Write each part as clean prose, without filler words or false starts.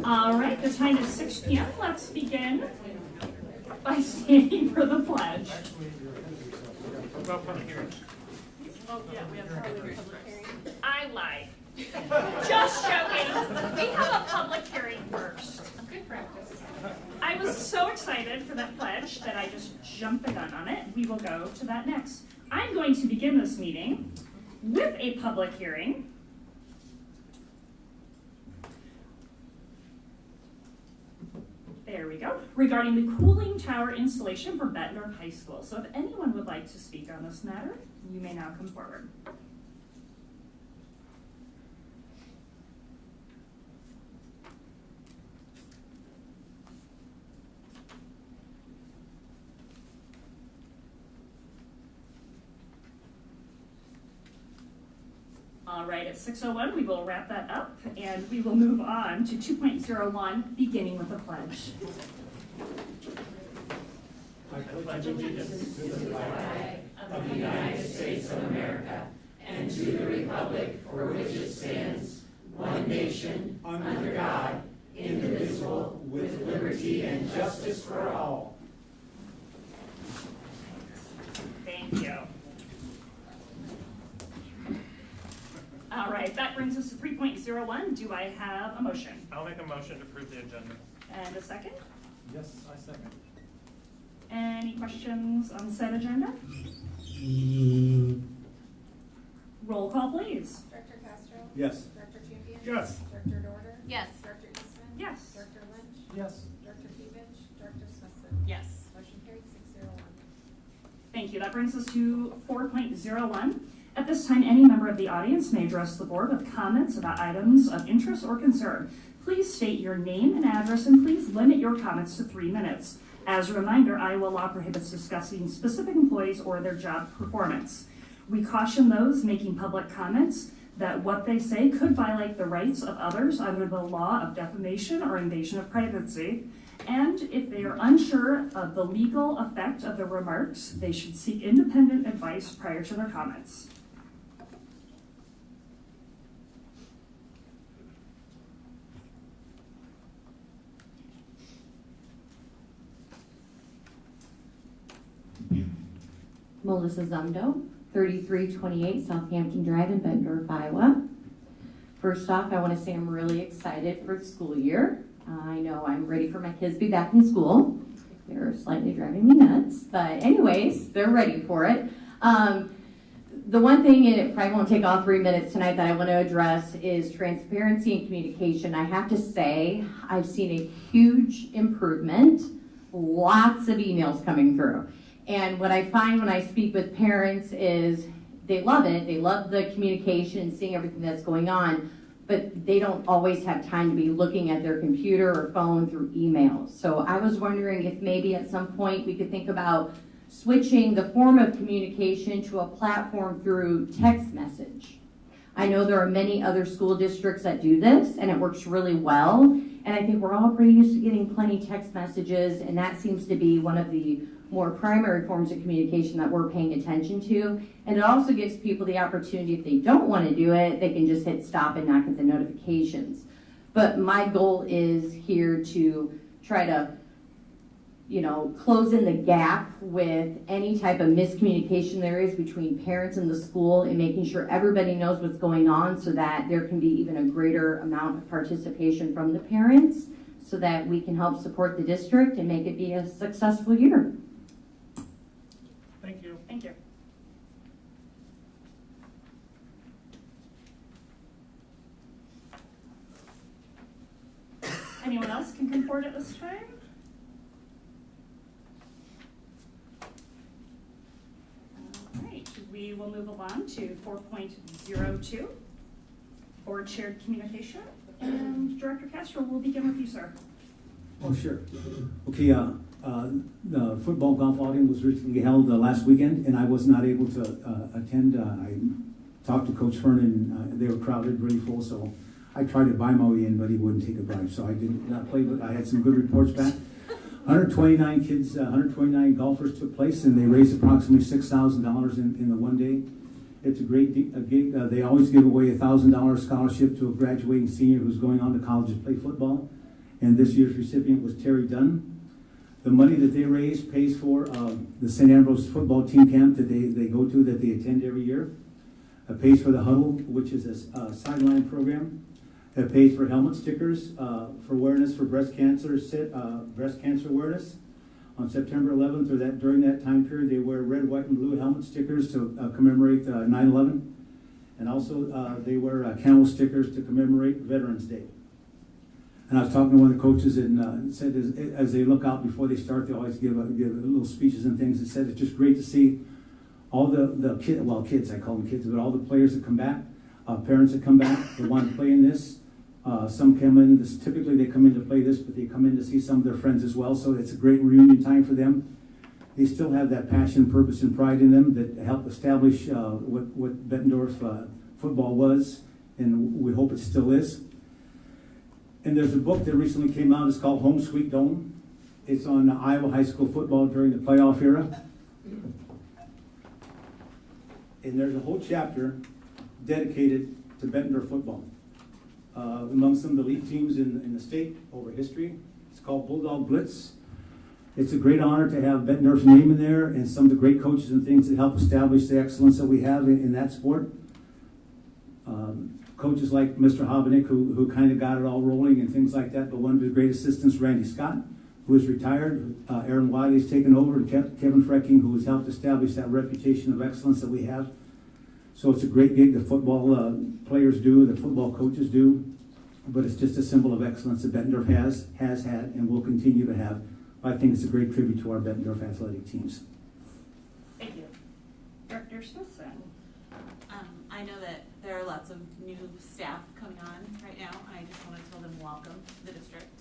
All right, the time is 6 p.m. Let's begin by standing for the pledge. What about public hearing? Oh, yeah, we have probably a public hearing. I lied. Just joking. We have a public hearing first. Good practice. I was so excited for that pledge that I just jumped the gun on it. We will go to that next. I'm going to begin this meeting with a public hearing. There we go. Regarding the cooling tower installation for Bett High School. So if anyone would like to speak on this matter, you may now come forward. All right, at 6:01, we will wrap that up, and we will move on to 2.01, beginning with the pledge. I pledge allegiance to the flag of the United States of America and to the republic for which it stands, one nation, under God, indivisible, with liberty and justice for all. Thank you. All right, that brings us to 3.01. Do I have a motion? I'll make a motion to approve the agenda. And a second? Yes, I second. Any questions on said agenda? Roll call, please. Director Castro? Yes. Director Champion? Yes. Director Dorder? Yes. Director Eastman? Yes. Director Lynch? Yes. Director Tevich? Director Smithson? Yes. Motion carried 601. Thank you. That brings us to 4.01. At this time, any member of the audience may address the board with comments about items of interest or concern. Please state your name and address, and please limit your comments to 3 minutes. As a reminder, Iowa law prohibits discussing specific employees or their job performance. We caution those making public comments that what they say could violate the rights of others under the law of defamation or invasion of privacy. And if they are unsure of the legal effect of their remarks, they should seek independent advice prior to their comments. Melissa Zumdo, 3328 Southampton Drive in Bettendorf, Iowa. First off, I want to say I'm really excited for the school year. I know I'm ready for my kids to be back in school. They're slightly driving me nuts, but anyways, they're ready for it. The one thing, and it probably won't take all 3 minutes tonight, that I want to address is transparency and communication. I have to say, I've seen a huge improvement, lots of emails coming through. And what I find when I speak with parents is they love it. They love the communication, seeing everything that's going on, but they don't always have time to be looking at their computer or phone through emails. So I was wondering if maybe at some point we could think about switching the form of communication to a platform through text message. I know there are many other school districts that do this, and it works really well. And I think we're all pretty used to getting plenty text messages, and that seems to be one of the more primary forms of communication that we're paying attention to. And it also gives people the opportunity, if they don't want to do it, they can just hit stop and not get the notifications. But my goal is here to try to, close in the gap with any type of miscommunication there is between parents and the school, and making sure everybody knows what's going on so that there can be even a greater amount of participation from the parents so that we can help support the district and make it be a successful year. Thank you. Thank you. Anyone else can come forward at this time? All right, we will move along to 4.02, board shared communication. And Director Castro, we'll begin with you, sir. Oh, sure. Okay, the football golf outing was recently held last weekend, and I was not able to attend. I talked to Coach Fernan. They were crowded, really full, so I tried to buy my way in, but he wouldn't take a bribe, so I did not play, but I had some good reports back. 129 kids, 129 golfers took place, and they raised approximately $6,000 in the one day. It's a great gig. They always give away a $1,000 scholarship to a graduating senior who's going on to college to play football. and this year's recipient was Terry Dunn. The money that they raise pays for the St. Ambrose football team camp that they go to, that they attend every year. It pays for the huddle, which is a sideline program. It pays for helmet stickers for awareness for breast cancer awareness. On September 11th, or during that time period, they wear red, white, and blue helmet stickers to commemorate 9/11, and also they wear camel stickers to commemorate Veterans Day. And I was talking to one of the coaches and said as they look out before they start, they always give little speeches and things. And said it's just great to see all the kids, I call them kids, but all the players that come back, parents that come back, that want to play in this. Some come in, typically they come in to play this, but they come in to see some of their friends as well. So it's a great reunion time for them. They still have that passion, purpose, and pride in them that help establish what Bettendorf football was, and we hope it still is. And there's a book that recently came out. It's called Home Sweet Dome. It's on Iowa high school football during the playoff era. And there's a whole chapter dedicated to Bettendorf football. Among some of the elite teams in the state over history. It's called Bulldog Blitz. It's a great honor to have Bettendorf's name in there and some of the great coaches and things that help establish the excellence that we have in that sport. Coaches like Mr. Hobenick, who kind of got it all rolling and things like that, but one of his great assistants, Randy Scott, who is retired. Aaron Wiley's taken over, and Kevin Frecking, who has helped establish that reputation of excellence that we have. So it's a great gig the football players do, the football coaches do, but it's just a symbol of excellence that Bettendorf has had, and will continue to have. I think it's a great tribute to our Bettendorf athletic teams. Thank you. Director Smithson. I know that there are lots of new staff coming on right now, and I just want to tell them welcome to the district.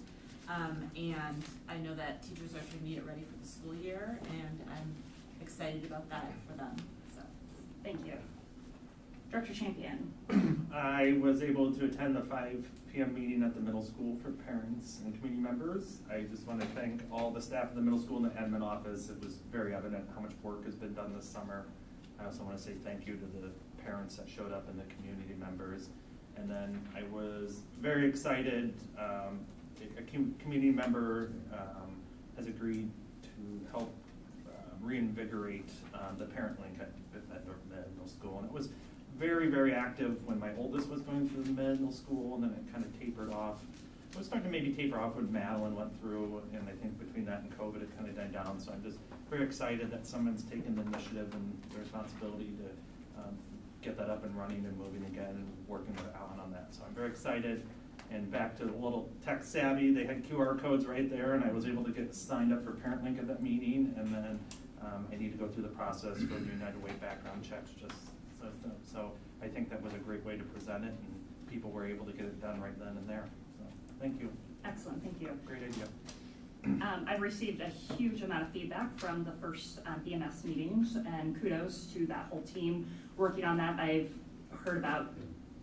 And I know that teachers are trying to get ready for the school year, and I'm excited about that for them, so. Thank you. Director Champion. I was able to attend the 5 p.m. meeting at the middle school for parents and community members. I just want to thank all the staff in the middle school and the admin office. It was very evident how much work has been done this summer. I also want to say thank you to the parents that showed up and the community members. And then I was very excited. A community member has agreed to help reinvigorate the parent link at middle school. And it was very, very active when my oldest was going through the middle school, and then it kind of tapered off. It was starting to maybe taper off when Madeline went through, and I think between that and COVID, it kind of died down. So I'm just very excited that someone's taken the initiative and the responsibility to get that up and running and moving again and working with Alan on that. So I'm very excited. And back to the little tech savvy, they had QR codes right there, and I was able to get signed up for Parent Link at that meeting. And then I need to go through the process for the United Way background checks. So I think that was a great way to present it, and people were able to get it done right then and there. So thank you. Excellent, thank you. Great idea. I've received a huge amount of feedback from the first BMS meetings, and kudos to that whole team working on that. I've heard about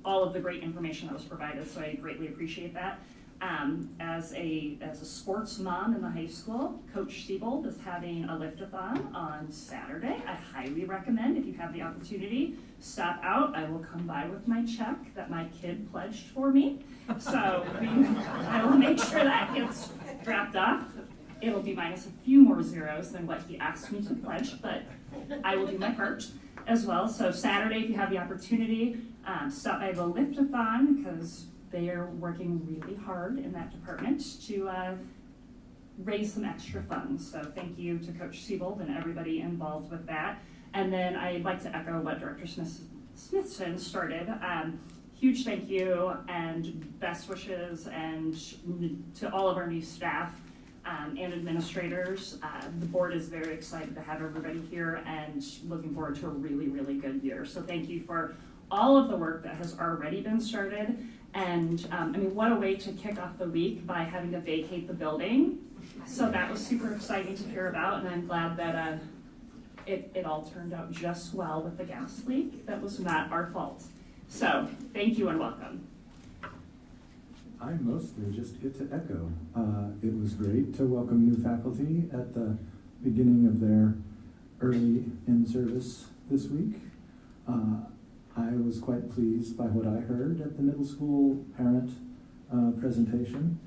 all of the great information that was provided, so I greatly appreciate that. As a sports mom in the high school, Coach Siebold is having a lift-a-thon on Saturday. I highly recommend, if you have the opportunity, stop out. I will come by with my check that my kid pledged for me. So I will make sure that gets dropped off. It'll be minus a few more zeros than what he asked me to pledge, but I will do my part as well. So Saturday, if you have the opportunity, stop by the lift-a-thon, because they are working really hard in that department to raise some extra funds. So thank you to Coach Siebold and everybody involved with that. And then I'd like to echo what Director Smithson started. Huge thank you and best wishes and to all of our new staff and administrators. The board is very excited to have everybody here and looking forward to a really, really good year. So thank you for all of the work that has already been started. And I mean, what a way to kick off the week by having to vacate the building. So that was super exciting to hear about, and I'm glad that it all turned out just well with the gas leak. That was not our fault. So thank you and welcome. I mostly just get to echo. It was great to welcome new faculty at the beginning of their early in-service this week. I was quite pleased by what I heard at the middle school parent presentation.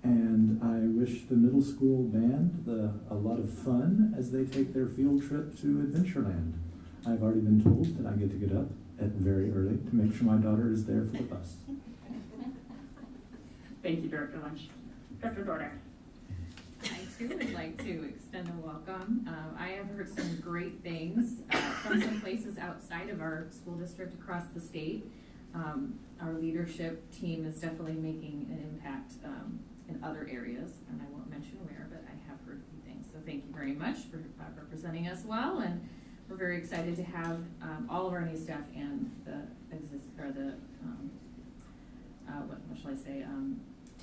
And I wish the middle school band a lot of fun as they take their field trip to Adventureland. I've already been told that I get to get up very early to make sure my daughter is there for the bus. Thank you, Director Lynch. Director Dorner. I too would like to extend a welcome. I have heard some great things from some places outside of our school district across the state. Our leadership team is definitely making an impact in other areas, and I won't mention where, but I have heard a few things. So thank you very much for representing us well, and we're very excited to have all of our new staff and what shall I say,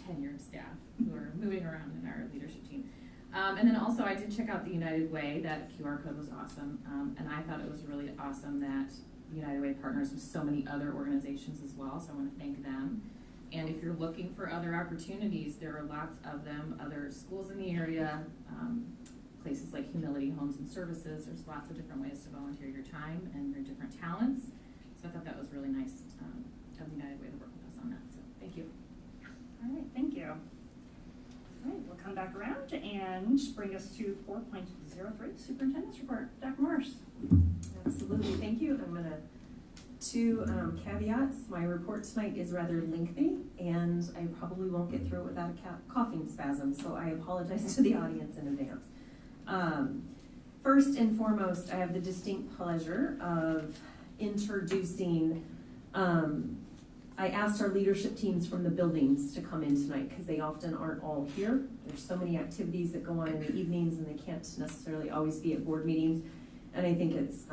tenured staff who are moving around in our leadership team. And then also I did check out the United Way. That QR code was awesome, and I thought it was really awesome that United Way partners with so many other organizations as well, so I want to thank them. And if you're looking for other opportunities, there are lots of them, other schools in the area, places like Humility Homes and Services. There's lots of different ways to volunteer your time and your different talents. So I thought that was really nice of United Way to work with us on that. So thank you. All right, thank you. All right, we'll come back around and bring us to 4.03, Superintendent's Report. Dr. Morris. Absolutely, thank you. I'm gonna, two caveats. My report tonight is rather lengthy, and I probably won't get through it without a coughing spasm, so I apologize to the audience in advance. First and foremost, I have the distinct pleasure of introducing, I asked our leadership teams from the buildings to come in tonight because they often aren't all here. There's so many activities that go on in the evenings and they can't necessarily always be at board meetings. And I think it's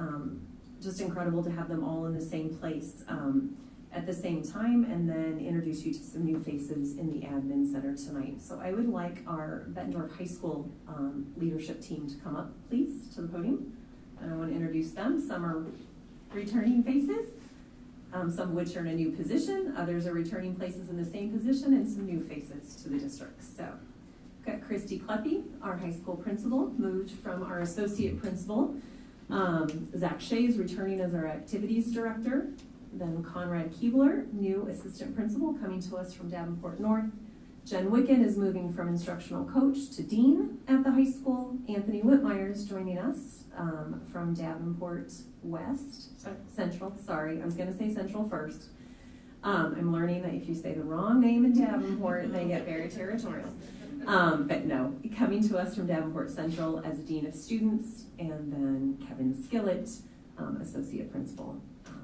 just incredible to have them all in the same place at the same time, and then introduce you to some new faces in the admin center tonight. So I would like our Bettendorf High School leadership team to come up, please, to the podium. And I want to introduce them. Some are returning faces, some of which are in a new position. Others are returning places in the same position, and some new faces to the district. So we've got Christy Kleppe, our high school principal, moved from our associate principal. Zach Shea is returning as our activities director. Then Conrad Keebler, new assistant principal, coming to us from Davenport North. Jen Wicken is moving from instructional coach to dean at the high school. Anthony Whitmire is joining us from Davenport Central. Sorry, I was going to say Central first. I'm learning that if you say the wrong name in Davenport, they get very territorial. But no, coming to us from Davenport Central as Dean of Students, and then Kevin Skillett, Associate Principal,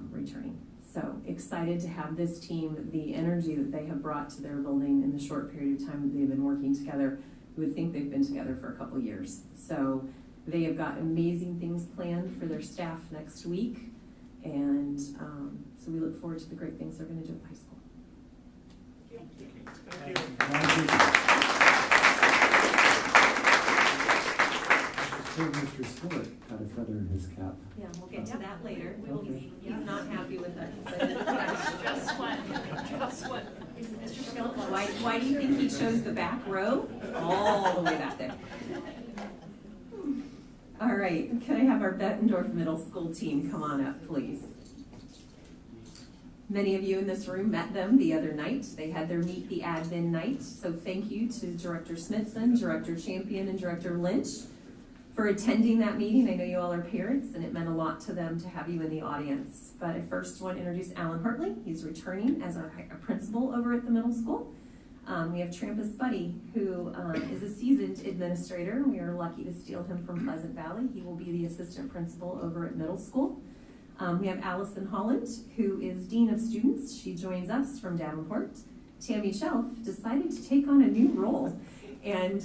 returning. So excited to have this team, the energy that they have brought to their building in the short period of time that they've been working together. You would think they've been together for a couple of years. So they have got amazing things planned for their staff next week. And so we look forward to the great things they're going to do at high school. Thank you. Mr. Skillett got a feather in his cap. Yeah, we'll get to that later. Okay. He's not happy with that. Just what? Mr. Skillett. Why do you think he chose the back row? All the way back there. All right, can I have our Bettendorf Middle School team come on up, please? Many of you in this room met them the other night. They had their Meet the Admin night. So thank you to Director Smithson, Director Champion, and Director Lynch for attending that meeting. I know you all are parents, and it meant a lot to them to have you in the audience. But I first want to introduce Alan Hartley. He's returning as our principal over at the middle school. We have Trampus Buddy, who is a seasoned administrator. We are lucky to steal him from Pleasant Valley. He will be the assistant principal over at middle school. We have Allison Holland, who is Dean of Students. She joins us from Davenport. Tammy Shelf decided to take on a new role and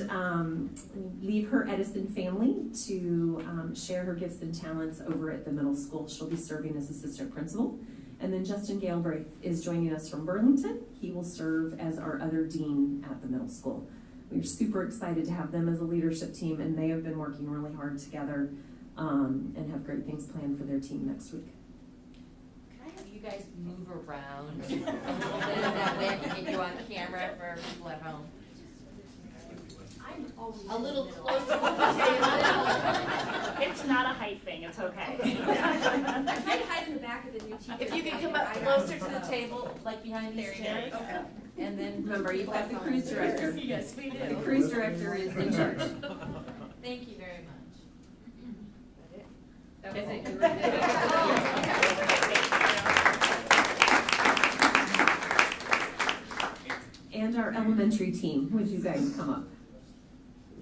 leave her Edison family to share her gifts and talents over at the middle school. She'll be serving as assistant principal. And then Justin Galbraith is joining us from Burlington. He will serve as our other dean at the middle school. We're super excited to have them as a leadership team, and they have been working really hard together and have great things planned for their team next week. Can I have you guys move around a little bit, and that way I can get you on camera for people at home? I'm always A little in the closer. middle. It's not a height thing, it's okay. I'm trying to hide in the back of the new teacher. If you could come up closer to the table, like behind these chairs, Okay. and then. Remember, you've got the cruise director. Yes, we The do. cruise director is in charge. Thank you very much. That was it. And our elementary team, would you guys come up?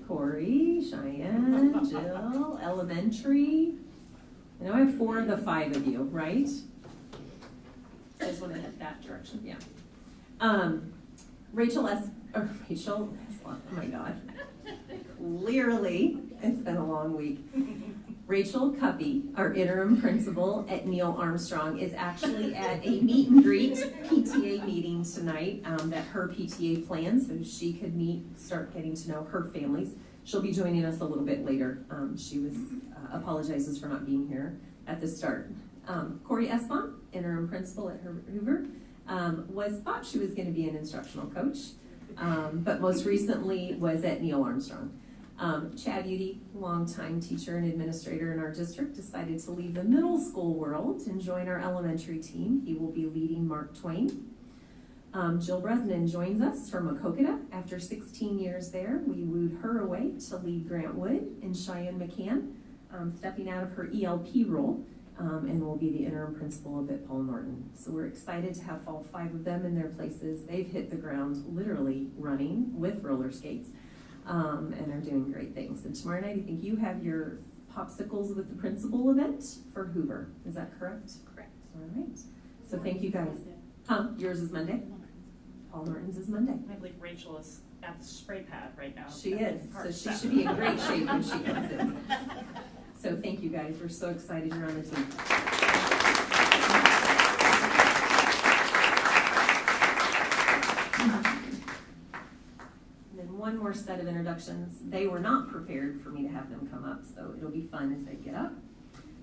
Corey, Cheyenne, Jill, elementary. I know I have 4 of the 5 of you, right? I just want to head that direction, yeah. Rachel, oh my God. Clearly, it's been a long week. Rachel Cuppy, our interim principal at Neil Armstrong, is actually at a meet and greet PTA meeting tonight that her PTA planned so she could start getting to know her families. She'll be joining us a little bit later. She apologizes for not being here at the start. Corey Espon, interim principal at Hoover, thought she was going to be an instructional coach, but most recently was at Neil Armstrong. Chad Udy, longtime teacher and administrator in our district, decided to leave the middle school world and join our elementary team. He will be leading Mark Twain. Jill Bresnan joins us from Macokota. After 16 years there, we wooed her away to lead Grant Wood, and Cheyenne McCann, stepping out of her ELP role, and will be the interim principal of Bett Paul Norton. So we're excited to have all 5 of them in their places. They've hit the ground literally running with roller skates. And are doing great things. And tomorrow night, I think you have your popsicles with the principal event for Hoover. Is that correct? Correct. All right. So thank you guys. Yours is Monday? Paul Norton's is Monday. I believe Rachel is at the spray pad right now. She is. So she should be in great shape when she comes in. So thank you guys. We're so excited you're on the team. One more set of introductions. They were not prepared for me to have them come up, so it'll be fun as they get up.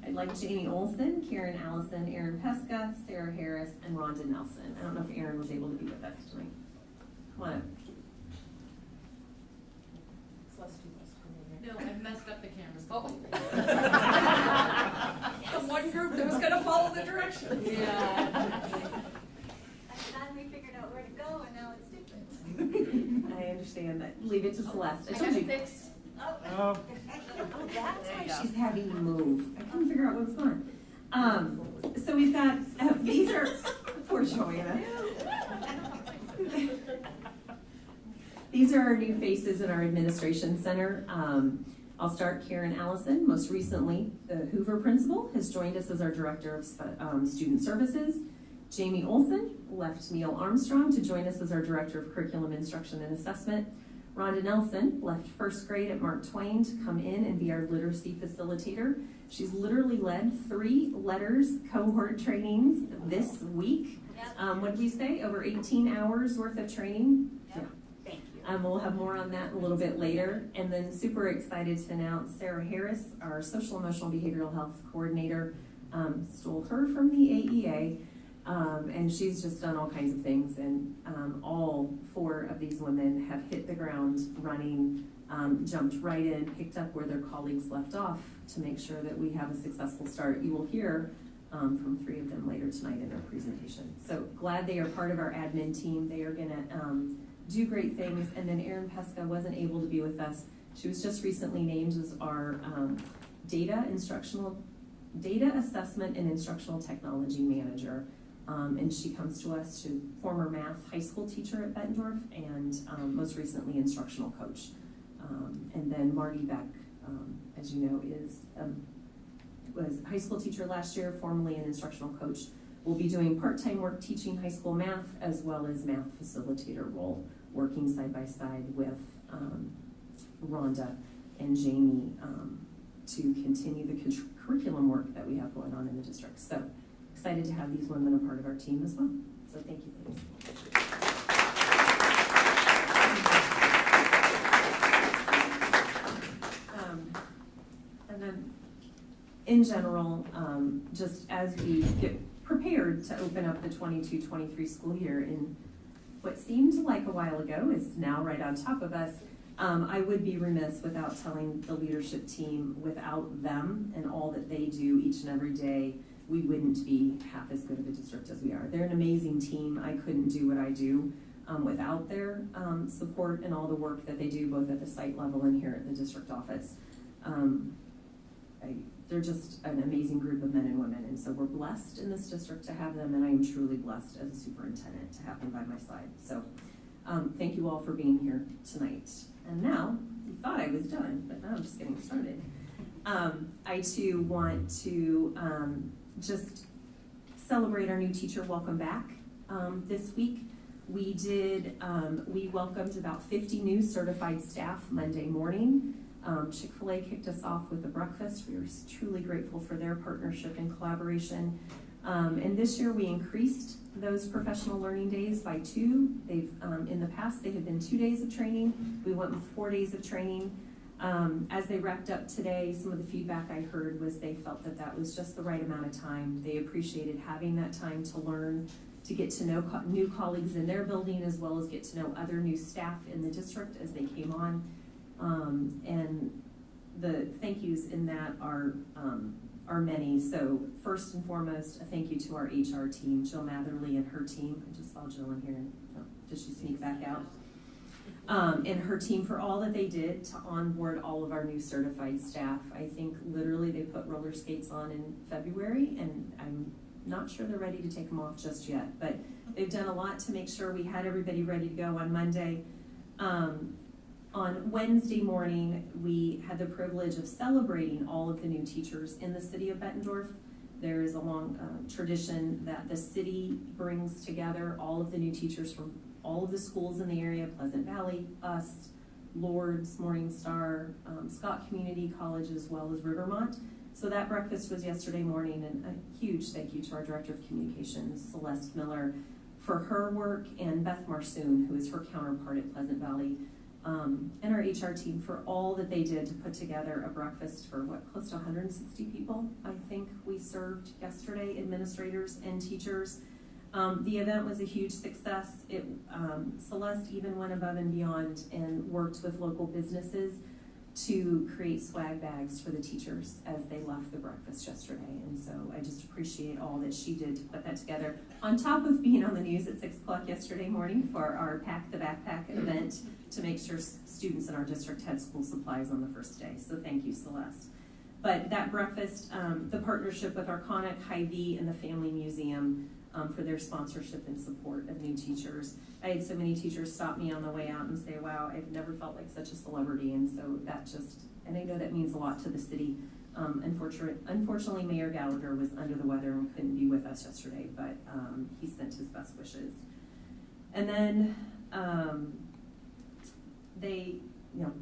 I'd like Jamie Olson, Karen Allison, Aaron Pesca, Sarah Harris, and Rhonda Nelson. I don't know if Aaron was able to be with us tonight. Come on up. No, I messed up the cameras. Oh. The one group that was gonna follow the directions. Yeah. We figured out where to go and now it's different. I understand that. Leave it to Celeste. I I told got you. it fixed. Oh, That's There why you go. she's having you move. I couldn't figure out what was going on. So we've got, these are, poor Joanna. These are our new faces in our administration center. I'll start Karen Allison. Most recently, the Hoover principal has joined us as our director of student services. Jamie Olson left Neil Armstrong to join us as our director of curriculum instruction and assessment. Rhonda Nelson left first grade at Mark Twain to come in and be our literacy facilitator. She's literally led 3 letters cohort trainings this week. What did we say? Over 18 hours worth of training? Yep. Thank you. We'll have more on that a little bit later. And then super excited to announce Sarah Harris, our social emotional behavioral health coordinator, stole her from the AEA. And she's just done all kinds of things, and all 4 of these women have hit the ground running, jumped right in, picked up where their colleagues left off to make sure that we have a successful start. You will hear from 3 of them later tonight in our presentation. So glad they are part of our admin team. They are gonna do great things. And then Erin Pesca wasn't able to be with us. She was just recently named as our data assessment and instructional technology manager. And she comes to us, to former math high school teacher at Bettendorf and most recently instructional coach. And then Marty Beck, as you know, was a high school teacher last year, formerly an instructional coach. Will be doing part-time work teaching high school math as well as math facilitator role, working side by side with Rhonda and Jamie to continue the curriculum work that we have going on in the district. So excited to have these women a part of our team as well. So thank you, ladies. And then in general, just as we get prepared to open up the 22-23 school year in what seemed like a while ago is now right on top of us, I would be remiss without telling the leadership team, without them and all that they do each and every day, we wouldn't be half as good of a district as we are. They're an amazing team. I couldn't do what I do without their support and all the work that they do, both at the site level and here at the district office. They're just an amazing group of men and women, and so we're blessed in this district to have them, and I am truly blessed as a superintendent to have them by my side. So thank you all for being here tonight. And now, you thought I was done, but now I'm just getting started. I too want to just celebrate our new teacher welcome back this week. We welcomed about 50 new certified staff Monday morning. Chick-fil-A kicked us off with a breakfast. We were truly grateful for their partnership and collaboration. And this year we increased those professional learning days by 2. In the past, they had been 2 days of training. We went with 4 days of training. As they wrapped up today, some of the feedback I heard was they felt that that was just the right amount of time. They appreciated having that time to learn, to get to know new colleagues in their building, as well as get to know other new staff in the district as they came on. And the thank yous in that are many. So first and foremost, a thank you to our HR team, Jill Matherly and her team. I just saw Jill in here. Oh, did she sneak back out? And her team for all that they did to onboard all of our new certified staff. I think literally they put roller skates on in February, and I'm not sure they're ready to take them off just yet. But they've done a lot to make sure we had everybody ready to go on Monday. On Wednesday morning, we had the privilege of celebrating all of the new teachers in the city of Bettendorf. There is a long tradition that the city brings together all of the new teachers from all of the schools in the area, Pleasant Valley, us, Lourdes, Morningstar, Scott Community College, as well as Rivermont. So that breakfast was yesterday morning, and a huge thank you to our Director of Communications, Celeste Miller, for her work, and Beth Marsoon, who is her counterpart at Pleasant Valley, and our HR team for all that they did to put together a breakfast for close to 160 people, I think we served yesterday, administrators and teachers. The event was a huge success. Celeste even went above and beyond and worked with local businesses to create swag bags for the teachers as they left the breakfast yesterday. And so I just appreciate all that she did to put that together, on top of being on the news at 6 o'clock yesterday morning for our Pack the Backpack event to make sure students in our district had school supplies on the first day. So thank you, Celeste. But that breakfast, the partnership with Arconic, Hy-Vee, and the Family Museum for their sponsorship and support of new teachers. I had so many teachers stop me on the way out and say, wow, I've never felt like such a celebrity. And so that and I know that means a lot to the city. Unfortunately, Mayor Gallagher was under the weather and couldn't be with us yesterday, but he sent his best wishes. And then they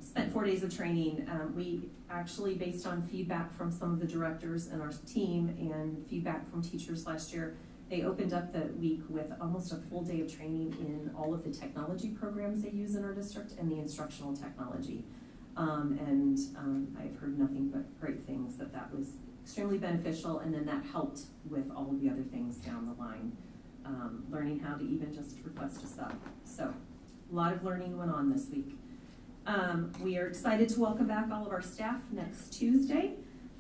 spent 4 days of training. We actually, based on feedback from some of the directors and our team and feedback from teachers last year, they opened up the week with almost a full day of training in all of the technology programs they use in our district and the instructional technology. I've heard nothing but great things, that was extremely beneficial, and then that helped with all of the other things down the line, learning how to even just request a sub. So a lot of learning went on this week. We are excited to welcome back all of our staff next Tuesday.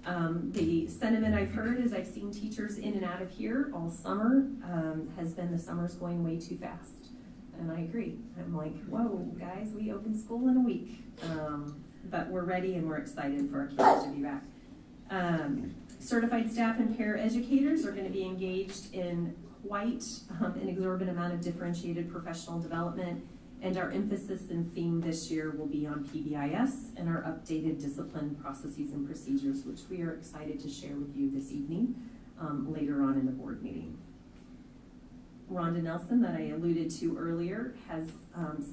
The sentiment I've heard as I've seen teachers in and out of here all summer has been the summer's going way too fast. And I agree. I'm like, whoa, guys, we open school in a week. But we're ready and we're excited for our kids to be back. Certified staff and paraeducators are going to be engaged in quite an exorbitant amount of differentiated professional development. And our emphasis and theme this year will be on PBIS and our updated discipline processes and procedures, which we are excited to share with you this evening, later on in the board meeting. Rhonda Nelson, that I alluded to earlier, has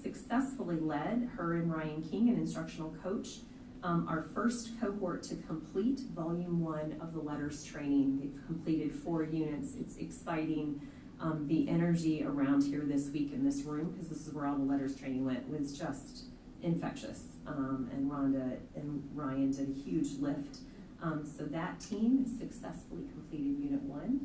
successfully led, her and Ryan King, an instructional coach, our first cohort to complete volume 1 of the letters training. They've completed 4 units. It's exciting. The energy around here this week in this room, because this is where all the letters training went, was just infectious. And Rhonda and Ryan did a huge lift. So that team successfully completed unit 1.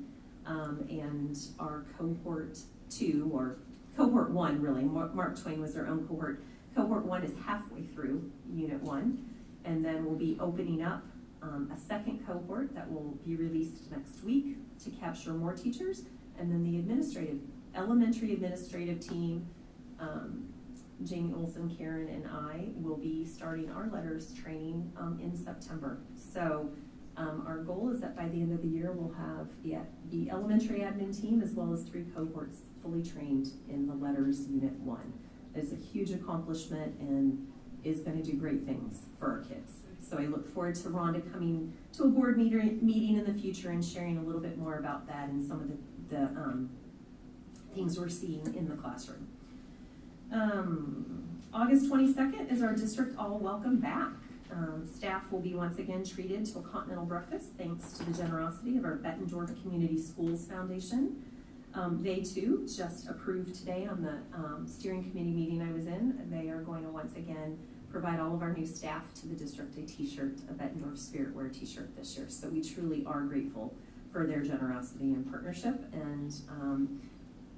And our cohort 2, or cohort 1 really, Mark Twain was their own cohort, Cohort 1 is halfway through Unit 1, and then we'll be opening up a second cohort that will be released next week to capture more teachers, and then the elementary administrative team, Jamie Olson, Karen, and I will be starting our letters training in September. So our goal is that by the end of the year, we'll have the elementary admin team as well as 3 cohorts fully trained in the letters Unit 1. It's a huge accomplishment and is going to do great things for our kids. So I look forward to Rhonda coming to a board meeting in the future and sharing a little bit more about that and some of the things we're seeing in the classroom. August 22nd is our district all welcome back. Staff will be once again treated to a continental breakfast thanks to the generosity of our Bettendorf Community Schools Foundation. They too just approved today on the steering committee meeting I was in. They are going to once again provide all of our new staff to the district a t-shirt, a Bettendorf Spirit Wear t-shirt this year. So we truly are grateful for their generosity and partnership. And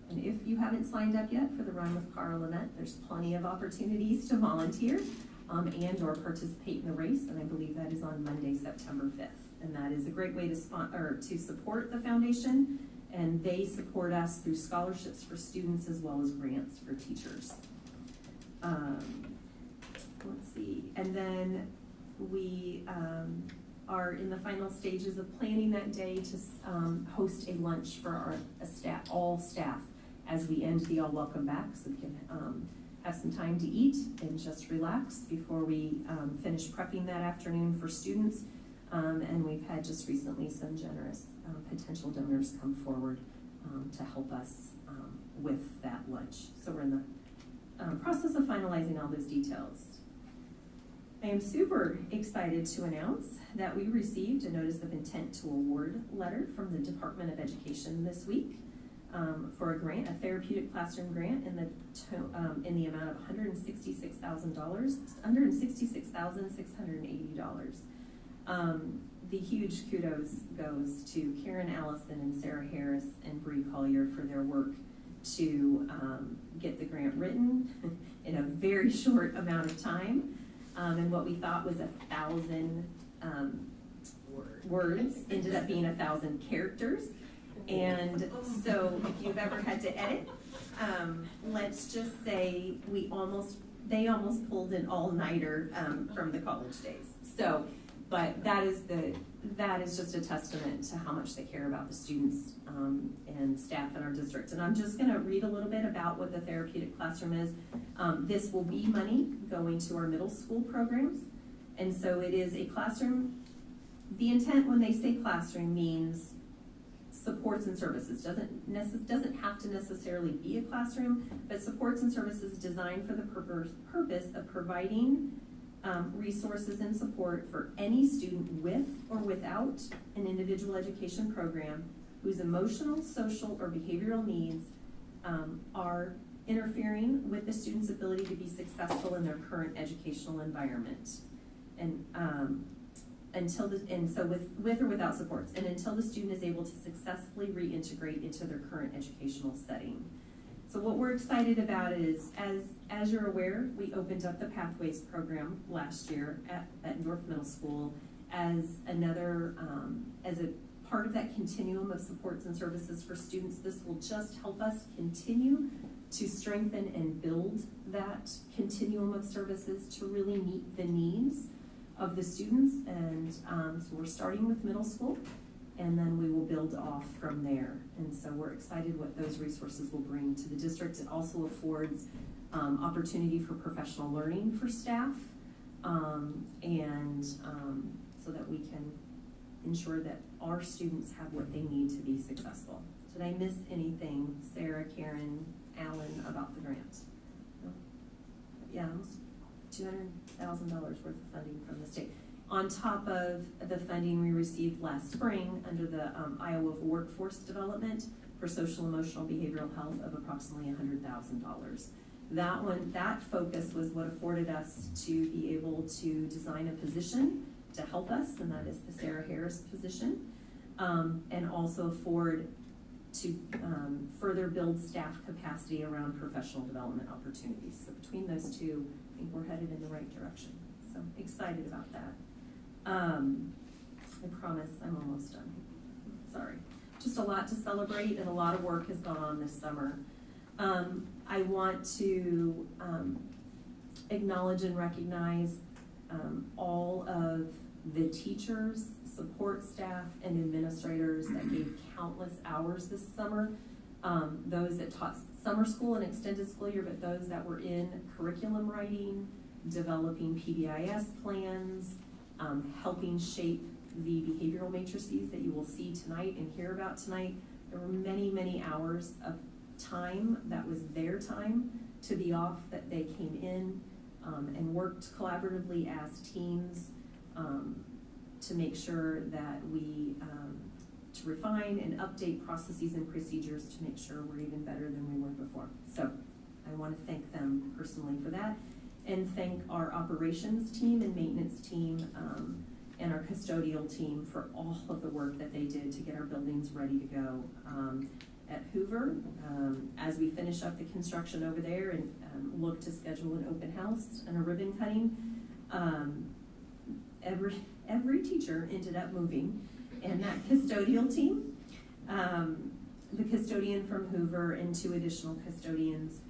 if you haven't signed up yet for the Run with Carl event, there's plenty of opportunities to volunteer and or participate in the race. And I believe that is on Monday, September 5th. And that is a great way to support the foundation. And they support us through scholarships for students as well as grants for teachers. Let's see, and then we are in the final stages of planning that day to host a lunch for all staff as we end the All Welcome Back, so we can have some time to eat and just relax before we finish prepping that afternoon for students. And we've had just recently some generous potential donors come forward to help us with that lunch. So we're in the process of finalizing all those details. I am super excited to announce that we received a notice of intent to award letter from the Department of Education this week for a grant, a therapeutic classroom grant in the amount of $166,000, $166,680. The huge kudos goes to Karen Allison and Sarah Harris and Bree Collier for their work to get the grant written in a very short amount of time. And what we thought was 1,000 words ended up being 1,000 characters. And so if you've ever had to edit, let's just say they almost pulled an all-nighter from the college days. So, but that is just a testament to how much they care about the students and staff in our district. And I'm just gonna read a little bit about what the therapeutic classroom is. This will be money going to our middle school programs. And so it is a classroom. The intent when they say classroom means supports and services. Doesn't have to necessarily be a classroom, but supports and services designed for the purpose of providing resources and support for any student with or without an individual education program whose emotional, social, or behavioral needs are interfering with the student's ability to be successful in their current educational environment. And with or without supports, and until the student is able to successfully reintegrate into their current educational setting. So what we're excited about is, as you're aware, we opened up the Pathways program last year at Bettendorf Middle School as another, as a part of that continuum of supports and services for students. This will just help us continue to strengthen and build that continuum of services to really meet the needs of the students. And so we're starting with middle school, and then we will build off from there. And so we're excited what those resources will bring to the district. It also affords opportunity for professional learning for staff, so that we can ensure that our students have what they need to be successful. Did I miss anything, Sarah, Karen, Alan, about the grant? No? Yeah, almost $200,000 worth of funding from the state. On top of the funding we received last spring under the Iowa Workforce Development for social, emotional, behavioral health of approximately $100,000. That focus was what afforded us to be able to design a position to help us, and that is the Sarah Harris position, and also afford to further build staff capacity around professional development opportunities. So between those two, I think we're headed in the right direction. So excited about that. I promise I'm almost done. Sorry. Just a lot to celebrate and a lot of work has gone on this summer. I want to acknowledge and recognize all of the teachers, support staff, and administrators that gave countless hours this summer. Those that taught summer school and extended school year, but those that were in curriculum writing, developing PBIS plans, helping shape the behavioral matrices that you will see tonight and hear about tonight. There were many, many hours of time that was their time to be off, that they came in and worked collaboratively as teams to make sure that we to refine and update processes and procedures to make sure we're even better than we were before. So I want to thank them personally for that, and thank our operations team and maintenance team and our custodial team for all of the work that they did to get our buildings ready to go. At Hoover, as we finish up the construction over there and look to schedule an open house and a ribbon cutting, every teacher ended up moving, and that custodial team, the custodian from Hoover and 2 additional custodians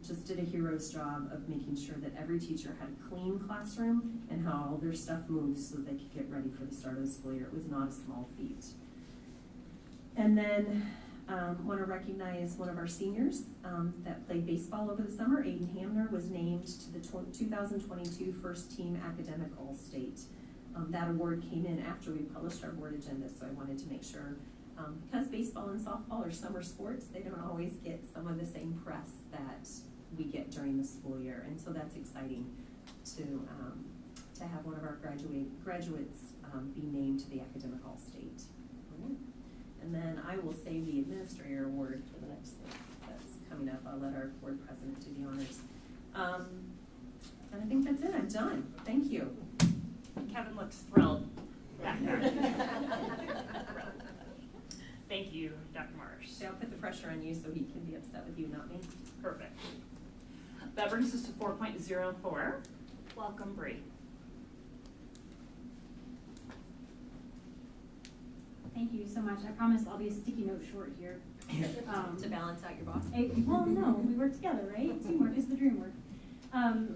just did a hero's job of making sure that every teacher had a clean classroom and how all their stuff moved so they could get ready for the start of the school year. It was not a small feat. And then want to recognize one of our seniors that played baseball over the summer. Aiden Hamner was named to the 2022 First Team Academic All-State. That award came in after we published our board agenda, so I wanted to make sure, because baseball and softball are summer sports, they don't always get some of the same press that we get during the school year, and so that's exciting to have one of our graduates be named to the Academic All-State. And then I will save the administrator award for the next thing that's coming up. I'll let our board president do the honors. And I think that's it. I'm done. Thank you. Kevin looks thrilled back there. Thank you, Dr. Marsh. So I'll put the pressure on you so he can be upset with you, not me. Perfect. That brings us to 4.04. Welcome, Bree. Thank you so much. I promise I'll be a sticky note short here. To balance out your boss? Well, no, we work together, right? Teamwork is the dream work.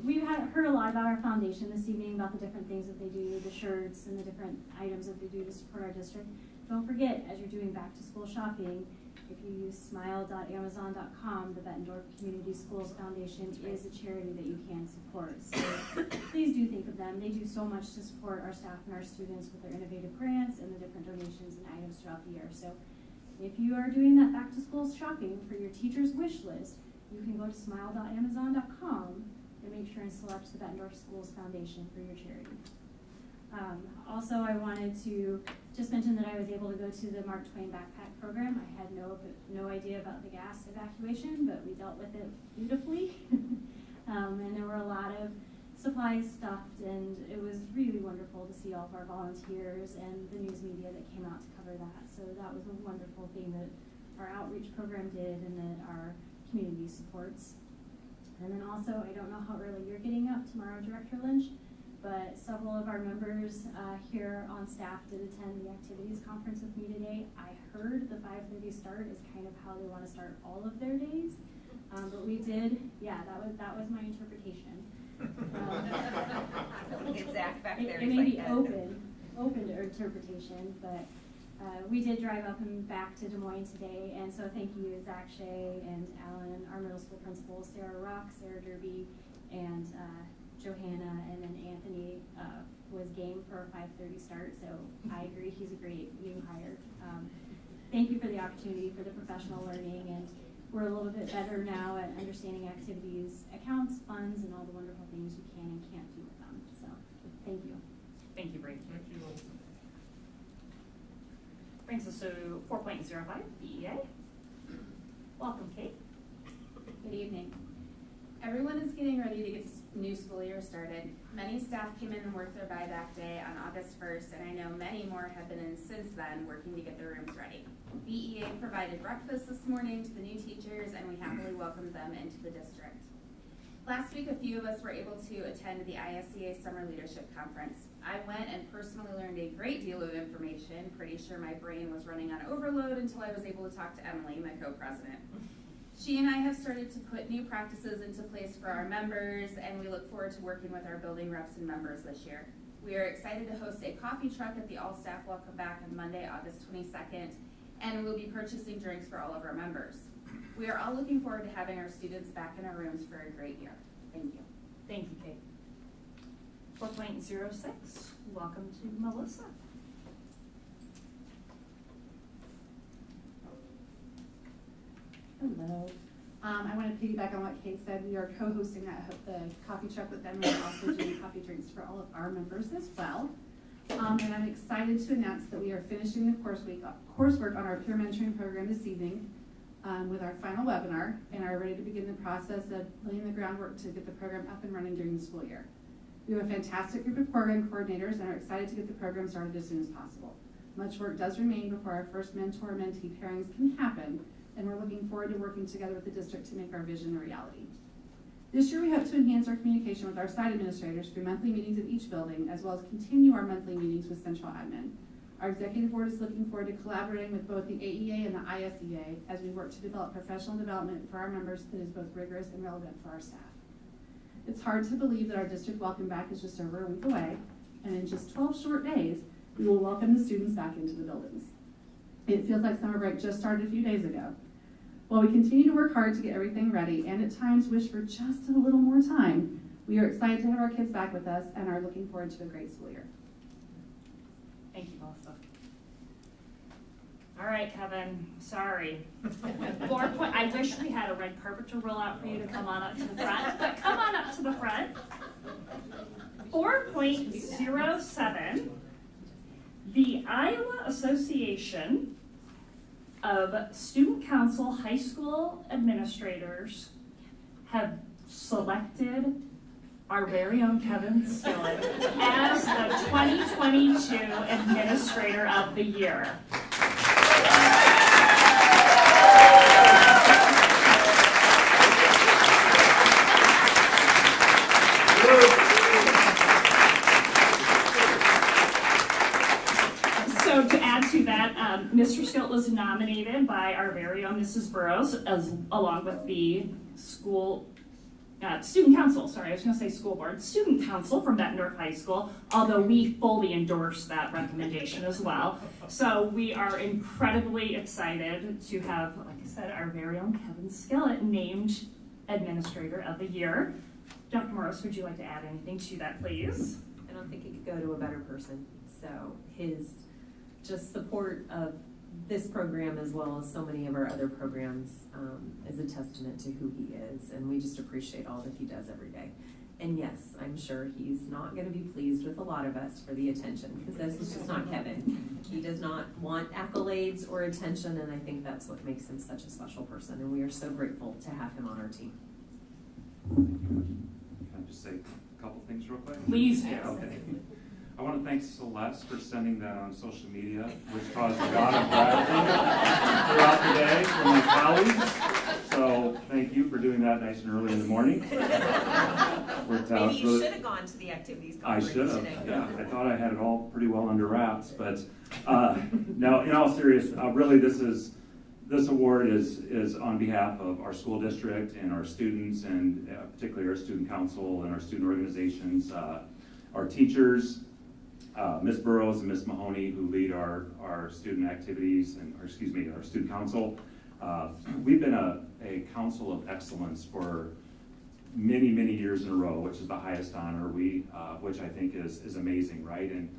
We've heard a lot about our foundation this evening, about the different things that they do, the shirts and the different items that they do to support our district. Don't forget, as you're doing back to school shopping, if you use smile.amazon.com, the Bettendorf Community Schools Foundation is a charity that you can support. So please do think of them. They do so much to support our staff and our students with their innovative grants and the different donations and items throughout the year. So if you are doing that back to school shopping for your teacher's wish list, you can go to smile.amazon.com and make sure and select the Bettendorf Schools Foundation for your charity. Also, I wanted to just mention that I was able to go to the Mark Twain backpack program. I had no idea about the gas evacuation, but we dealt with it beautifully. And there were a lot of supplies stuffed, and it was really wonderful to see all of our volunteers and the news media that came out to cover that. So that was a wonderful thing that our outreach program did and that our community supports. And then also, I don't know how early you're getting up tomorrow, Director Lynch, but several of our members here on staff did attend the activities conference with me today. I heard the 5:30 start is kind of how they want to start all of their days. But we did, yeah, that was my interpretation. It's Zach back there. It may be open to interpretation, but we did drive up and back to Des Moines today, and so thank you, Zach Shea and Alan, our middle school principals, Sarah Rock, Sarah Derby, and Johanna, and then Anthony was game for a 5:30 start, so I agree he's a great new hire. Thank you for the opportunity for the professional learning, and we're a little bit better now at understanding activities, accounts, funds, and all the wonderful things you can and can't do with them. So thank you. Thank you, Bree. Thank you. Brings us to 4.05, BEA. Welcome, Kate. Good evening. Everyone is getting ready to get the new school year started. Many staff came in and worked their buyback day on August 1st, and I know many more have been in since then working to get their rooms ready. BEA provided breakfast this morning to the new teachers, and we happily welcomed them into the district. Last week, a few of us were able to attend the ISEA Summer Leadership Conference. I went and personally learned a great deal of information. Pretty sure my brain was running on overload until I was able to talk to Emily, my co-president. She and I have started to put new practices into place for our members, and we look forward to working with our building reps and members this year. We are excited to host a coffee truck at the All Staff Welcome Back on Monday, August 22nd, and we'll be purchasing drinks for all of our members. We are all looking forward to having our students back in our rooms for a great year. Thank you. Thank you, Kate. 4.06, welcome to Melissa. Hello. I want to piggyback on what Kate said. We are co-hosting the coffee truck with them, and we're also doing coffee drinks for all of our members as well. And I'm excited to announce that we are finishing the coursework on our peer mentoring program this evening with our final webinar, and are ready to begin the process of laying the groundwork to get the program up and running during the school year. We have a fantastic group of program coordinators and are excited to get the program started as soon as possible. Much work does remain before our first mentor-mentee pairings can happen, and we're looking forward to working together with the district to make our vision a reality. This year we hope to enhance our communication with our site administrators through monthly meetings at each building, as well as continue our monthly meetings with central admin. Our executive board is looking forward to collaborating with both the AEA and the ISEA as we work to develop professional development for our members that is both rigorous and relevant for our staff. It's hard to believe that our district welcome back is just over a week away, and in just 12 short days, we will welcome the students back into the buildings. It feels like summer break just started a few days ago. While we continue to work hard to get everything ready, and at times wish for just a little more time, we are excited to have our kids back with us and are looking forward to a great school year. Thank you, Melissa. All right, Kevin, sorry. I wish we had a red carpet to roll out for you to come on up to the front, but come on up to the front. 4.07, the Iowa Association of Student Council High School Administrators have selected our very own Kevin Skillett as the 2022 Administrator of the Year. So to add to that, Mr. Skillett was nominated by our very own Mrs. Burrows, along with the student council, sorry, I was going to say school board, student council from Bettendorf High School, although we fully endorse that recommendation as well. So we are incredibly excited to have, like I said, our very own Kevin Skillett named Administrator of the Year. Dr. Morris, would you like to add anything to that, please? I don't think it could go to a better person. So his just support of this program, as well as so many of our other programs, is a testament to who he is, and we just appreciate all that he does every day. And yes, I'm sure he's not going to be pleased with a lot of us for the attention, because this is just not Kevin. He does not want accolades or attention, and I think that's what makes him such a special person, and we are so grateful to have him on our team. Can I just say a couple things real quick? Please. Yeah, okay. I want to thank Celeste for sending that on social media, which caused a lot of gratitude throughout the day from my colleagues. So thank you for doing that nice and early in the morning. Maybe you should have gone to the activities conference I should have, today. yeah. I thought I had it all pretty well under wraps, but no, in all seriousness, really this award is on behalf of our school district and our students, and particularly our student council and our student organizations, our teachers, Ms. Burrows and Ms. Mahoney, who lead our student activities and, our student council. We've been a council of excellence for many, many years in a row, which is the highest honor, which I think is amazing, right? And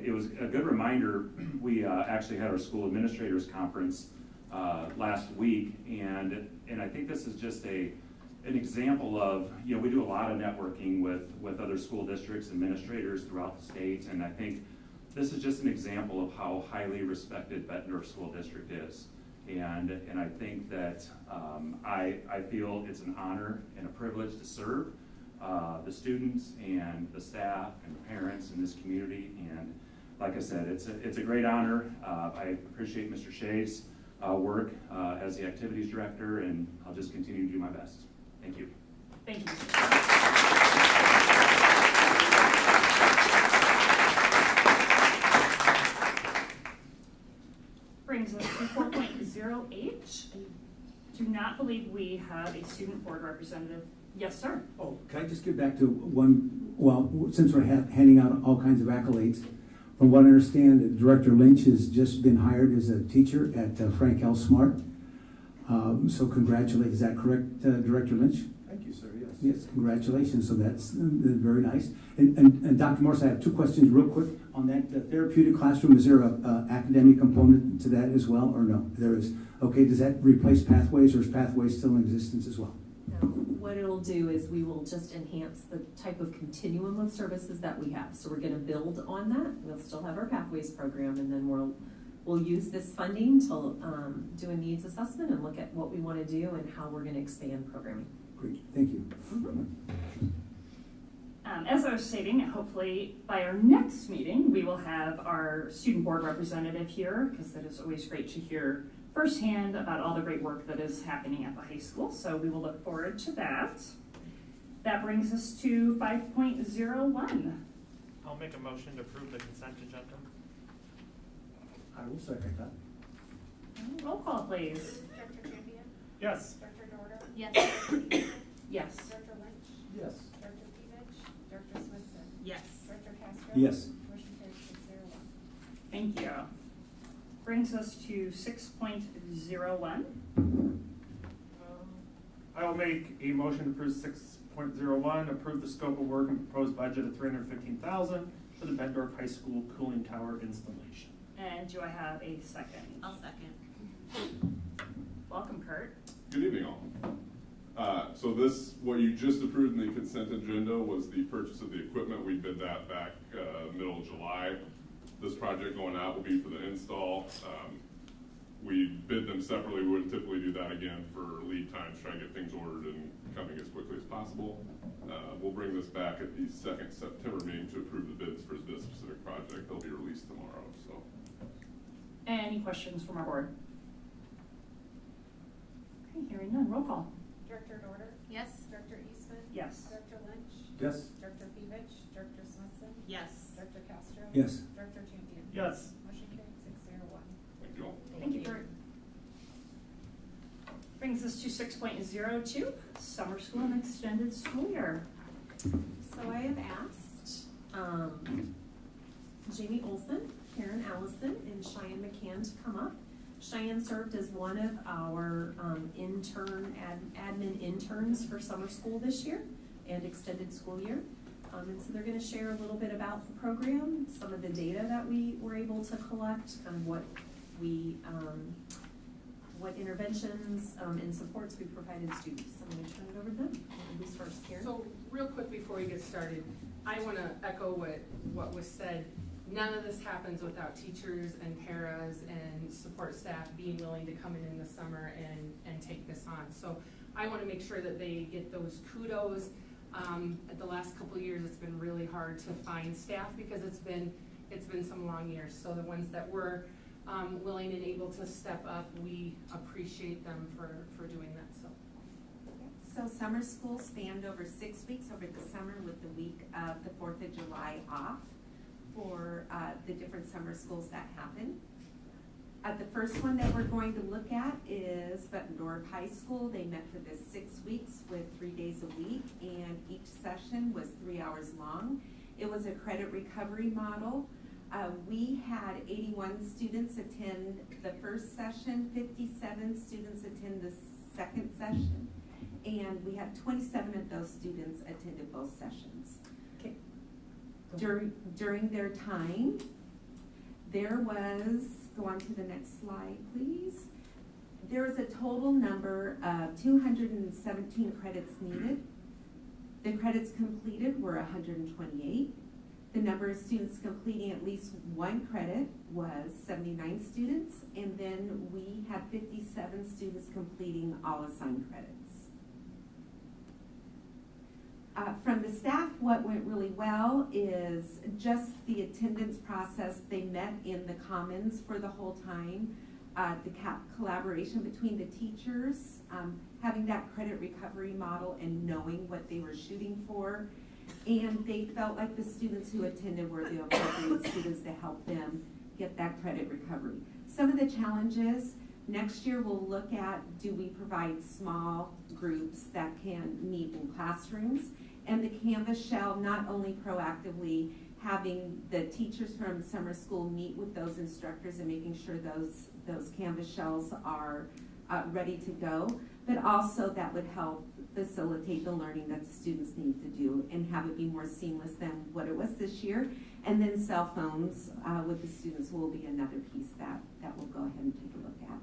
it was a good reminder. We actually had our school administrators conference last week, and I think this is just an example of, we do a lot of networking with other school districts, administrators throughout the state, and I think this is just an example of how highly respected Bettendorf School District is. And I think that I feel it's an honor and a privilege to serve the students and the staff and the parents in this community. And like I said, it's a great honor. I appreciate Mr. Shea's work as the activities director, and I'll just continue to do my best. Thank you. Thank you. Brings us to 4.0H. I do not believe we have a student board representative. Yes, sir. Oh, can I just get back to one, well, since we're handing out all kinds of accolades, from what I understand, Director Lynch has just been hired as a teacher at Frank L. Smart. So congratulations, is that correct, Director Lynch? Thank you, sir, yes. Yes, congratulations, so that's very nice. And Dr. Morse, I have two questions real quick. On that therapeutic classroom, is there a academic component to that as well, or no? There is. Okay, does that replace Pathways, or is Pathways still in existence as well? No, what it'll do is we will just enhance the type of continuum of services that we have. So we're gonna build on that. We'll still have our Pathways program, and then we'll use this funding to do a needs assessment and look at what we wanna do and how we're gonna expand programming. Great, thank you. As I was stating, hopefully by our next meeting, we will have our student board representative here, because it is always great to hear firsthand about all the great work that is happening at the high school. So we will look forward to that. That brings us to 5.01. I'll make a motion to approve the consent agenda. I will second that. Roll call, please. Dr. Champion? Yes. Dr. Dorder? Yes. Yes. Dr. Lynch? Yes. Dr. Pevich? Dr. Smithson? Yes. Dr. Castro? Yes. Motion carries 601. Thank you. Brings us to 6.01. I will make a motion to approve 6.01, approve the scope of work and proposed budget of $315,000 for the Bettendorf High School cooling tower installation. And do I have a second? I'll second. Welcome, Kurt. Good evening, all. So what you just approved in the consent agenda was the purchase of the equipment. We did that back middle of July. This project going out will be for the install. We bid them separately. We wouldn't typically do that again for lead times, try and get things ordered and coming as quickly as possible. We'll bring this back at the second September meeting to approve the bids for this specific project. They'll be released tomorrow. So, Any questions from our board? Okay, hearing none, roll call. Dr. Dorder? Yes. Dr. Eastman? Yes. Dr. Lynch? Yes. Dr. Pevich? Dr. Smithson? Yes. Dr. Castro? Yes. Dr. Champion? Yes. Motion carries 601. thank you all. Thank you, Kurt. Brings us to 6.02, summer school and extended school year. So I have asked Jamie Olson, Karen Allison, and Cheyenne McCann to come up. Cheyenne served as one of our admin interns for summer school this year and extended school year. And so they're going to share a little bit about the program, some of the data that we were able to collect, and what interventions and supports we provided students. So I'm going to turn it over to them. Who's first, Karen? So real quick before we get started, I want to echo what was said. None of this happens without teachers and paras and support staff being willing to come in the summer and take this on. So I want to make sure that they get those kudos. At the last couple of years, it's been really hard to find staff because it's been some long years. So the ones that were willing and able to step up, we appreciate them for doing that. So summer school spanned over 6 weeks over the summer with the week of the 4th of July off for the different summer schools that happen. The first one that we're going to look at is Bettendorf High School. They met for this 6 weeks with 3 days a week, and each session was 3 hours long. It was a credit recovery model. We had 81 students attend the first session, 57 students attend the second session, and we had 27 of those students attended both sessions. Okay. During their time, there was, go on to the next slide, please. There was a total number of 217 credits needed. The credits completed were 128. The number of students completing at least one credit was 79 students, and then we had 57 students completing all assigned credits. From the staff, what went really well is just the attendance process. They met in the commons for the whole time. The collaboration between the teachers, having that credit recovery model and knowing what they were shooting for. And they felt like the students who attended were the appropriate students to help them get that credit recovery. Some of the challenges, next year we'll look at, do we provide small groups that can meet in classrooms? And the Canvas shall not only proactively having the teachers from summer school meet with those instructors and making sure those Canvas shells are ready to go, but also that would help facilitate the learning that the students need to do and have it be more seamless than what it was this year. And then cell phones with the students will be another piece that we'll go ahead and take a look at.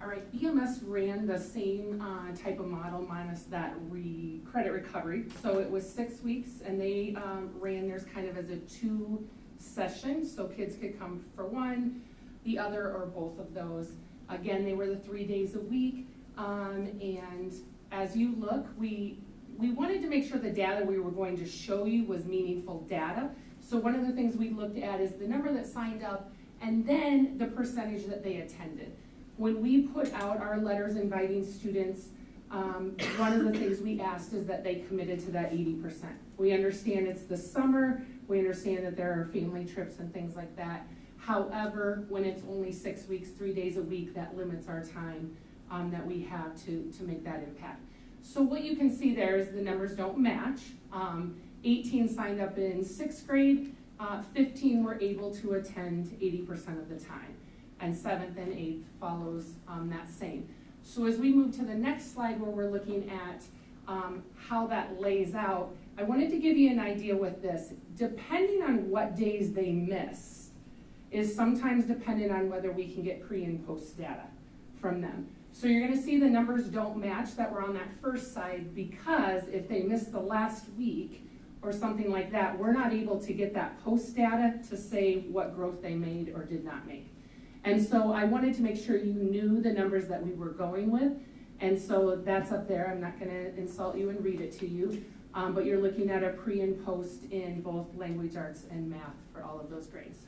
All right, BMS ran the same type of model minus that credit recovery. So it was 6 weeks, and they ran theirs kind of as a 2 session, so kids could come for one, the other, or both of those. Again, they were the 3 days a week, and as you look, we wanted to make sure the data we were going to show you was meaningful data. So one of the things we looked at is the number that signed up, and then the percentage that they attended. When we put out our letters inviting students, one of the things we asked is that they committed to that 80%. We understand it's the summer, we understand that there are family trips and things like that. However, when it's only 6 weeks, 3 days a week, that limits our time that we have to make that impact. So what you can see there is the numbers don't match. 18 signed up in 6th grade, 15 were able to attend 80% of the time. And 7th and 8th follows that same. So as we move to the next slide where we're looking at how that lays out, I wanted to give you an idea with this. Depending on what days they miss is sometimes dependent on whether we can get pre and post data from them. So you're gonna see the numbers don't match that were on that first side because if they miss the last week or something like that, we're not able to get that post data to say what growth they made or did not make. And so I wanted to make sure you knew the numbers that we were going with. And so that's up there. I'm not gonna insult you and read it to you, but you're looking at a pre and post in both language arts and math for all of those grades.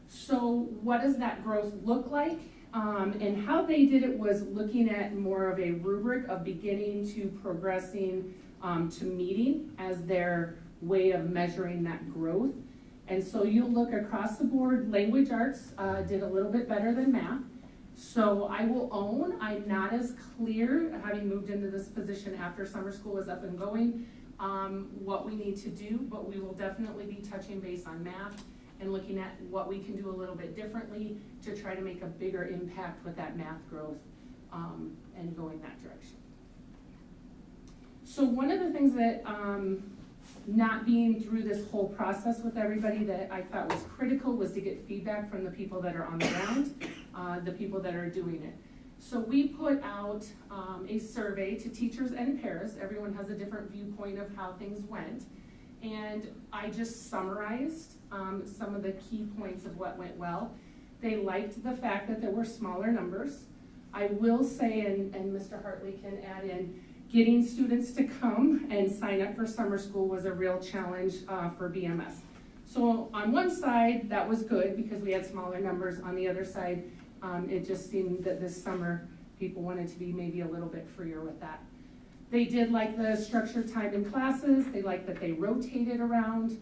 So what does that growth look like? And how they did it was looking at more of a rubric of beginning to progressing to meeting as their way of measuring that growth. And so you'll look across the board, language arts did a little bit better than math. So I will own, I'm not as clear, having moved into this position after summer school is up and going, what we need to do, but we will definitely be touching base on math and looking at what we can do a little bit differently to try to make a bigger impact with that math growth and going that direction. So one of the things that not being through this whole process with everybody that I thought was critical was to get feedback from the people that are on the ground, the people that are doing it. So we put out a survey to teachers and paras. Everyone has a different viewpoint of how things went. And I just summarized some of the key points of what went well. They liked the fact that there were smaller numbers. I will say, and Mr. Hartley can add in, getting students to come and sign up for summer school was a real challenge for BMS. So on one side, that was good because we had smaller numbers. On the other side, it just seemed that this summer people wanted to be maybe a little bit freer with that. They did like the structured time in classes. They liked that they rotated around,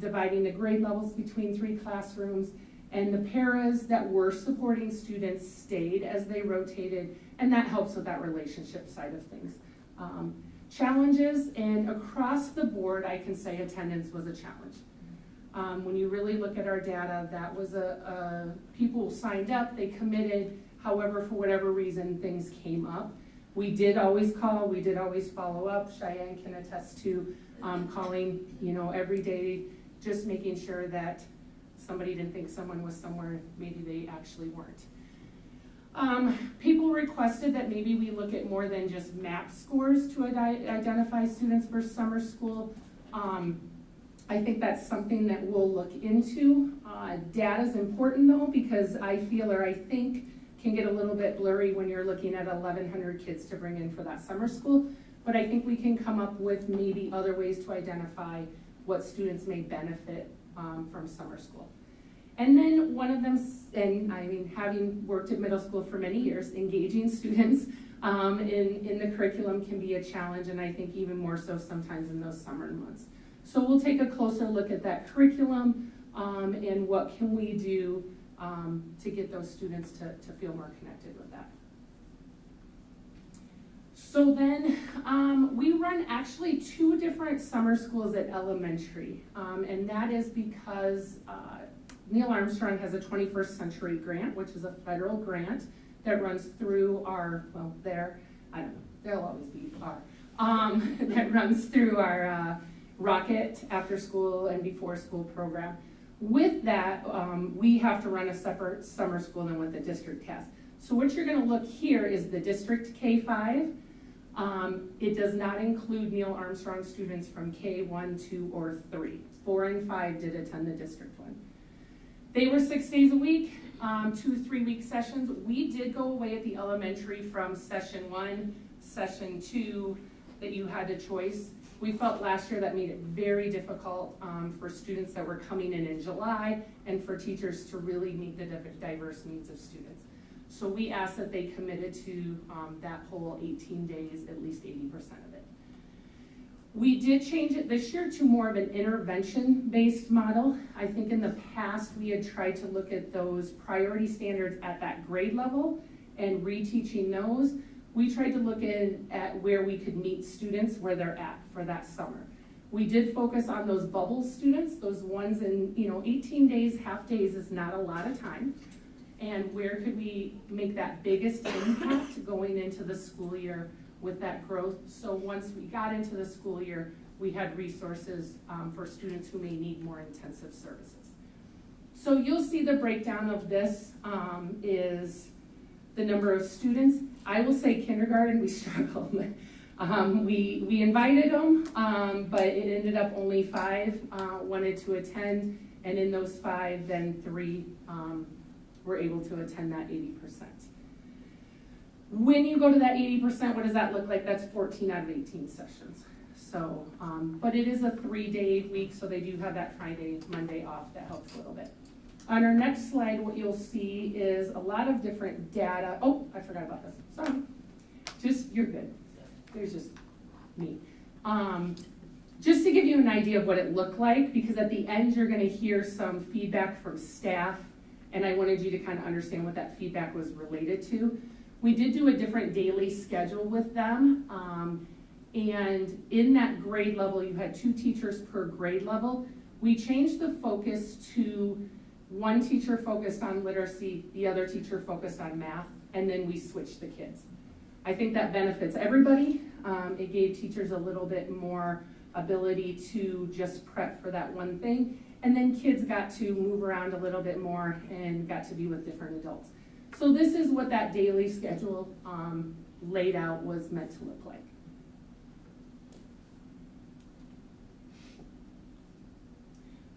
dividing the grade levels between 3 classrooms. And the paras that were supporting students stayed as they rotated, and that helps with that relationship side of things. Challenges, and across the board, I can say attendance was a challenge. When you really look at our data, that was people signed up, they committed, however, for whatever reason, things came up. We did always call, we did always follow up. Cheyenne can attest to calling, every day, just making sure that somebody didn't think someone was somewhere maybe they actually weren't. People requested that maybe we look at more than just MAP scores to identify students for summer school. I think that's something that we'll look into. Data is important though, because I feel, or I think, can get a little bit blurry when you're looking at 1,100 kids to bring in for that summer school. But I think we can come up with maybe other ways to identify what students may benefit from summer school. And then one of them, and I mean, having worked at middle school for many years, engaging students in the curriculum can be a challenge, and I think even more so sometimes in those summer months. So we'll take a closer look at that curriculum and what can we do to get those students to feel more connected with that. So then we run actually 2 different summer schools at elementary, and that is because Neil Armstrong has a 21st Century Grant, which is a federal grant that runs through our, well, I don't know, there'll always be our, that runs through our Rocket after school and before school program. With that, we have to run a separate summer school than what the district has. So what you're gonna look here is the district K-5. It does not include Neil Armstrong students from K1, 2, or 3. 4 and 5 did attend the district one. They were 6 days a week, 2 3-week sessions. We did go away at the elementary from session 1, session 2, that you had a choice. We felt last year that made it very difficult for students that were coming in July and for teachers to really meet the diverse needs of students. So we asked that they committed to that whole 18 days, at least 80% of it. We did change it this year to more of an intervention-based model. I think in the past we had tried to look at those priority standards at that grade level and reteaching those. We tried to look at where we could meet students where they're at for that summer. We did focus on those bubble students, those ones in 18 days, half days is not a lot of time. And where could we make that biggest impact going into the school year with that growth? So once we got into the school year, we had resources for students who may need more intensive services. So you'll see the breakdown of this is the number of students. I will say kindergarten, we struggled. We invited them, but it ended up only 5 wanted to attend, and in those 5, then 3 were able to attend that 80%. When you go to that 80%, what does that look like? That's 14 out of 18 sessions. So, but it is a 3-day week, so they do have that Friday, Monday off. That helps a little bit. On our next slide, what you'll see is a lot of different data. Oh, I forgot about this. Sorry. You're good. There's just me. Just to give you an idea of what it looked like, because at the end you're going to hear some feedback from staff, and I wanted you to kind of understand what that feedback was related to. We did do a different daily schedule with them, and in that grade level, you had 2 teachers per grade level. We changed the focus to 1 teacher focused on literacy, the other teacher focused on math, and then we switched the kids. I think that benefits everybody. It gave teachers a little bit more ability to just prep for that one thing, and then kids got to move around a little bit more and got to be with different adults. So this is what that daily schedule laid out was meant to look like.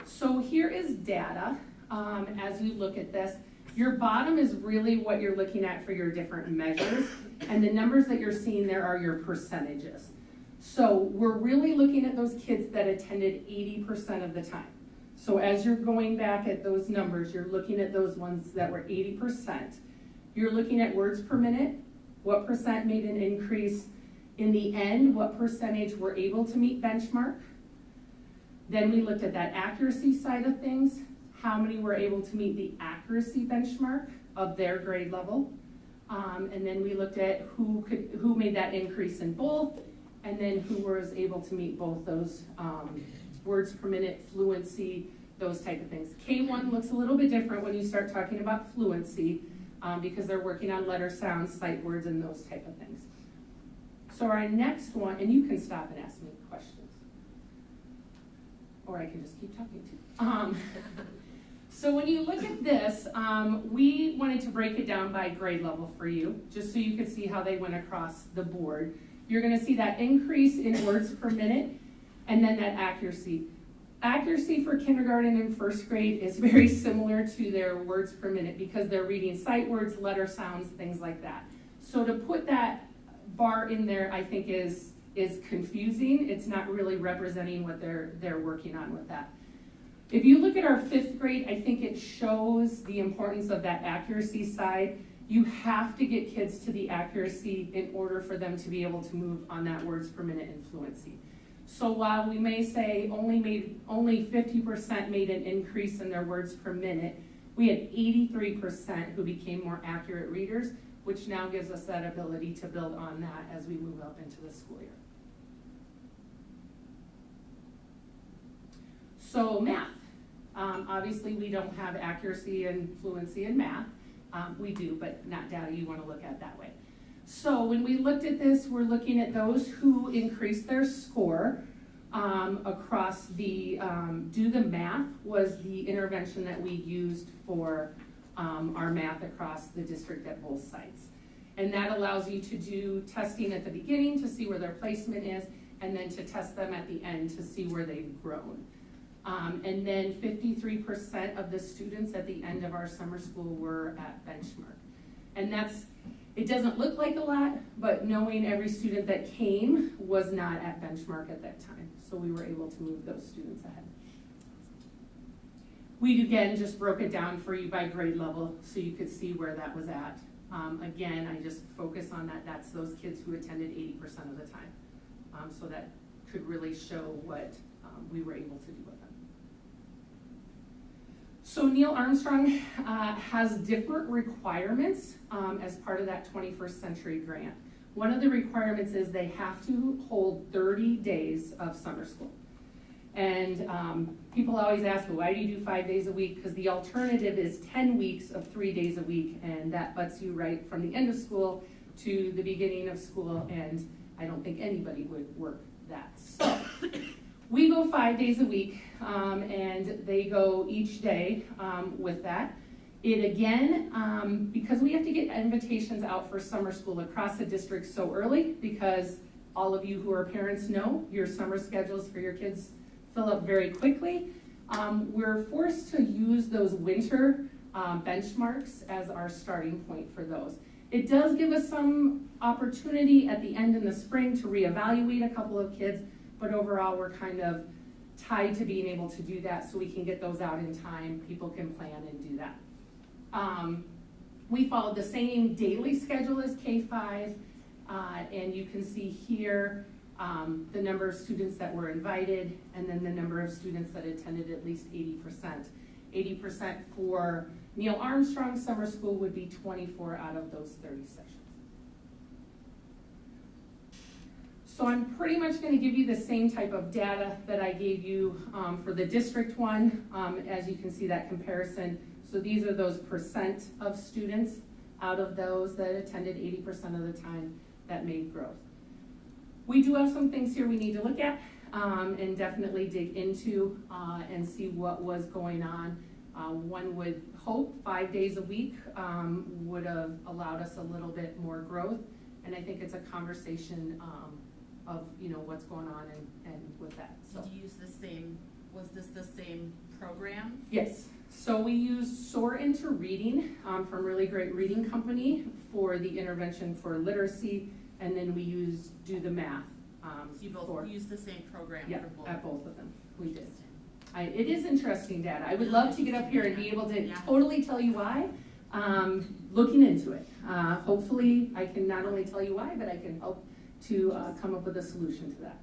So here is data as you look at this. Your bottom is really what you're looking at for your different measures, and the numbers that you're seeing there are your percentages. So we're really looking at those kids that attended 80% of the time. So as you're going back at those numbers, you're looking at those ones that were 80%. You're looking at words per minute, what percent made an increase. In the end, what percentage were able to meet benchmark. Then we looked at that accuracy side of things, how many were able to meet the accuracy benchmark of their grade level. And then we looked at who made that increase in both, and then who was able to meet both those words per minute, fluency, those type of things. K1 looks a little bit different when you start talking about fluency because they're working on letter sounds, sight words, and those type of things. So our next one, and you can stop and ask me questions, or I can just keep talking too. So when you look at this, we wanted to break it down by grade level for you, just so you could see how they went across the board. You're gonna see that increase in words per minute, and then that accuracy. Accuracy for kindergarten and first grade is very similar to their words per minute because they're reading sight words, letter sounds, things like that. So to put that bar in there, I think is confusing. It's not really representing what they're working on with that. If you look at our fifth grade, I think it shows the importance of that accuracy side. You have to get kids to the accuracy in order for them to be able to move on that words per minute and fluency. So while we may say only 50% made an increase in their words per minute, we had 83% who became more accurate readers, which now gives us that ability to build on that as we move up into the school year. So math. Obviously we don't have accuracy and fluency in math. We do, but not data you want to look at that way. So when we looked at this, we're looking at those who increased their score across the, do the math was the intervention that we used for our math across the district at both sites. And that allows you to do testing at the beginning to see where their placement is, and then to test them at the end to see where they've grown. And then 53% of the students at the end of our summer school were at benchmark. And it doesn't look like a lot, but knowing every student that came was not at benchmark at that time. So we were able to move those students ahead. We again just broke it down for you by grade level so you could see where that was at. Again, I just focus on that. That's those kids who attended 80% of the time. So that could really show what we were able to do with them. So Neil Armstrong has different requirements as part of that 21st Century Grant. One of the requirements is they have to hold 30 days of summer school. And people always ask, well, why do you do 5 days a week? Because the alternative is 10 weeks of 3 days a week, and that butts you right from the end of school to the beginning of school, and I don't think anybody would work that. So we go 5 days a week, and they go each day with that. It again, because we have to get invitations out for summer school across the district so early, because all of you who are parents know your summer schedules for your kids fill up very quickly. We're forced to use those winter benchmarks as our starting point for those. It does give us some opportunity at the end in the spring to reevaluate a couple of kids, but overall we're kind of tied to being able to do that so we can get those out in time, people can plan and do that. We followed the same daily schedule as K-5, and you can see here the number of students that were invited, and then the number of students that attended at least 80%. 80% for Neil Armstrong Summer School would be 24 out of those 30 sessions. So I'm pretty much going to give you the same type of data that I gave you for the district one. As you can see that comparison. So these are those percent of students out of those that attended 80% of the time that made growth. We do have some things here we need to look at and definitely dig into and see what was going on. One would hope 5 days a week would have allowed us a little bit more growth, and I think it's a conversation of what's going on and with that. So. Did you use the same, was this the same program? Yes. So we used Soar Into Reading from Really Great Reading Company for the intervention for literacy, and then we used Do the Math. So you both used the same program Yeah, for both? at both of them, we did. It is interesting data. I would love to get up here and be able to totally tell you why. Looking into it. Hopefully I can not only tell you why, but I can help to come up with a solution to that.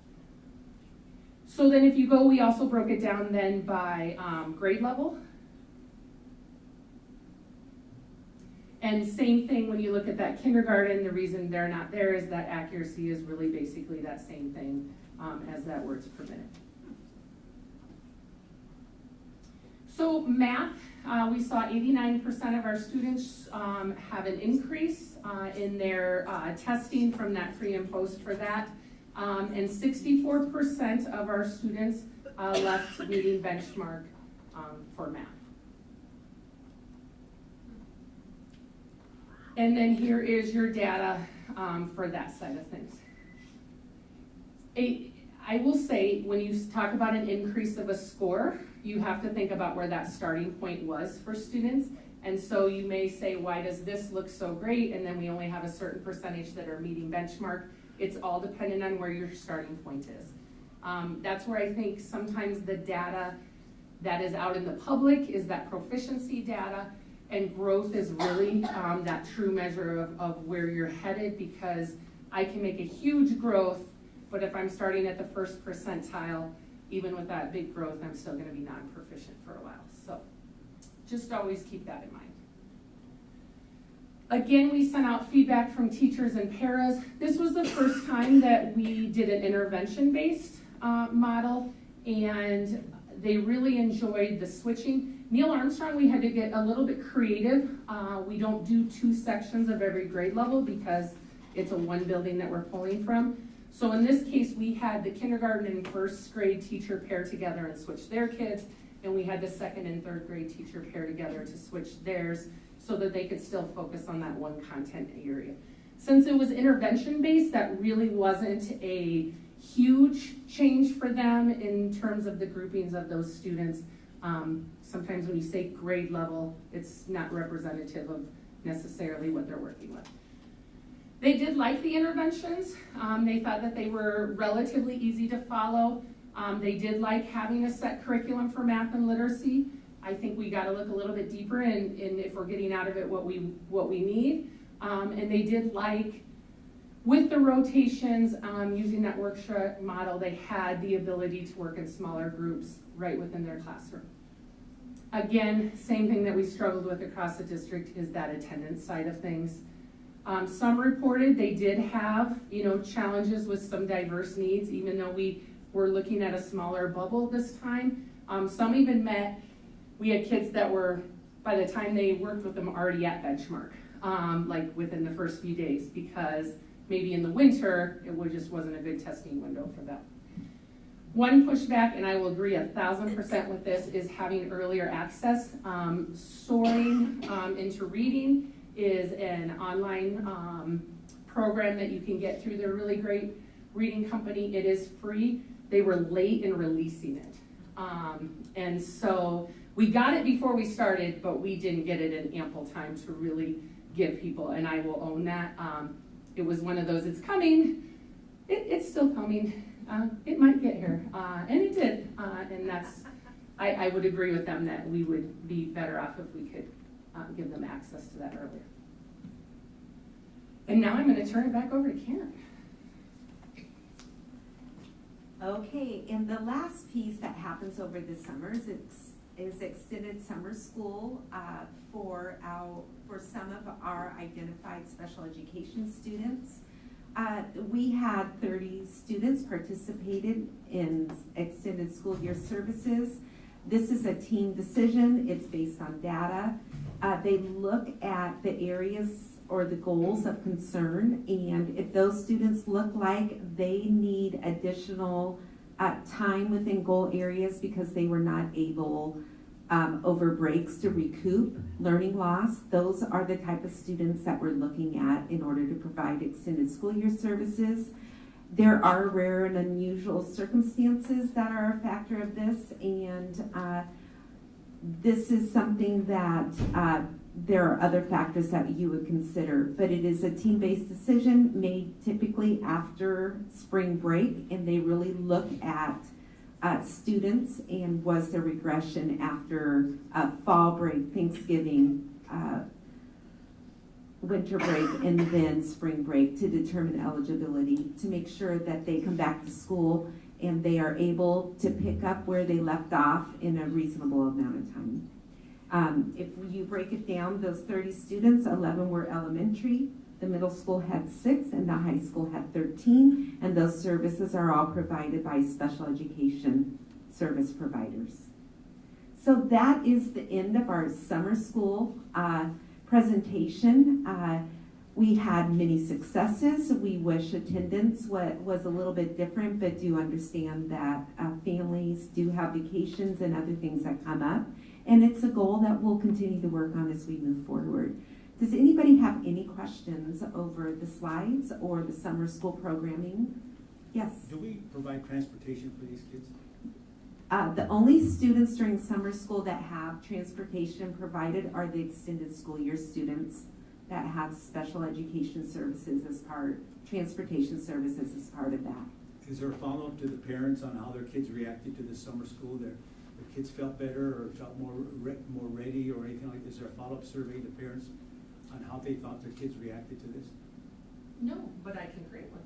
So then if you go, we also broke it down then by grade level. And same thing when you look at that kindergarten, the reason they're not there is that accuracy is really basically that same thing as that words per minute. So math, we saw 89% of our students have an increase in their testing from that pre and post for that. And 64% of our students left meeting benchmark for math. And then here is your data for that side of things. I will say, when you talk about an increase of a score, you have to think about where that starting point was for students. And so you may say, why does this look so great? And then we only have a certain percentage that are meeting benchmark. It's all dependent on where your starting point is. That's where I think sometimes the data that is out in the public is that proficiency data, and growth is really that true measure of where you're headed, because I can make a huge growth, but if I'm starting at the first percentile, even with that big growth, I'm still gonna be non-proficient for a while. So just always keep that in mind. Again, we sent out feedback from teachers and paras. This was the first time that we did an intervention-based model, and they really enjoyed the switching. Neil Armstrong, we had to get a little bit creative. We don't do 2 sections of every grade level because it's a one building that we're pulling from. So in this case, we had the kindergarten and first grade teacher pair together and switch their kids, and we had the second and third grade teacher pair together to switch theirs so that they could still focus on that one content area. Since it was intervention-based, that really wasn't a huge change for them in terms of the groupings of those students. Sometimes when you say grade level, it's not representative of necessarily what they're working with. They did like the interventions. They thought that they were relatively easy to follow. They did like having a set curriculum for math and literacy. I think we gotta look a little bit deeper in if we're getting out of it what we need. And they did like, with the rotations, using that workshop model, they had the ability to work in smaller groups right within their classroom. Again, same thing that we struggled with across the district is that attendance side of things. Some reported they did have, challenges with some diverse needs, even though we were looking at a smaller bubble this time. Some even we had kids that were, by the time they worked with them, already at benchmark, like within the first few days, because maybe in the winter, it just wasn't a good testing window for them. One pushback, and I will agree 1,000% with this, is having earlier access. Soaring into Reading is an online program that you can get through. They're a really great reading company. It is free. They were late in releasing it. And so we got it before we started, but we didn't get it in ample time to really give people, and I will own that. It was one of those, it's coming, it's still coming, it might get here, and it did, and I would agree with them that we would be better off if we could give them access to that earlier. And now I'm going to turn it back over to Karen. Okay, and the last piece that happens over the summers is extended summer school for some of our identified special education students. We had 30 students participated in extended school year services. This is a team decision. It's based on data. They look at the areas or the goals of concern, and if those students look like they need additional time within goal areas because they were not able over breaks to recoup learning loss, those are the type of students that we're looking at in order to provide extended school year services. There are rare and unusual circumstances that are a factor of this, and this is something that there are other factors that you would consider, but it is a team-based decision made typically after spring break, and they really look at students and was there regression after fall break, Thanksgiving, winter break, and then spring break to determine eligibility to make sure that they come back to school and they are able to pick up where they left off in a reasonable amount of time. If you break it down, those 30 students, 11 were elementary, the middle school had 6, and the high school had 13, and those services are all provided by special education service providers. So that is the end of our summer school presentation. We had many successes. We wish attendance was a little bit different, but do understand that families do have vacations and other things that come up. And it's a goal that we'll continue to work on as we move forward. Does anybody have any questions over the slides or the summer school programming? Yes. Do we provide transportation for these kids? The only students during summer school that have transportation provided are the extended school year students that have special education services as part, transportation services as part of that. Is there a follow-up to the parents on how their kids reacted to the summer school? Their kids felt better or felt more ready or anything like this? Is there a follow-up survey to parents on how they thought their kids reacted to this? No, but I can create one.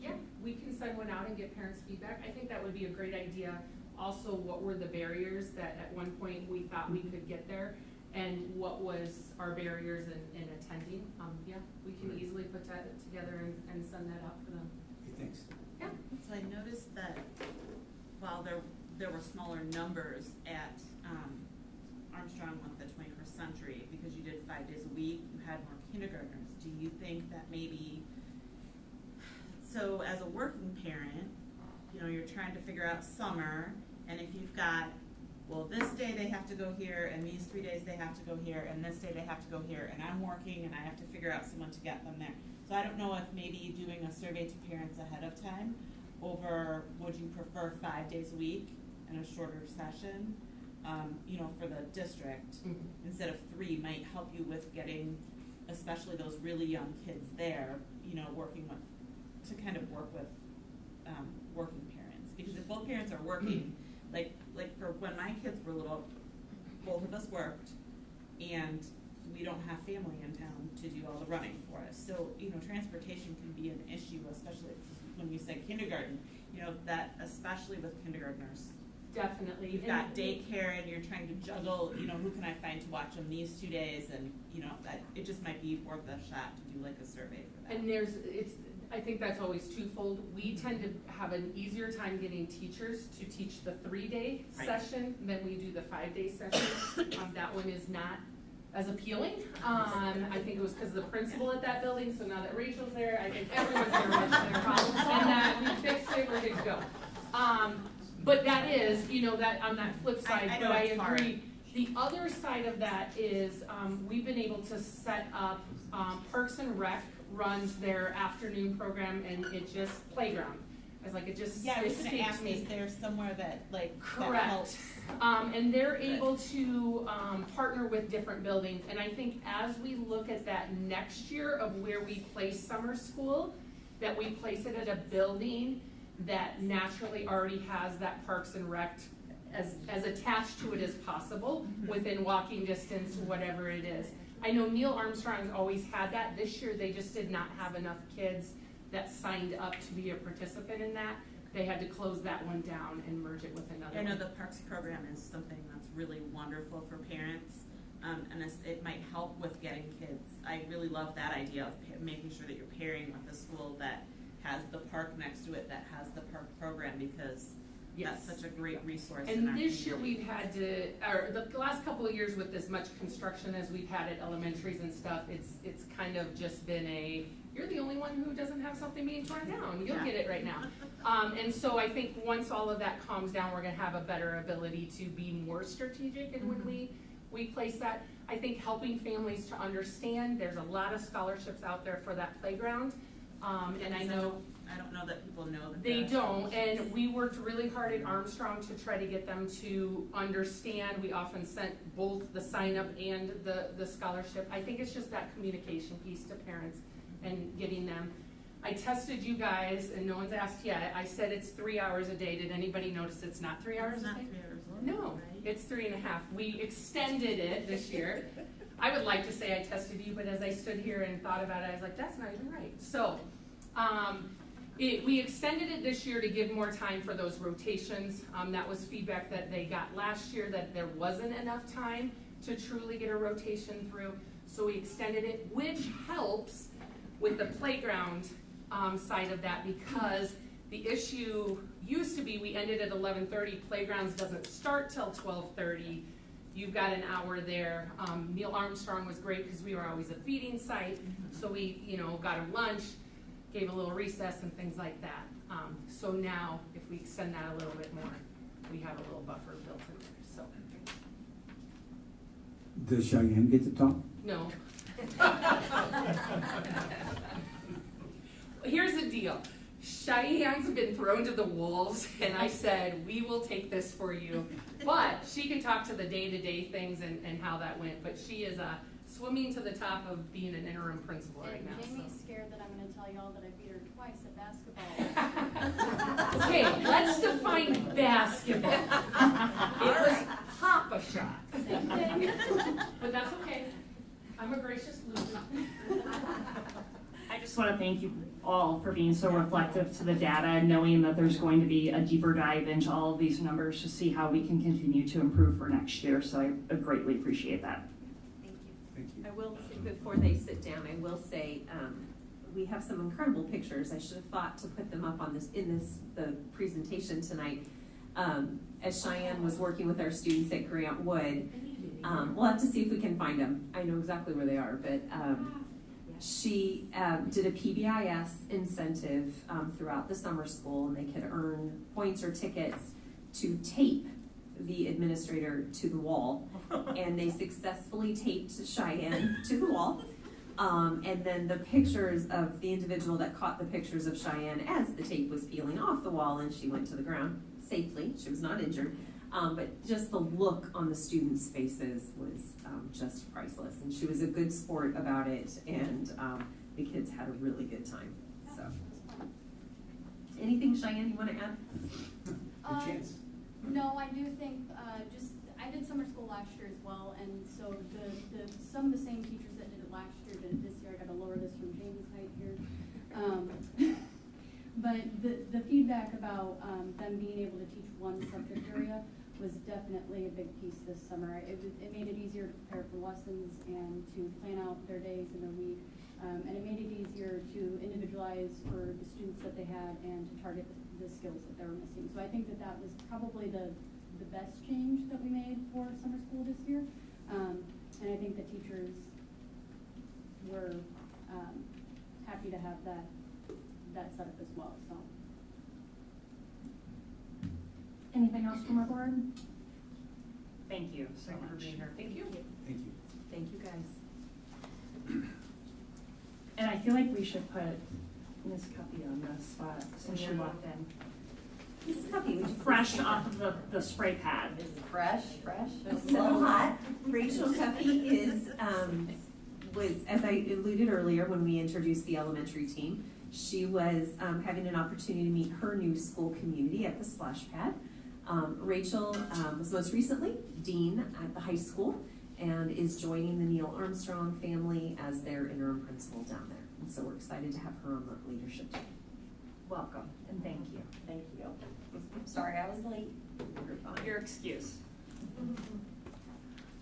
Yeah, we can send one out and get parents' feedback. I think that would be a great idea. Also, what were the barriers that at one point we thought we could get there? And what was our barriers in attending? Yeah, we can easily put that together and send that out for them. Okay, thanks. Yeah. So I noticed that while there were smaller numbers at Armstrong with the 21st Century, because you did 5 days a week, you had more kindergartners. Do you think that maybe, so as a working parent, you know, you're trying to figure out summer, and if you've got, well, this day they have to go here, and these 3 days they have to go here, and this day they have to go here, and I'm working, and I have to figure out someone to get them there. So I don't know if maybe doing a survey to parents ahead of time over would you prefer 5 days a week and a shorter session, you know, for the district, instead of 3 might help you with getting, especially those really young kids there, you know, working with, to kind of work with working parents. Because if both parents are working, like for when my kids were little, both of us worked, and we don't have family in town to do all the running for us. So, you know, transportation can be an issue, especially when you say kindergarten, you know, that especially with kindergartners. Definitely. You've got daycare and you're trying to juggle, you know, who can I find to watch them these 2 days, and, you know, that it just might be worth a shot to do like a survey for that. And I think that's always twofold. We tend to have an easier time getting teachers to teach the 3-day session than we do the 5-day session. That one is not as appealing. I think it was because of the principal at that building, so now that Rachel's there, I think everyone's gonna mention their problems, and that we fixed it, we're good to go. But that is, you know, that on that flip side, I know but I it's hard. agree. The other side of that is we've been able to set up, Parks and Rec runs their afternoon program, and it just playground. I was like, it just Yeah, I was gonna escapes ask, me. is there somewhere that like that Correct. helps? And they're able to partner with different buildings. And I think as we look at that next year of where we place summer school, that we place it at a building that naturally already has that Parks and Rec as attached to it as possible, within walking distance, whatever it is. I know Neil Armstrong's always had that. This year they just did not have enough kids that signed up to be a participant in that. They had to close that one down and merge it with another I know one. the Parks program is something that's really wonderful for parents, and it might help with getting kids. I really love that idea of making sure that you're pairing with a school that has the park next to it, that has the park program, because that's such a great resource in our And this year community. we've had to, or the last couple of years with as much construction as we've had at elementaries and stuff, it's kind of just been you're the only one who doesn't have something being torn down. You'll get it right now. And so I think once all of that calms down, we're gonna have a better ability to be more strategic in when we place that. I think helping families to understand, there's a lot of scholarships out there for that playground. And I don't know that people know that. They don't, and we worked really hard at Armstrong to try to get them to understand. We often sent both the sign up and the scholarship. I think it's just that communication piece to parents and getting them. I tested you guys, and no one's asked yet. I said it's 3 hours a day. Did anybody notice it's not 3 hours a day? It's not 3 hours. No, it's 3.5. We extended it this year. I would like to say I tested you, but as I stood here and thought about it, I was like, that's not even right. So, we extended it this year to give more time for those rotations. That was feedback that they got last year, that there wasn't enough time to truly get a rotation through. So we extended it, which helps with the playground side of that, because the issue used to be we ended at 11:30. Playgrounds doesn't start till 12:30. You've got an hour there. Neil Armstrong was great because we were always a feeding site. So we, got him lunch, gave a little recess and things like that. So now, if we extend that a little bit more, we have a little buffer built in there, so. Does Cheyenne get to talk? No. Here's the deal. Cheyenne's been thrown to the wolves, and I said, we will take this for you. But she can talk to the day-to-day things and how that went. But she is swimming to the top of being an interim principal right now. Jamie's scared that I'm going to tell y'all that I beat her twice at basketball. Okay, let's define basketball. It was pop-a-shot. Same thing. But that's okay. I'm a gracious loser. I just want to thank you all for being so reflective to the data, knowing that there's going to be a deeper dive into all of these numbers to see how we can continue to improve for next year. So I greatly appreciate that. Thank you. Thank you. I will say, before they sit down, I will say, we have some incredible pictures. I should have thought to put them up on the presentation tonight. As Cheyenne was working with our students at Grant Wood, we'll have to see if we can find them. I know exactly where they are, but she did a PBIS incentive throughout the summer school, and they could earn points or tickets to tape the administrator to the wall. And they successfully taped Cheyenne to the wall. And then the pictures of the individual that caught the pictures of Cheyenne as the tape was peeling off the wall and she went to the ground safely. She was not injured. But just the look on the students' faces was just priceless. And she was a good sport about it, and the kids had a really good time. So, anything, Cheyenne, you want to add? Good chance. No, I do think I did summer school last year as well, and so some of the same teachers that did it last year did it this year. I got to lower this from Jamie's height here. But the feedback about them being able to teach one subject area was definitely a big piece this summer. It made it easier to prepare for lessons and to plan out their days and their week. And it made it easier to individualize for the students that they had and to target the skills that they were missing. So I think that was probably the best change that we made for summer school this year. And I think the teachers were happy to have that set up as well. So. Anything else from our board? Thank you so much for being here. Thank you. Thank you. Thank you, guys. And I feel like we should put Ms. Cuppy on the spot since she walked in. Ms. Cuppy, would you Fresh off of the spray pad. Is it fresh? It's so hot. Rachel Cuppy was, as I alluded earlier when we introduced the elementary team, she was having an opportunity to meet her new school community at the splash pad. Rachel was most recently dean at the high school and is joining the Neil Armstrong family as their interim principal down there. And so we're excited to have her on the leadership team. Welcome and thank you. Thank you. Sorry, I was late. You're fine. Your excuse.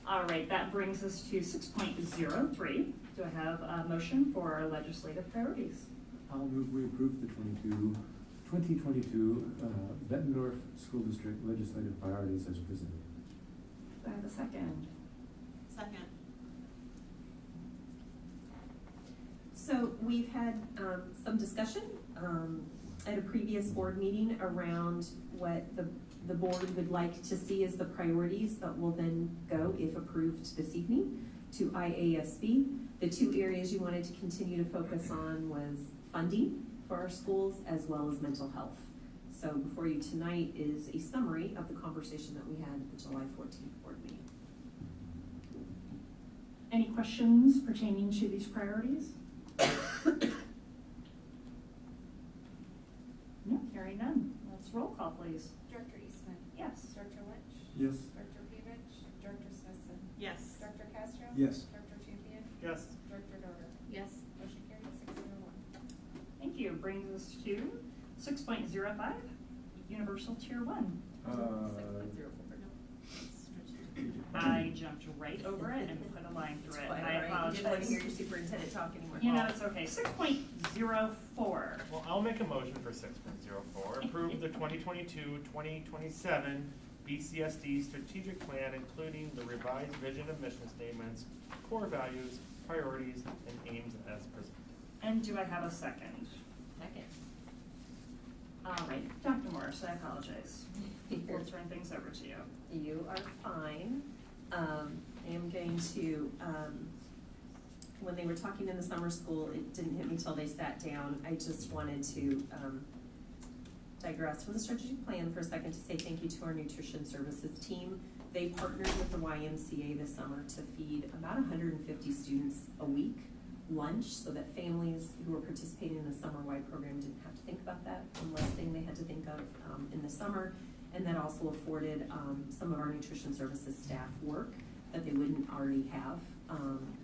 All right, that brings us to 6.03. Do I have a motion for our legislative priorities? I'll move we approve the 2022 Bettendorf School District legislative priorities as presented. Do I have a second? Second. So we've had some discussion at a previous board meeting around what the board would like to see as the priorities that will then go, if approved this evening, to IASB. The two areas you wanted to continue to focus on was funding for our schools as well as mental health. So before you tonight is a summary of the conversation that we had at the July 14th board meeting. Any questions pertaining to these priorities? No, hearing none. Let's roll call, please. Director Eastman? Yes. Director Lynch? Yes. Director Pavich? Director Smithson? Yes. Director Castro? Yes. Director Champion? Yes. Director Doder? Yes. Motion carried 601. Thank you. Brings us to 6.05, Universal Tier 1. I jumped right over it and put a line through it. Quite I all right. You didn't want to apologize. hear your superintendent talk anymore. You know, it's okay. 6.04. Well, I'll make a motion for 6.04. Approve the 2022-2027 BCSD strategic plan, including the revised vision and mission statements, core values, priorities, and aims as presented. And do I have a second? Second. All right, Dr. Morris, I apologize. We'll turn things over to you. You are fine. I am going to when they were talking in the summer school, it didn't hit me till they sat down. I just wanted to digress from the strategic plan for a second to say thank you to our nutrition services team. They partnered with the YMCA this summer to feed about 150 students a week lunch, so that families who were participating in the summer-wide program didn't have to think about that. One less thing they had to think of in the summer. And that also afforded some of our nutrition services staff work that they wouldn't already have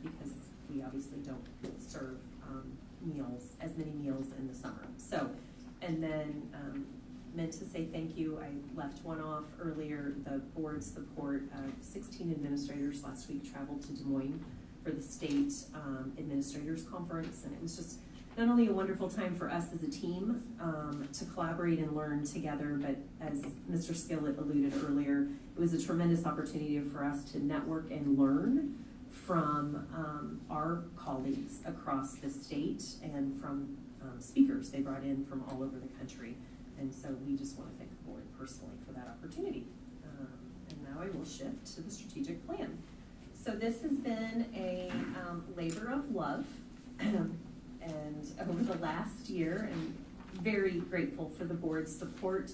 because we obviously don't serve as many meals in the summer. So, and then meant to say thank you. I left one off earlier. The board support of 16 administrators last week traveled to Des Moines for the state administrators conference, and it was just not only a wonderful time for us as a team to collaborate and learn together, but as Mr. Skillett alluded earlier, it was a tremendous opportunity for us to network and learn from our colleagues across the state and from speakers they brought in from all over the country. And so we just want to thank the board personally for that opportunity. And now I will shift to the strategic plan. So this has been a labor of love. And over the last year, I'm very grateful for the board's support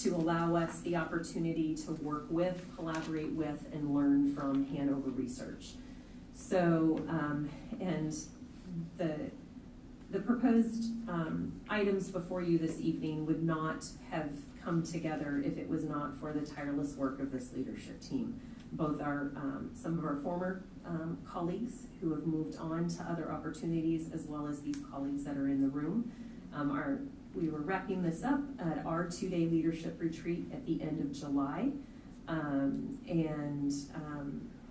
to allow us the opportunity to work with, collaborate with, and learn from Hanover Research. So, and the proposed items before you this evening would not have come together if it was not for the tireless work of this leadership team. Both our, some of our former colleagues who have moved on to other opportunities, as well as these colleagues that are in the room. We were wrapping this up at our 2-day leadership retreat at the end of July, and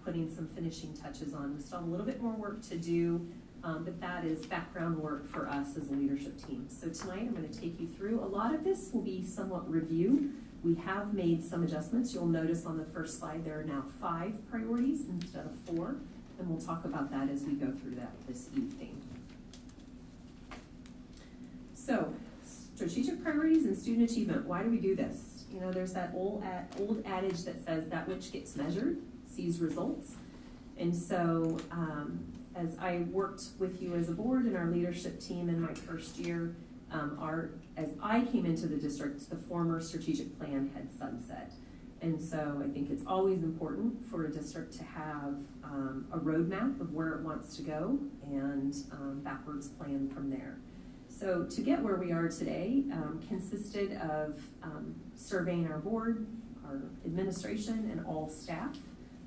putting some finishing touches on. We still have a little bit more work to do, but that is background work for us as a leadership team. So tonight I'm going to take you through. A lot of this will be somewhat review. We have made some adjustments. You'll notice on the first slide there are now 5 priorities instead of 4, and we'll talk about that as we go through that this evening. So, strategic priorities and student achievement. Why do we do this? You know, there's that old adage that says that which gets measured sees results. And so, as I worked with you as a board and our leadership team in my first year, as I came into the district, the former strategic plan had sunset. And so I think it's always important for a district to have a roadmap of where it wants to go and backwards plan from there. So to get where we are today consisted of surveying our board, our administration, and all staff,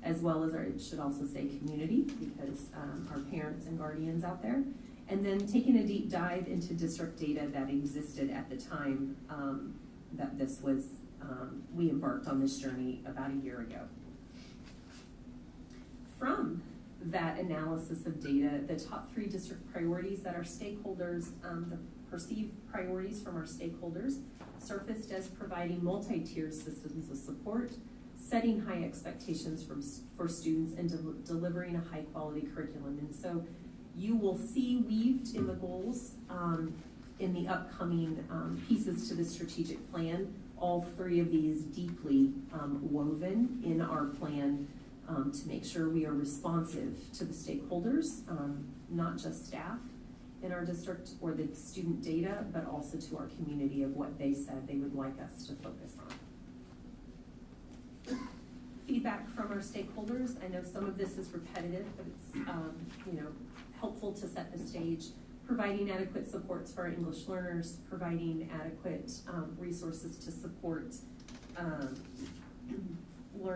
as well as it should also say community, because our parents and guardians out there. And then taking a deep dive into district data that existed at the time that this was, we embarked on this journey about a year ago. From that analysis of data, the top 3 district priorities that our stakeholders, the perceived priorities from our stakeholders, surfaced as providing multi-tier systems of support, setting high expectations for students, and delivering a high-quality curriculum. And so you will see weaved in the goals in the upcoming pieces to the strategic plan, all 3 of these deeply woven in our plan to make sure we are responsive to the stakeholders, not just staff in our district or the student data, but also to our community of what they said they would like us to focus on. Feedback from our stakeholders. I know some of this is repetitive, but it's helpful to set the stage. Providing adequate supports for our English learners, providing adequate resources to support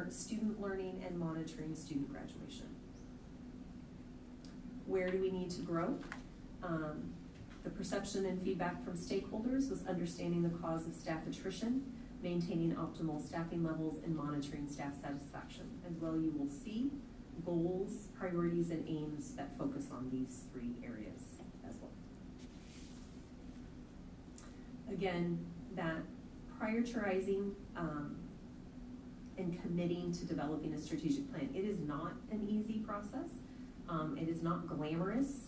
student learning and monitoring student graduation. Where do we need to grow? The perception and feedback from stakeholders was understanding the cause of staff attrition, maintaining optimal staffing levels, and monitoring staff satisfaction. As well, you will see goals, priorities, and aims that focus on these 3 areas as well. Again, that prioritizing and committing to developing a strategic plan, it is not an easy process. It is not glamorous.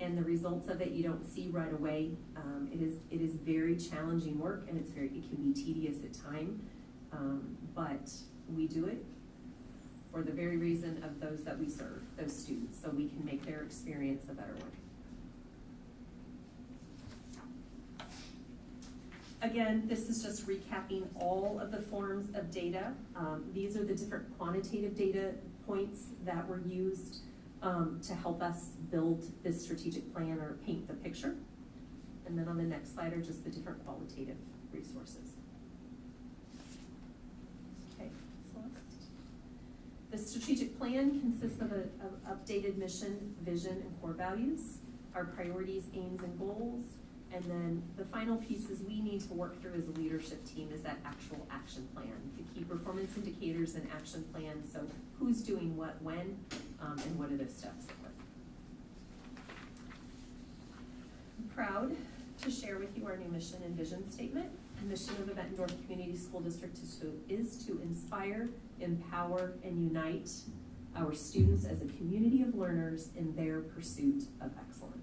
And the results of it you don't see right away. It is very challenging work, and it can be tedious at times, but we do it for the very reason of those that we serve, those students, so we can make their experience a better one. Again, this is just recapping all of the forms of data. These are the different quantitative data points that were used to help us build this strategic plan or paint the picture. And then on the next slide are just the different qualitative resources. Okay, Celeste. The strategic plan consists of an updated mission, vision, and core values, our priorities, aims, and goals, and then the final pieces we need to work through as a leadership team is that actual action plan, the key performance indicators and action plan, so who's doing what, when, and what are those steps look like. I'm proud to share with you our new mission and vision statement. The mission of the Bettendorf Community School District is to inspire, empower, and unite our students as a community of learners in their pursuit of excellence.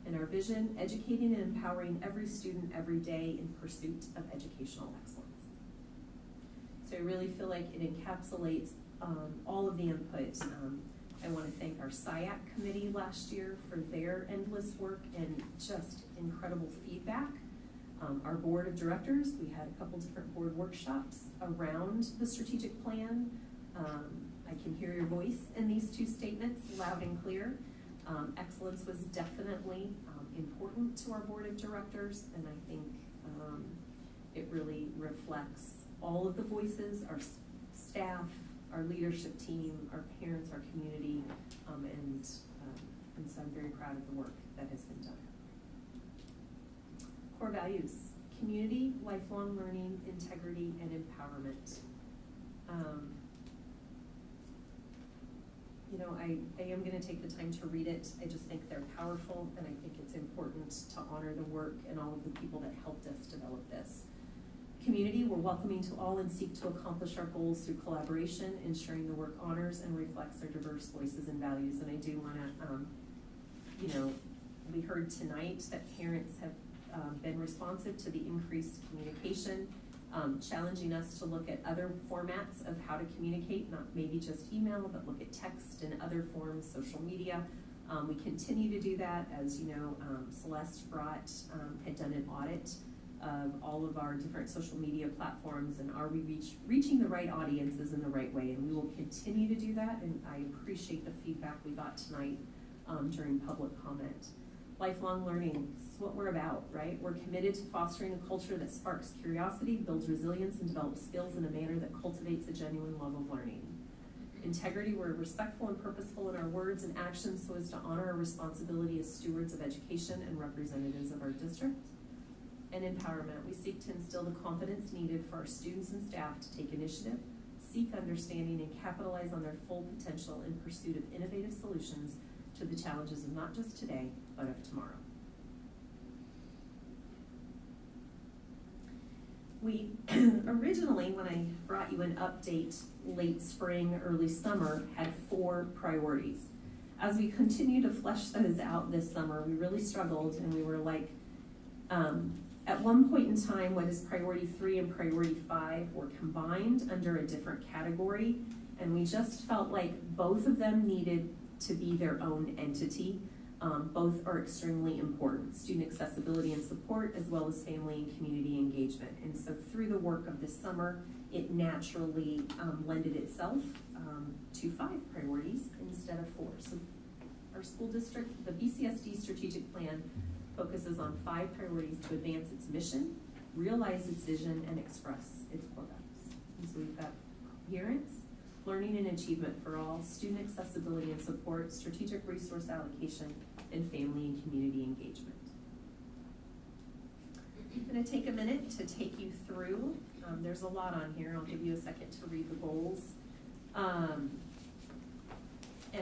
And our vision, educating and empowering every student every day in pursuit of educational excellence. So I really feel like it encapsulates all of the input. I want to thank our SIAC committee last year for their endless work and just incredible feedback. Our board of directors, we had a couple different board workshops around the strategic plan. I can hear your voice in these two statements loud and clear. Excellence was definitely important to our board of directors, and I think it really reflects all of the voices, our staff, our leadership team, our parents, our community, and so I'm very proud of the work that has been done. Core values: community, lifelong learning, integrity, and empowerment. You know, I am going to take the time to read it. I just think they're powerful, and I think it's important to honor the work and all of the people that helped us develop this. Community, we're welcoming to all and seek to accomplish our goals through collaboration, ensuring the work honors and reflects our diverse voices and values. And I do want to, you know, we heard tonight that parents have been responsive to the increased communication, challenging us to look at other formats of how to communicate, not maybe just email, but look at text and other forms, social media. We continue to do that. As you know, Celeste had done an audit of all of our different social media platforms, and are we reaching the right audiences in the right way? And we will continue to do that, and I appreciate the feedback we got tonight during public comment. Lifelong learning, this is what we're about, right? We're committed to fostering a culture that sparks curiosity, builds resilience, and develops skills in a manner that cultivates a genuine love of learning. Integrity, we're respectful and purposeful in our words and actions so as to honor our responsibility as stewards of education and representatives of our district. And empowerment, we seek to instill the confidence needed for our students and staff to take initiative, seek understanding, and capitalize on their full potential in pursuit of innovative solutions to the challenges of not just today, but of tomorrow. We originally, when I brought you an update late spring, early summer, had 4 priorities. As we continue to flesh those out this summer, we really struggled, and we were like, at one point in time, what is priority 3 and priority 5 were combined under a different category, and we just felt like both of them needed to be their own entity. Both are extremely important: student accessibility and support, as well as family and community engagement. And so through the work of this summer, it naturally lended itself to 5 priorities instead of 4. So our school district, the BCSD strategic plan, focuses on 5 priorities to advance its mission, realize its vision, and express its core values. And so we've got coherence, learning and achievement for all, student accessibility and support, strategic resource allocation, and family and community engagement. I'm going to take a minute to take you through. There's a lot on here. I'll give you a second to read the goals and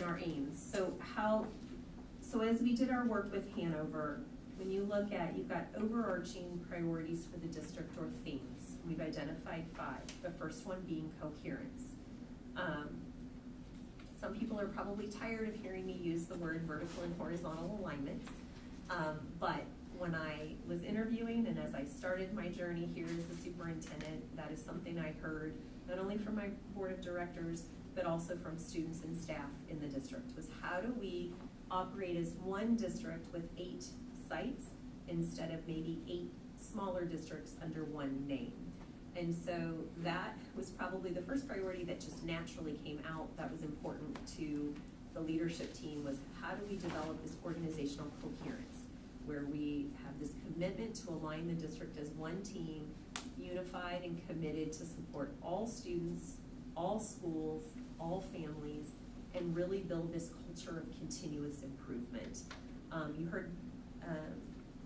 our aims. So as we did our work with Hanover, when you look at, you've got overarching priorities for the district or themes. We've identified 5. The first one being coherence. Some people are probably tired of hearing me use the word vertical and horizontal alignment, but when I was interviewing and as I started my journey here as the superintendent, that is something I heard not only from my board of directors, but also from students and staff in the district, was how do we operate as one district with 8 sites instead of maybe 8 smaller districts under one name. And so that was probably the first priority that just naturally came out that was important to the leadership team, was how do we develop this organizational coherence where we have this commitment to align the district as one team, unified and committed to support all students, all schools, all families, and really build this culture of continuous improvement. You heard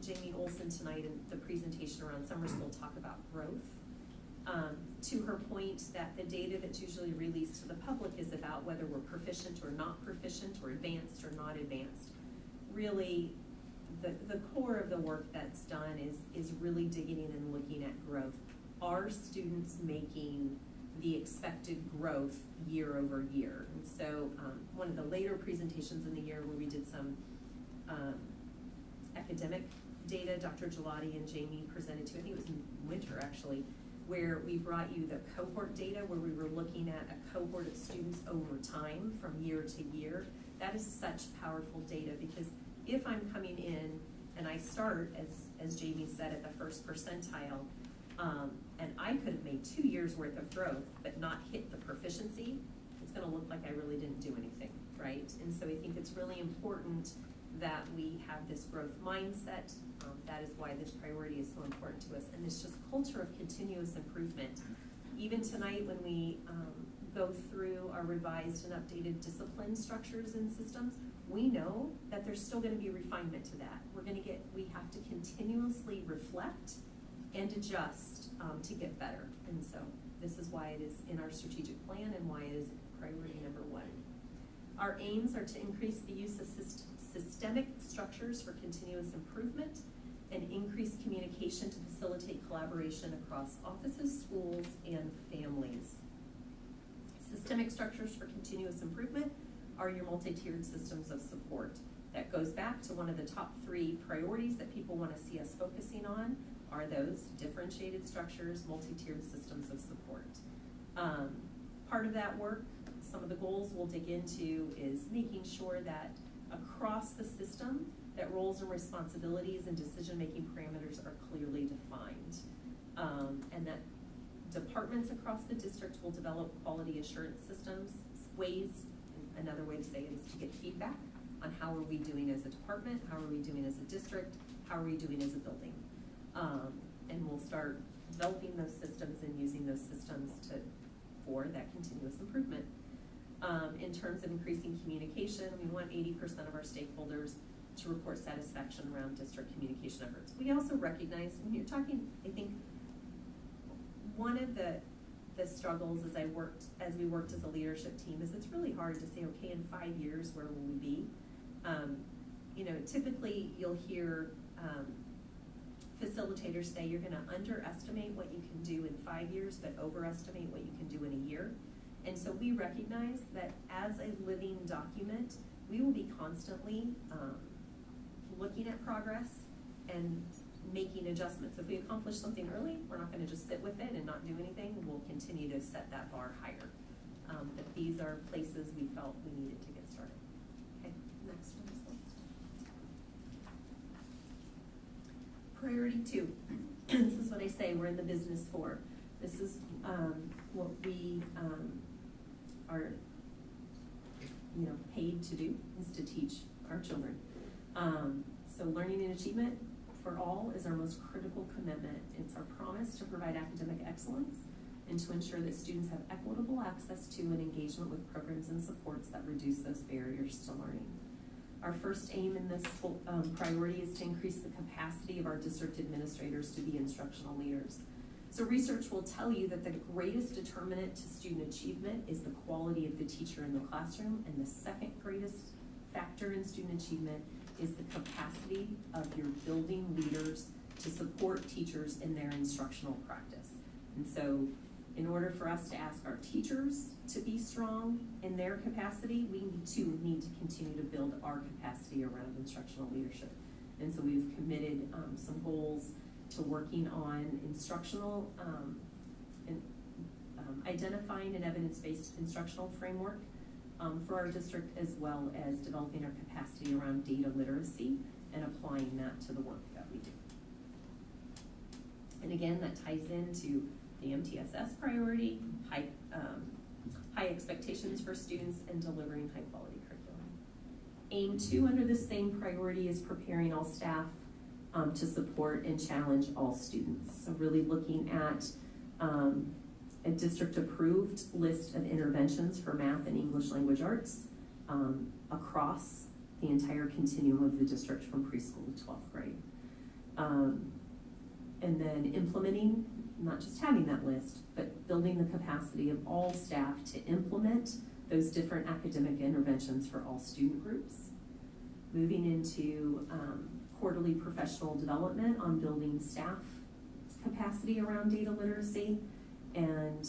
Jamie Olson tonight in the presentation around summer school talk about growth. To her point that the data that's usually released to the public is about whether we're proficient or not proficient, or advanced or not advanced. Really, the core of the work that's done is really digging in and looking at growth. Are students making the expected growth year over year? And so one of the later presentations in the year where we did some academic data, Dr. Gelati and Jamie presented to, I think it was in winter actually, where we brought you the cohort data, where we were looking at a cohort of students over time from year to year. That is such powerful data, because if I'm coming in and I start, as Jamie said, at the first percentile, and I could have made 2 years worth of growth but not hit the proficiency, it's gonna look like I really didn't do anything, right? And so I think it's really important that we have this growth mindset. That is why this priority is so important to us. And this just culture of continuous improvement. Even tonight when we go through our revised and updated discipline structures and systems, we know that there's still gonna be refinement to that. We have to continuously reflect and adjust to get better. And so this is why it is in our strategic plan and why it is priority number 1. Our aims are to increase the use of systemic structures for continuous improvement and increase communication to facilitate collaboration across offices, schools, and families. Systemic structures for continuous improvement are your multi-tiered systems of support. That goes back to one of the top 3 priorities that people want to see us focusing on, are those differentiated structures, multi-tiered systems of support. Part of that work, some of the goals we'll dig into, is making sure that across the system, that roles and responsibilities and decision-making parameters are clearly defined. And that departments across the district will develop quality assurance systems, ways, another way to say it is to get feedback on how are we doing as a department, how are we doing as a district, how are we doing as a building. And we'll start developing those systems and using those systems for that continuous improvement. In terms of increasing communication, we want 80% of our stakeholders to report satisfaction around district communication efforts. We also recognize, when you're talking, I think one of the struggles as we worked as a leadership team is it's really hard to say, okay, in 5 years, where will we be? Typically you'll hear facilitators say you're gonna underestimate what you can do in 5 years, but overestimate what you can do in a year. And so we recognize that as a living document, we will be constantly looking at progress and making adjustments. If we accomplish something early, we're not gonna just sit with it and not do anything. We'll continue to set that bar higher. But these are places we felt we needed to get started. Okay, next one. Priority 2. This is what I say we're in the business for. This is what we are paid to do, is to teach our children. So learning and achievement for all is our most critical commitment. It's our promise to provide academic excellence and to ensure that students have equitable access to and engagement with programs and supports that reduce those barriers to learning. Our first aim in this priority is to increase the capacity of our district administrators to be instructional leaders. So research will tell you that the greatest determinant to student achievement is the quality of the teacher in the classroom, and the second greatest factor in student achievement is the capacity of your building leaders to support teachers in their instructional practice. And so in order for us to ask our teachers to be strong in their capacity, we need to continue to build our capacity around instructional leadership. And so we've committed some goals to working on instructional identifying an evidence-based instructional framework for our district, as well as developing our capacity around data literacy and applying that to the work that we do. And again, that ties into the MTSS priority, high expectations for students, and delivering high quality curriculum. Aim 2 under the same priority is preparing all staff to support and challenge all students. So really looking at a district-approved list of interventions for math and English language arts across the entire continuum of the district from preschool to 12th grade. And then implementing, not just having that list, but building the capacity of all staff to implement those different academic interventions for all student groups. Moving into quarterly professional development on building staff capacity around data literacy, and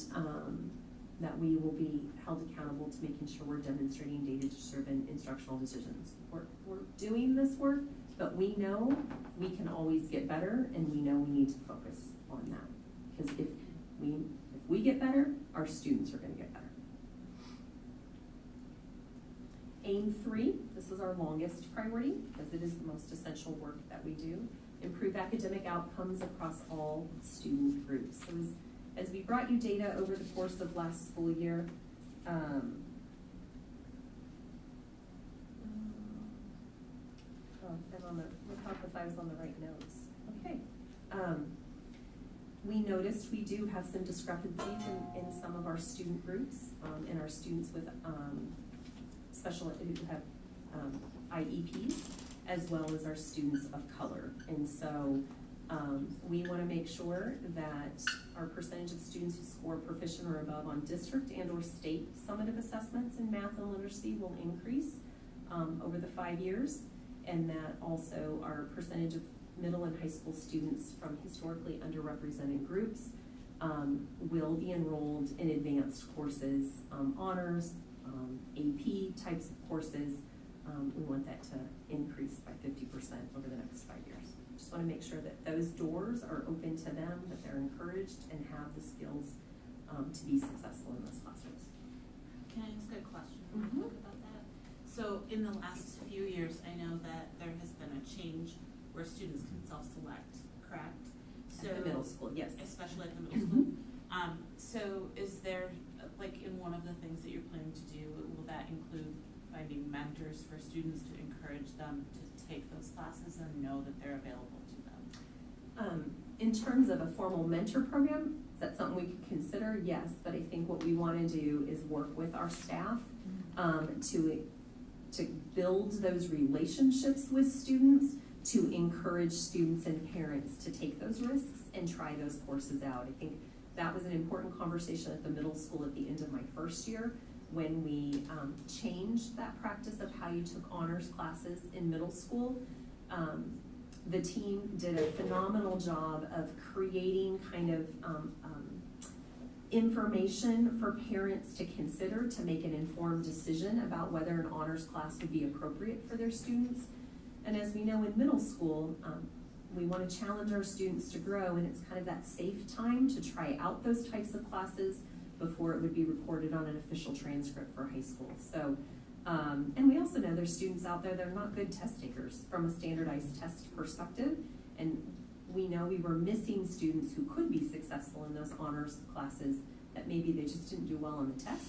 that we will be held accountable to making sure we're demonstrating data-driven instructional decisions. We're doing this work, but we know we can always get better, and we know we need to focus on that. Because if we get better, our students are going to get better. Aim 3, this is our longest priority because it is the most essential work that we do. Improve academic outcomes across all student groups. So as we brought you data over the course of last school year, if I was on the right notes. Okay. We noticed we do have some discrepancies in some of our student groups, and our students with special who have IEPs, as well as our students of color. And so we want to make sure that our percentage of students who score proficient or above on district and or state summative assessments in math and literacy will increase over the 5 years, and that also our percentage of middle and high school students from historically underrepresented groups will be enrolled in advanced courses, honors, AP types of courses. We want that to increase by 50% over the next 5 years. Just want to make sure that those doors are open to them, that they're encouraged and have the skills to be successful in those classrooms. Can I ask a question about that? So in the last few years, I know that there has been a change where students can self-select, correct? So At the middle school, yes. Especially at the middle school. So is there, like in one of the things that you're planning to do, will that include finding mentors for students to encourage them to take those classes and know that they're available to them? In terms of a formal mentor program, is that something we could consider? Yes, but I think what we want to do is work with our staff to build those relationships with students, to encourage students and parents to take those risks and try those courses out. I think that was an important conversation at the middle school at the end of my first year, when we changed that practice of how you took honors classes in middle school. The team did a phenomenal job of creating kind of information for parents to consider to make an informed decision about whether an honors class would be appropriate for their students. And as we know in middle school, we want to challenge our students to grow, and it's kind of that safe time to try out those types of classes before it would be reported on an official transcript for high school. So, and we also know there's students out there that are not good test takers from a standardized test perspective, and we know we were missing students who could be successful in those honors classes that maybe they just didn't do well on the test,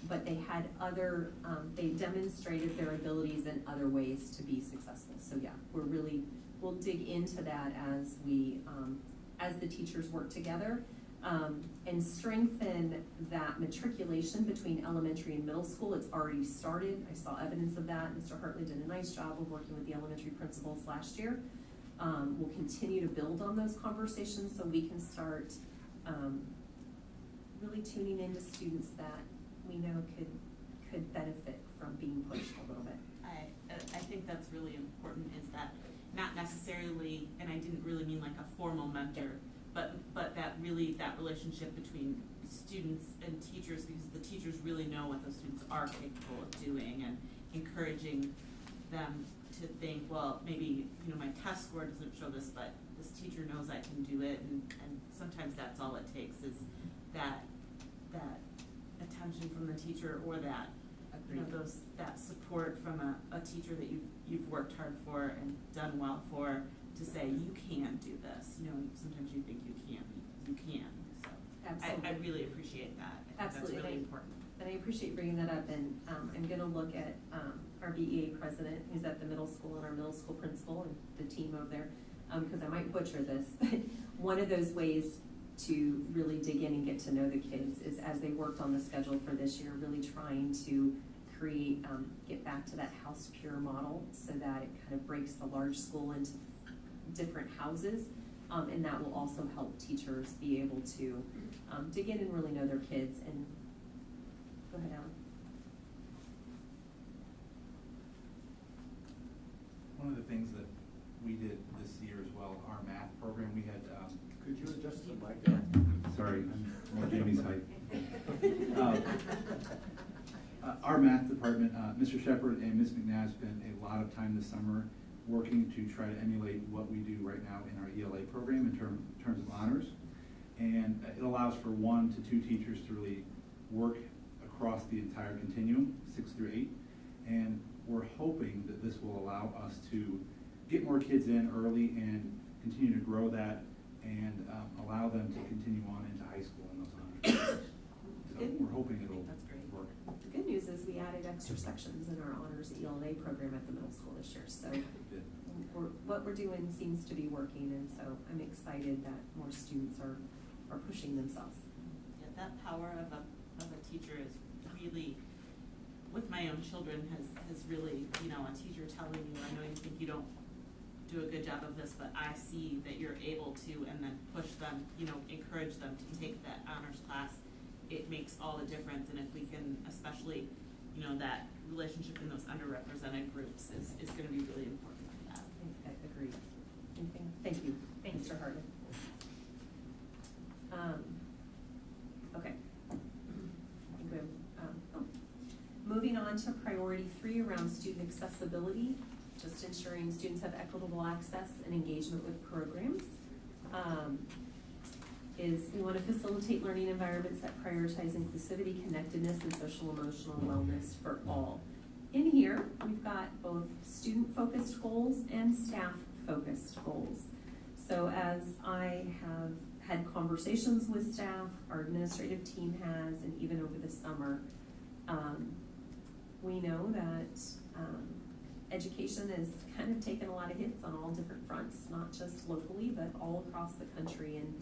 but they had other, they demonstrated their abilities in other ways to be successful. So yeah, we'll dig into that as we, as the teachers work together, and strengthen that matriculation between elementary and middle school. It's already started. I saw evidence of that. Mr. Hartley did a nice job of working with the elementary principals last year. We'll continue to build on those conversations so we can start really tuning into students that we know could benefit from being pushed a little bit. I think that's really important, is that not necessarily, and I didn't really mean like a formal mentor, but that really, that relationship between students and teachers, because the teachers really know what those students are capable of doing, and encouraging them to think, well, maybe, you know, my test score doesn't show this, but this teacher knows I can do it, and sometimes that's all it takes, is that that attention from the teacher, or that, you know, that support from a teacher that you've worked hard for and done well for, to say, you can do this. You know, sometimes you think you can't, you can. So Absolutely. I really appreciate that. I think Absolutely. That's really important. And I appreciate bringing that up, and I'm gonna look at our BEA president, who's at the middle school, and our middle school principal, and the team over there, because I might butcher this. One of those ways to really dig in and get to know the kids is, as they worked on the schedule for this year, really trying to create, get back to that house pure model, so that it kind of breaks the large school into different houses, and that will also help teachers be able to dig in and really know their kids. And go ahead, Alan. One of the things that we did this year as well, our math program, we had, Could you adjust the mic? sorry, I'm more Jamie's height. Our math department, Mr. Shepard and Ms. McNabb spent a lot of time this summer working to try to emulate what we do right now in our ELA program in terms of honors. And it allows for 1 to 2 teachers to really work across the entire continuum, 6 through 8. And we're hoping that this will allow us to get more kids in early and continue to grow that, and allow them to continue on into high school in those honors. So we're hoping it'll work. The good news is we added extra sections in our honors ELA program at the middle school this year. So what we're doing seems to be working, and so I'm excited that more students are pushing themselves. Yeah, that power of a teacher is really, with my own children, has really, you know, a teacher telling you, I know you think you don't do a good job of this, but I see that you're able to, and then push them, you know, encourage them to take that honors class. It makes all the difference, and if we can, especially, you know, that relationship in those underrepresented groups is going to be really important for that. I agree. Anything? Thank you. Thank Mr. Harden. Okay. I think we have, moving on to priority 3 around student accessibility, just ensuring students have equitable access and engagement with programs. Is we want to facilitate learning environments that prioritize inclusivity, connectedness, and social emotional wellness for all. In here, we've got both student-focused goals and staff-focused goals. So as I have had conversations with staff, our administrative team has, and even over the summer, we know that education has kind of taken a lot of hits on all different fronts, not just locally, but all across the country, and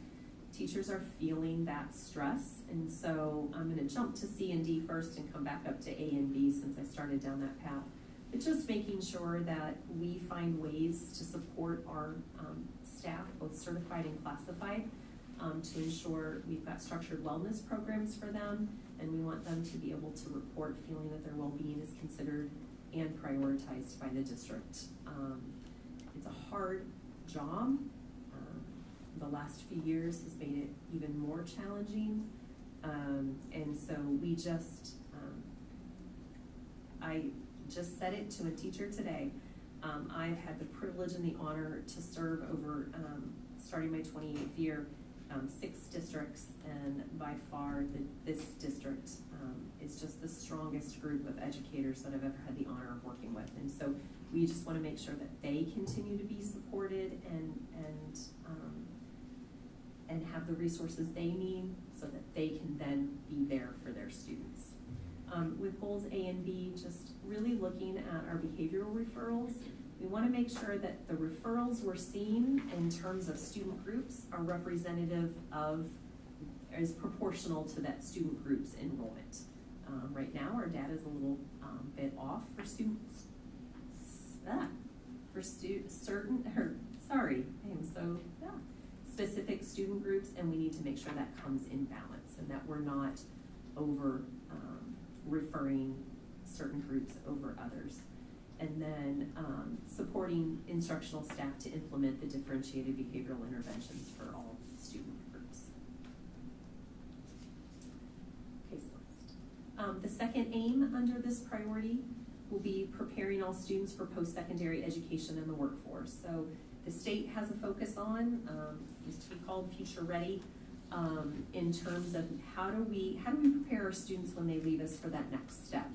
teachers are feeling that stress. And so I'm going to jump to C and D first and come back up to A and B since I started down that path. But just making sure that we find ways to support our staff, both certified and classified, to ensure we've got structured wellness programs for them, and we want them to be able to report feeling that their well-being is considered and prioritized by the district. It's a hard job. The last few years has made it even more challenging. And so we just, I just said it to a teacher today. I've had the privilege and the honor to serve over, starting my 28th year, 6 districts, and by far this district is just the strongest group of educators that I've ever had the honor of working with. And so we just want to make sure that they continue to be supported and have the resources they need so that they can then be there for their students. With goals A and B, just really looking at our behavioral referrals, we want to make sure that the referrals we're seeing in terms of student groups are representative of, is proportional to that student group's enrollment. Right now, our data is a little bit off for students. Specific student groups, and we need to make sure that comes in balance and that we're not over referring certain groups over others. And then supporting instructional staff to implement the differentiated behavioral interventions for all student groups. Case list. The second aim under this priority will be preparing all students for post-secondary education in the workforce. So the state has a focus on, used to be called Future Ready. in terms of how do we prepare our students when they leave us for that next step.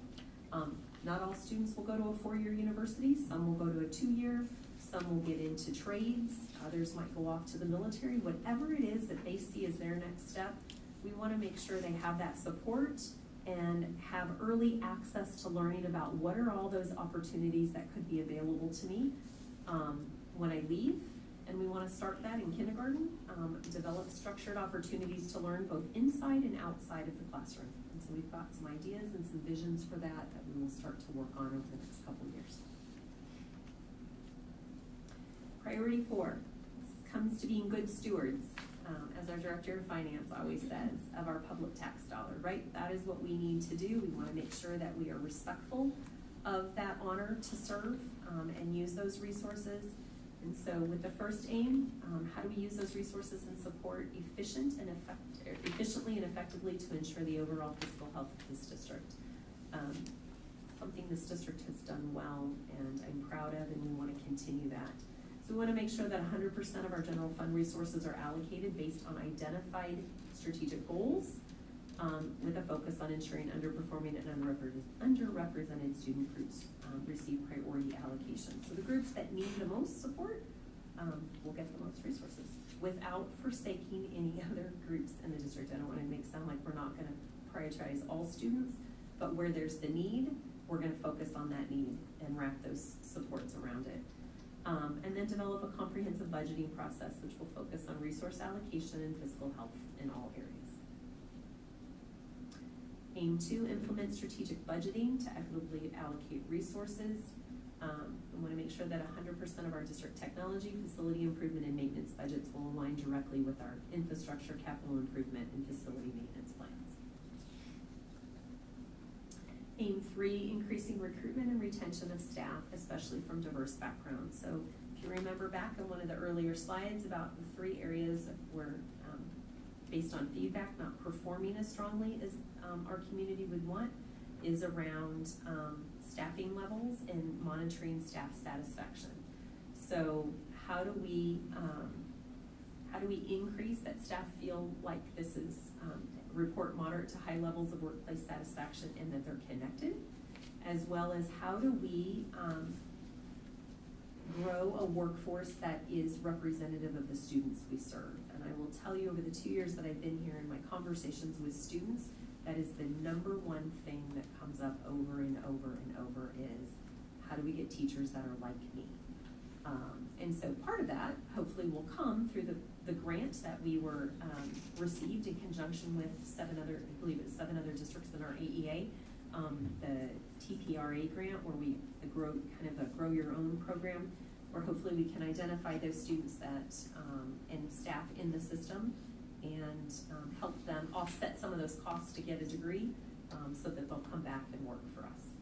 Not all students will go to a 4-year university, some will go to a 2-year, some will get into trades, others might go off to the military. Whatever it is that they see as their next step, we want to make sure they have that support and have early access to learning about what are all those opportunities that could be available to me when I leave. And we want to start that in kindergarten, develop structured opportunities to learn both inside and outside of the classroom. And so we've got some ideas and some visions for that we will start to work on over the next couple of years. Priority 4 comes to being good stewards, as our Director of Finance always says, of our public tax dollar, right? That is what we need to do. We want to make sure that we are respectful of that honor to serve and use those resources. And so with the first aim, how do we use those resources and support efficiently and effectively to ensure the overall fiscal health of this district? Something this district has done well and I'm proud of, and we want to continue that. So we want to make sure that 100% of our general fund resources are allocated based on identified strategic goals, with a focus on ensuring underperforming and underrepresented student groups receive priority allocation. So the groups that need the most support will get the most resources without forsaking any other groups in the district. I don't want to make it sound like we're not going to prioritize all students, but where there's the need, we're going to focus on that need and wrap those supports around it. And then develop a comprehensive budgeting process which will focus on resource allocation and fiscal health in all areas. Aim 2, implement strategic budgeting to equitably allocate resources. We want to make sure that 100% of our district technology, facility improvement, and maintenance budgets will align directly with our infrastructure, capital improvement, and facility maintenance plans. Aim 3, increasing recruitment and retention of staff, especially from diverse backgrounds. So if you remember back in one of the earlier slides about the 3 areas that were based on feedback, not performing as strongly as our community would want, is around staffing levels and monitoring staff satisfaction. So how do we increase that staff feel like this is report moderate to high levels of workplace satisfaction and that they're connected, as well as how do we grow a workforce that is representative of the students we serve. And I will tell you, over the 2 years that I've been here in my conversations with students, that is the number one thing that comes up over and over and over is, how do we get teachers that are like me? And so part of that hopefully will come through the grant that we were received in conjunction with 7 other, I believe it's 7 other districts in our AEA, the TPRA grant, where we grow your own program, where hopefully we can identify those students that and staff in the system and help them offset some of those costs to get a degree, so that they'll come back and work for us.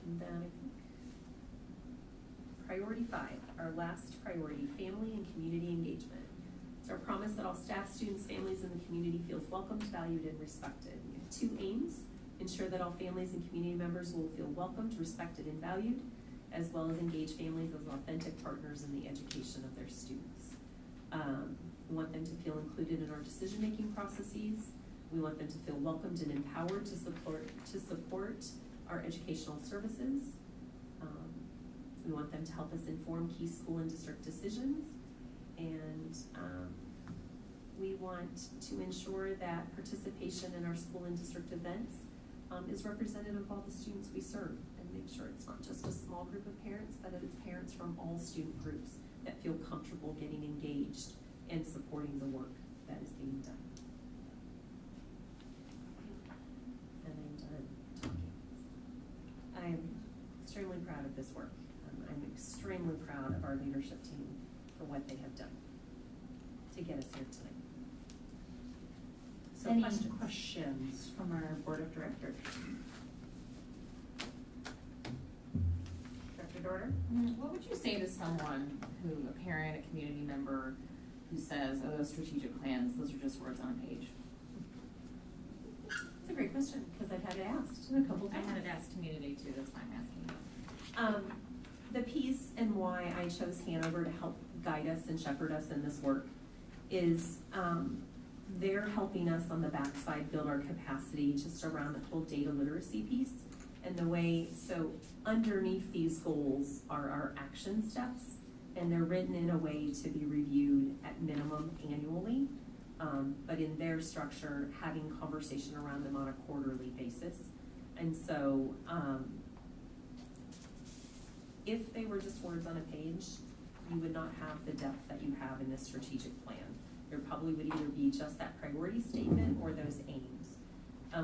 And then I think priority 5, our last priority, family and community engagement. It's our promise that all staff, students, families, and the community feels welcomed, valued, and respected. We have 2 aims: ensure that all families and community members will feel welcomed, respected, and valued, as well as engage families as authentic partners in the education of their students. We want them to feel included in our decision-making processes. We want them to feel welcomed and empowered to support our educational services. We want them to help us inform key school and district decisions. And we want to ensure that participation in our school and district events is representative of all the students we serve, and make sure it's not just a small group of parents, but that it's parents from all student groups that feel comfortable getting engaged and supporting the work that is being done. And I'm done talking. I am extremely proud of this work. I'm extremely proud of our leadership team for what they have done to get us here tonight. So Any questions from our board of directors? Director Dorder? What would you say to someone who, a parent, a community member, who says, oh, those strategic plans, those are just words on a page? That's a great question, because I've had it asked a couple times. I had it asked to me today too, that's why I'm asking you. The piece and why I chose Hanover to help guide us and shepherd us in this work is they're helping us on the backside build our capacity just around the whole data literacy piece. And the way, so underneath these goals are our action steps, and they're written in a way to be reviewed at minimum annually. But in their structure, having conversation around them on a quarterly basis. And so, if they were just words on a page, you would not have the depth that you have in this strategic plan. There probably would either be just that priority statement or those aims.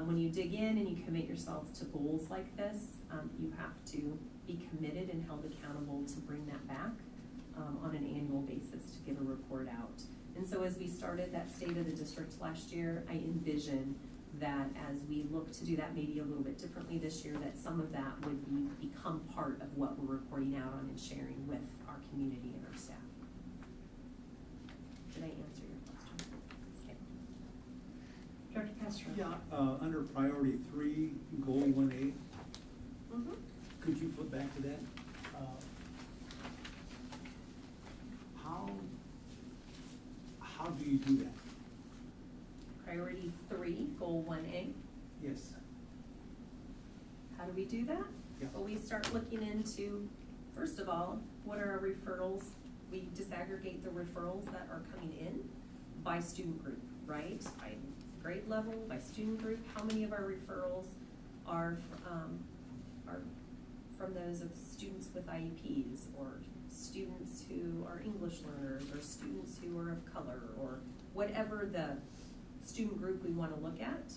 When you dig in and you commit yourselves to goals like this, you have to be committed and held accountable to bring that back on an annual basis to give a report out. And so as we started that state of the district last year, I envision that as we look to do that maybe a little bit differently this year, that some of that would become part of what we're reporting out on and sharing with our community and our staff. Did I answer your question? Okay. Dr. Castro? Yeah, under priority 3, goal 1A, could you flip back to that? How do you do that? Priority 3, goal 1A. Yes. How do we do that? Yeah. Well, we start looking into, first of all, what are our referrals? We disaggregate the referrals that are coming in by student group, right? By grade level, by student group. How many of our referrals are from those of students with IEPs, or students who are English learners, or students who are of color, or whatever the student group we want to look at.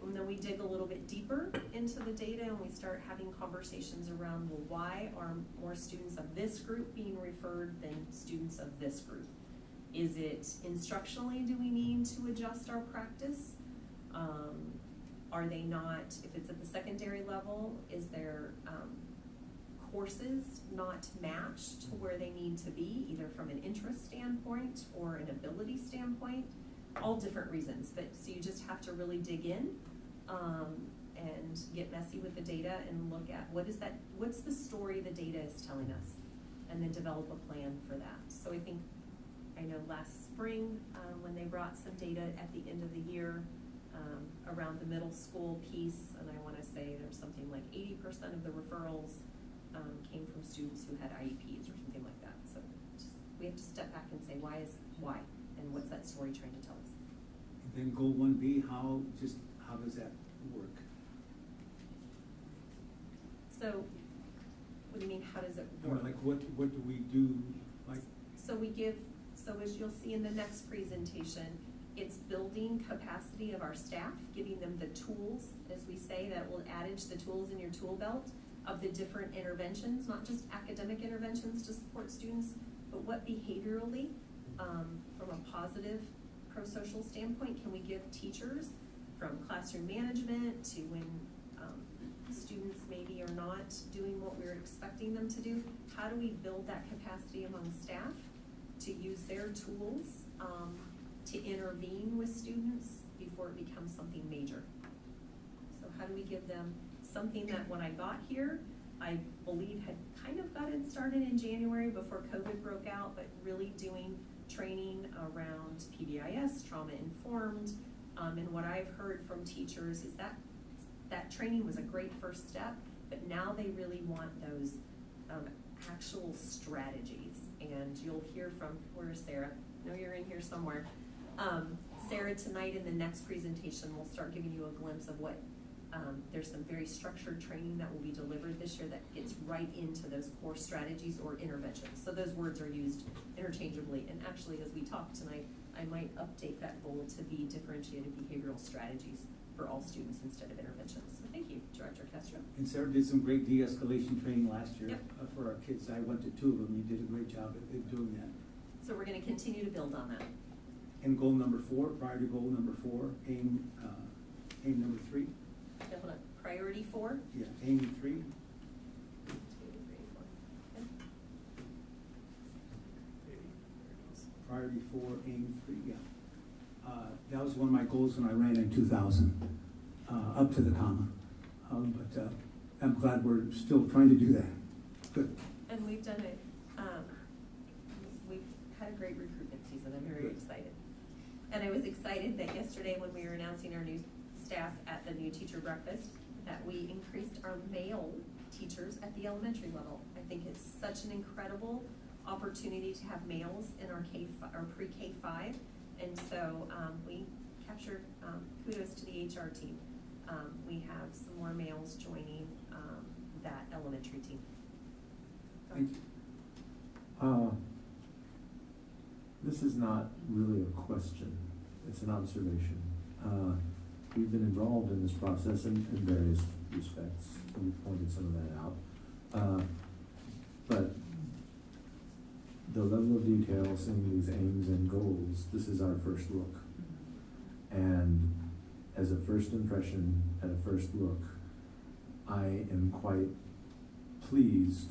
And then we dig a little bit deeper into the data and we start having conversations around, well, why are more students of this group being referred than students of this group? Is it instructionally, do we need to adjust our practice? Are they not, if it's at the secondary level, is there courses not matched to where they need to be, either from an interest standpoint or an ability standpoint? All different reasons, but so you just have to really dig in and get messy with the data and look at what's the story the data is telling us, and then develop a plan for that. So I know last spring when they brought some data at the end of the year around the middle school piece, and I want to say there's something like 80% of the referrals came from students who had IEPs or something like that. So we have to step back and say why, and what's that story trying to tell us? And then goal 1B, how does that work? So, what do you mean, how does it work? Like what do we do? Like, so as you'll see in the next presentation, it's building capacity of our staff, giving them the tools, as we say, that will adage the tools in your tool belt of the different interventions, not just academic interventions to support students, but what behaviorally, from a positive pro-social standpoint, can we give teachers, from classroom management to when students maybe are not doing what we're expecting them to do? How do we build that capacity among staff to use their tools to intervene with students before it becomes something major? So how do we give them something that when I got here, I believe had kind of gotten started in January before COVID broke out, but really doing training around PBIS, trauma informed, and what I've heard from teachers is that training was a great first step, but now they really want those actual strategies. And you'll hear from, where's Sarah? I know you're in here somewhere. Sarah, tonight in the next presentation, will start giving you a glimpse of what, there's some very structured training that will be delivered this year that gets right into those core strategies or interventions. So those words are used interchangeably. And actually, as we talk tonight, I might update that goal to be differentiated behavioral strategies for all students instead of interventions. So thank you, Director Castro. and Sarah did some great de-escalation training last year. Yep. For our kids. I went to 2 of them. You did a great job at doing that. So we're going to continue to build on that. And goal number 4, prior to goal number 4, aim number 3. Okay, hold on. Priority 4. Yeah, aim 3. Priority 4, aim 3. Yeah. That was one of my goals when I ran in 2000, up to the comma. But I'm glad we're still trying to do that. Good. And we've done it, we've had a great recruitment season. I'm very excited. And I was excited that yesterday when we were announcing our new staff at the new teacher breakfast, that we increased our male teachers at the elementary level. I think it's such an incredible opportunity to have males in our pre-K 5. And so we captured kudos to the HR team. We have some more males joining that elementary team. Thank you. This is not really a question, it's an observation. We've been involved in this process in various respects. You pointed some of that out. But the level of detail, seeing these aims and goals, this is our first look. And as a first impression at a first look, I am quite pleased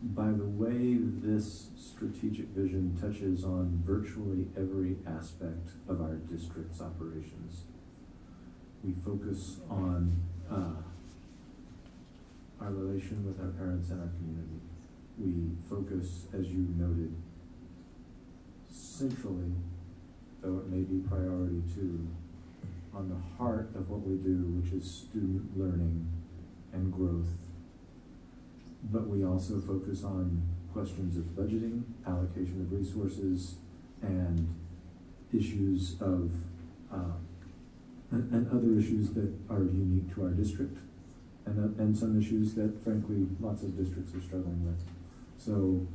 by the way this strategic vision touches on virtually every aspect of our district's operations. We focus on our relation with our parents and our community. We focus, as you noted, centrally, though it may be priority two, on the heart of what we do, which is student learning and growth. But we also focus on questions of budgeting, allocation of resources, and issues of, and other issues that are unique to our district, and some issues that, frankly, lots of districts are struggling with. So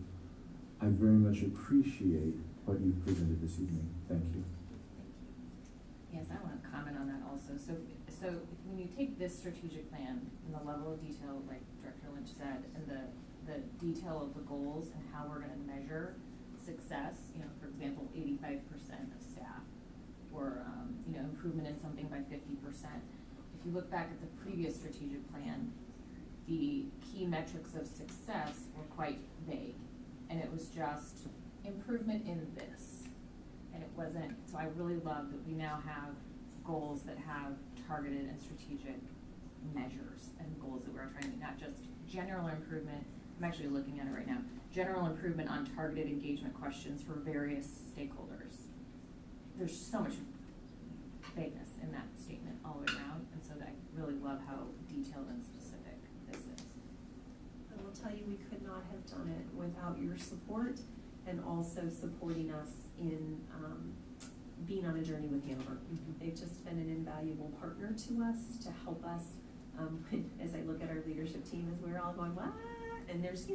I very much appreciate what you've presented this evening. Thank you. Yes, I want to comment on that also. So when you take this strategic plan and the level of detail, like Director Lynch said, and the detail of the goals and how we're going to measure success, you know, for example, 85% of staff, or improvement in something by 50%. If you look back at the previous strategic plan, the key metrics of success were quite vague, and it was just improvement in this, and it wasn't. So I really love that we now have goals that have targeted and strategic measures and goals that we're trying to meet, not just general improvement. I'm actually looking at it right now. General improvement on targeted engagement questions for various stakeholders. There's so much vagueness in that statement all the way around, and so I really love how detailed and specific this is. I will tell you, we could not have done it without your support and also supporting us in being on a journey with Hanover. They've just been an invaluable partner to us to help us. As I look at our leadership team, as we're all going, what? And there's,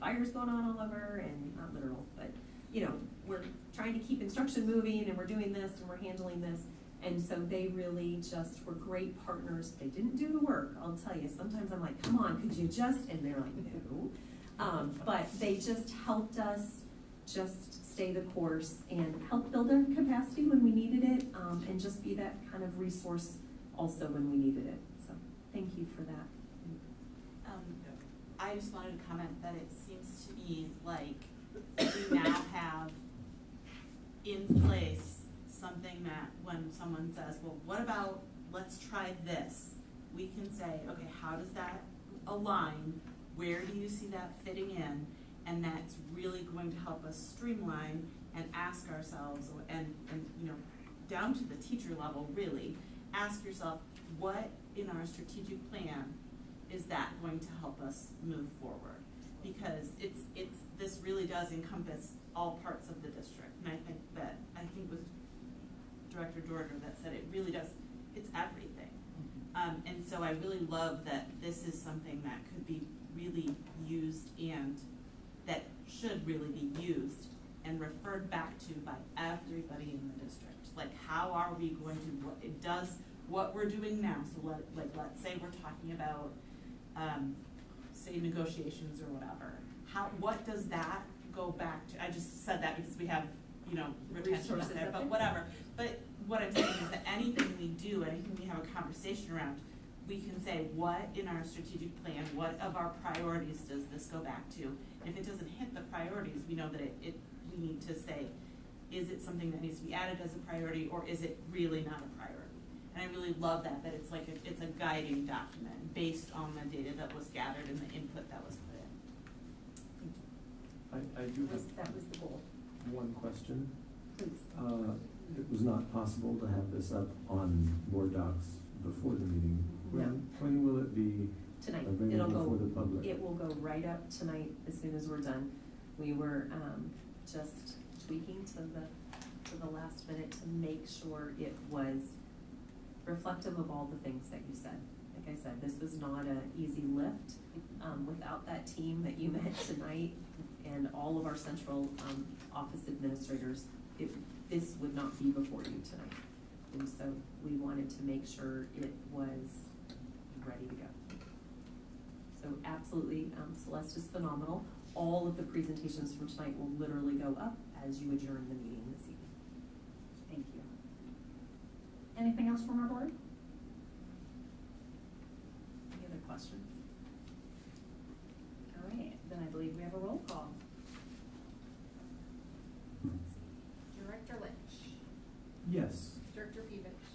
fires going on all over, and not literal, but, we're trying to keep instruction moving, and we're doing this, and we're handling this. And so they really just were great partners. They didn't do the work, I'll tell you. Sometimes I'm like, come on, could you just, and they're like, no. But they just helped us just stay the course and help build our capacity when we needed it, and just be that kind of resource also when we needed it. So thank you for that. I just wanted to comment that it seems to me like we now have in place something that when someone says, well, what about, let's try this, we can say, okay, how does that align? Where do you see that fitting in? And that's really going to help us streamline and ask ourselves, and down to the teacher level, really, ask yourself, what in our strategic plan is that going to help us move forward? Because this really does encompass all parts of the district. And I think it was Director Dorger that said it really does, it's everything. And so I really love that this is something that could be really used, and that should really be used and referred back to by everybody in the district. Like, how are we going to, what we're doing now, so let's say we're talking about, say, negotiations or whatever. What does that go back to? I just said that because we have, retention up there, but whatever. But what I'm saying is that anything we do, anything we have a conversation around, we can say, what in our strategic plan, what of our priorities does this go back to? And if it doesn't hit the priorities, we know that we need to say, is it something that needs to be added as a priority, or is it really not a priority? And I really love that it's like it's a guiding document based on the data that was gathered and the input that was put in. I do have, That was the goal. one question. Please. It was not possible to have this up on board docs before the meeting. When will it be Tonight. It'll available go, for the public? it will go right up tonight as soon as we're done. We were, just tweaking to the last minute to make sure it was reflective of all the things that you said. Like I said, this was not an easy lift. Without that team that you met tonight and all of our central office administrators, this would not be before you tonight. And so we wanted to make sure it was ready to go. So absolutely, Celeste is phenomenal. All of the presentations from tonight will literally go up as you adjourn the meeting this evening. Thank you. Anything else from our board? Any other questions? All right, then I believe we have a roll call. Director Lynch. Yes. Director Pevich.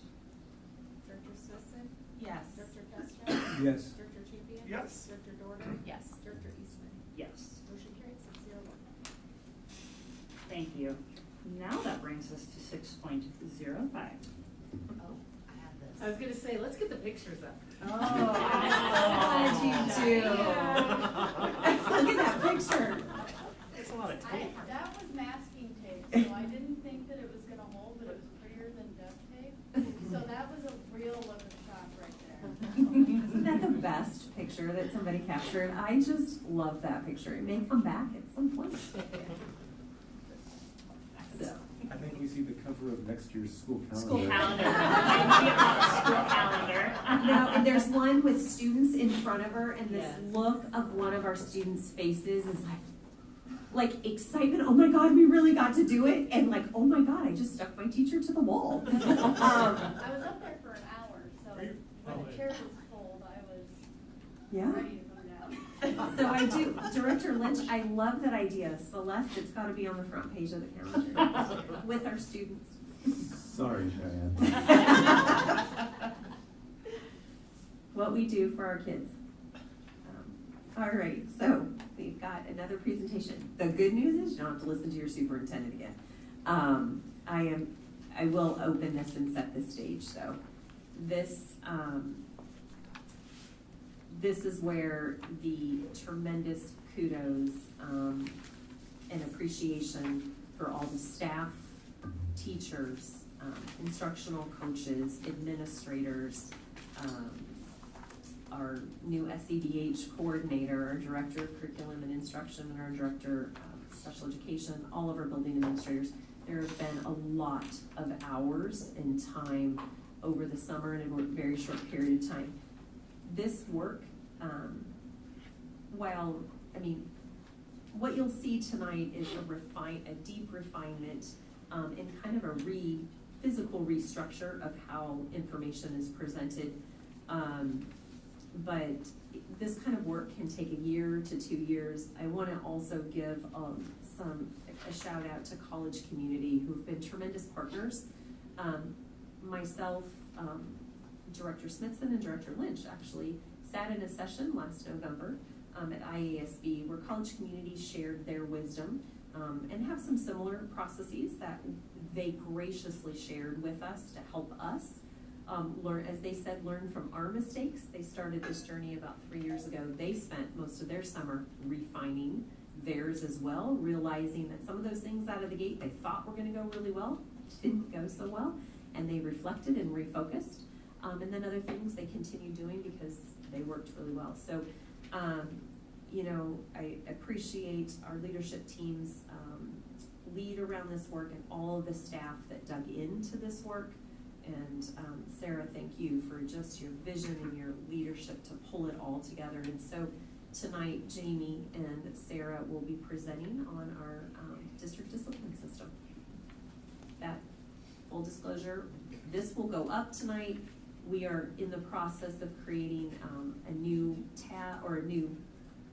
Director Smithson. Yes. Director Castro. Yes. Director Champion. Yes. Director Dorner. Yes. Director Eastman. Yes. Motion carried 6-0-1. Thank you. Now that brings us to 6.05. Oh, I have this. I was gonna say, let's get the pictures up. Oh, I'm so glad you do. Look at that picture. It's a lot of tape. That was masking tape, so I didn't think that it was gonna hold, but it was prettier than duct tape. So that was a real look of shock right there. Isn't that the best picture that somebody captured? I just love that picture. It may come back at some point. So. I think we see the cover of next year's school calendar. School calendar. School calendar. No, and there's one with students in front of her, and this Yes. look of one of our students' faces is like excitement. Oh my God, we really got to do it, and like, oh my God, I just stuck my teacher to the wall. I was up there for an hour, so when the chair was full, I was Yeah. ready to come down. So I do, Director Lynch, I love that idea. Celeste, it's got to be on the front page of the calendar with our students. Sorry, Cheyenne. What we do for our kids. All right, so we've got another presentation. The good news is you don't have to listen to your superintendent again. I will open this and set the stage. So this is where the tremendous kudos and appreciation for all the staff, teachers, instructional coaches, administrators, our new SEDH coordinator, our director of curriculum and instruction, and our director of special education, all of our building administrators. There have been a lot of hours and time over the summer in a very short period of time. This work, what you'll see tonight is a deep refinement and kind of a physical restructure of how information is presented. But this kind of work can take 1 year to 2 years. I want to also give a shout out to college community who've been tremendous partners. Myself, Director Smithson and Director Lynch actually sat in a session last November at IASB where college community shared their wisdom and have some similar processes that they graciously shared with us to help us learn, as they said, learn from our mistakes. They started this journey about 3 years ago. They spent most of their summer refining theirs as well, realizing that some of those things out of the gate they thought were going to go really well didn't go so well, and they reflected and refocused. And then other things they continued doing because they worked really well. So, I appreciate our leadership team's lead around this work and all of the staff that dug into this work. And Sarah, thank you for just your vision and your leadership to pull it all together. And so tonight, Jamie and Sarah will be presenting on our district discipline system. That, full disclosure, this will go up tonight. We are in the process of creating a new tab or a new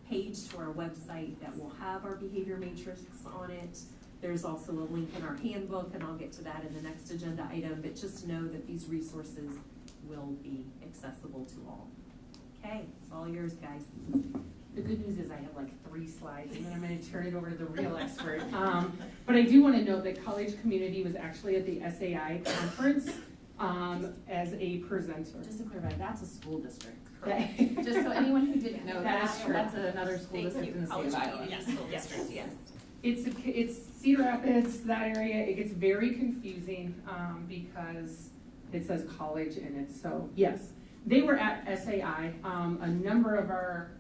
page to our website that will have our behavior matrix on it. There's also a link in our handbook, and I'll get to that in the next agenda item, but just know that these resources will be accessible to all. Okay, it's all yours, guys. The good news is I have like 3 slides, and then I'm gonna turn it over to the real expert. But I do wanna note that college community was actually at the SAI conference, as a presenter. Just to clarify, that's a school district. That- Just so anyone who didn't know That that, is true. that's another school district in the state of Iowa. School district, yes. It's Cedar Rapids, that area, it gets very confusing, because it says college in it, so, yes. They were at SAI, a number of our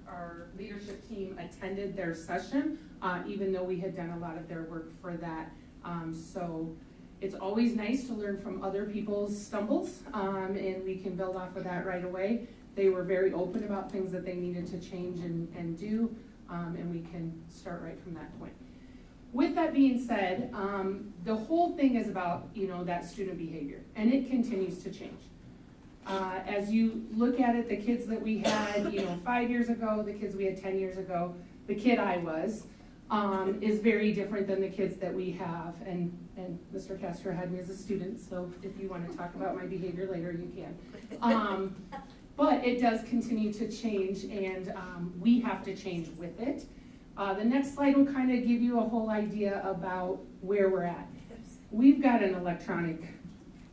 leadership team attended their session, even though we had done a lot of their work for that. So it's always nice to learn from other people's stumbles, and we can build off of that right away. They were very open about things that they needed to change and do, and we can start right from that point. With that being said, the whole thing is about, that student behavior, and it continues to change. As you look at it, the kids that we had, 5 years ago, the kids we had 10 years ago, the kid I was, is very different than the kids that we have. And Mr. Castro had me as a student, so if you want to talk about my behavior later, you can. But it does continue to change, and we have to change with it. The next slide will kind of give you a whole idea about where we're at. We've got an electronic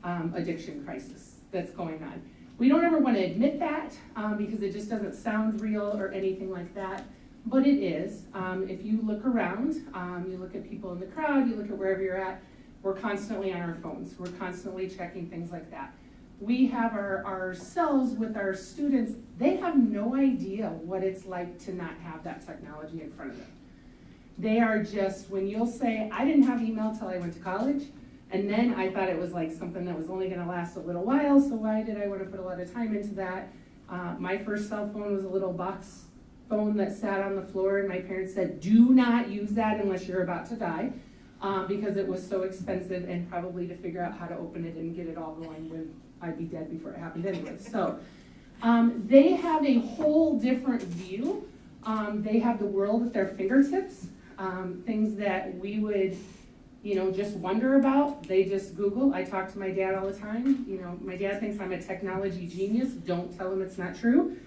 addiction crisis that's going on. We don't ever want to admit that because it just doesn't sound real or anything like that, but it is. If you look around, you look at people in the crowd, you look at wherever you're at, we're constantly on our phones. We're constantly checking things like that. We have ourselves with our students, they have no idea what it's like to not have that technology in front of them. They are just, when you'll say, I didn't have email till I went to college, and then I thought it was like something that was only gonna last a little while, so why did I wanna put a lot of time into that? My first cell phone was a little box phone that sat on the floor, and my parents said, do not use that unless you're about to die, because it was so expensive, and probably to figure out how to open it and get it all going when I'd be dead before it happened anyway. So they have a whole different view. They have the world at their fingertips, things that we would, just wonder about. They just Google. I talk to my dad all the time. My dad thinks I'm a technology genius. Don't tell him it's not true.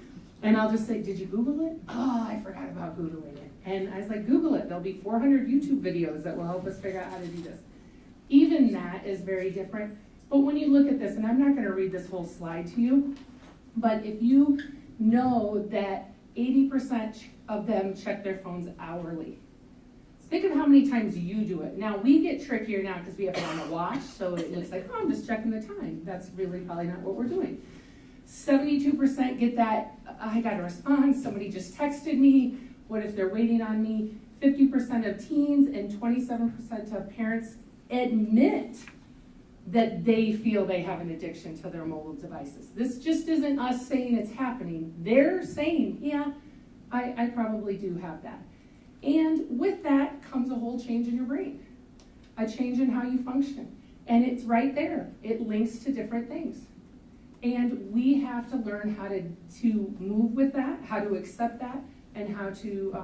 And I'll just say, did you Google it? Oh, I forgot about Googling it. And I was like, Google it. There'll be 400 YouTube videos that will help us figure out how to do this. Even that is very different. But when you look at this, and I'm not going to read this whole slide to you, but if you know that 80% of them check their phones hourly, think of how many times you do it. Now, we get trickier now because we have it on a watch, so it looks like, oh, I'm just checking the time. That's really probably not what we're doing. 72% get that, I got a response, somebody just texted me, what if they're waiting on me? 50% of teens and 27% of parents admit that they feel they have an addiction to their mobile devices. This just isn't us saying it's happening. They're saying, yeah, I probably do have that. And with that comes a whole change in your brain, a change in how you function. And it's right there. It links to different things. And we have to learn how to move with that, how to accept that, and how to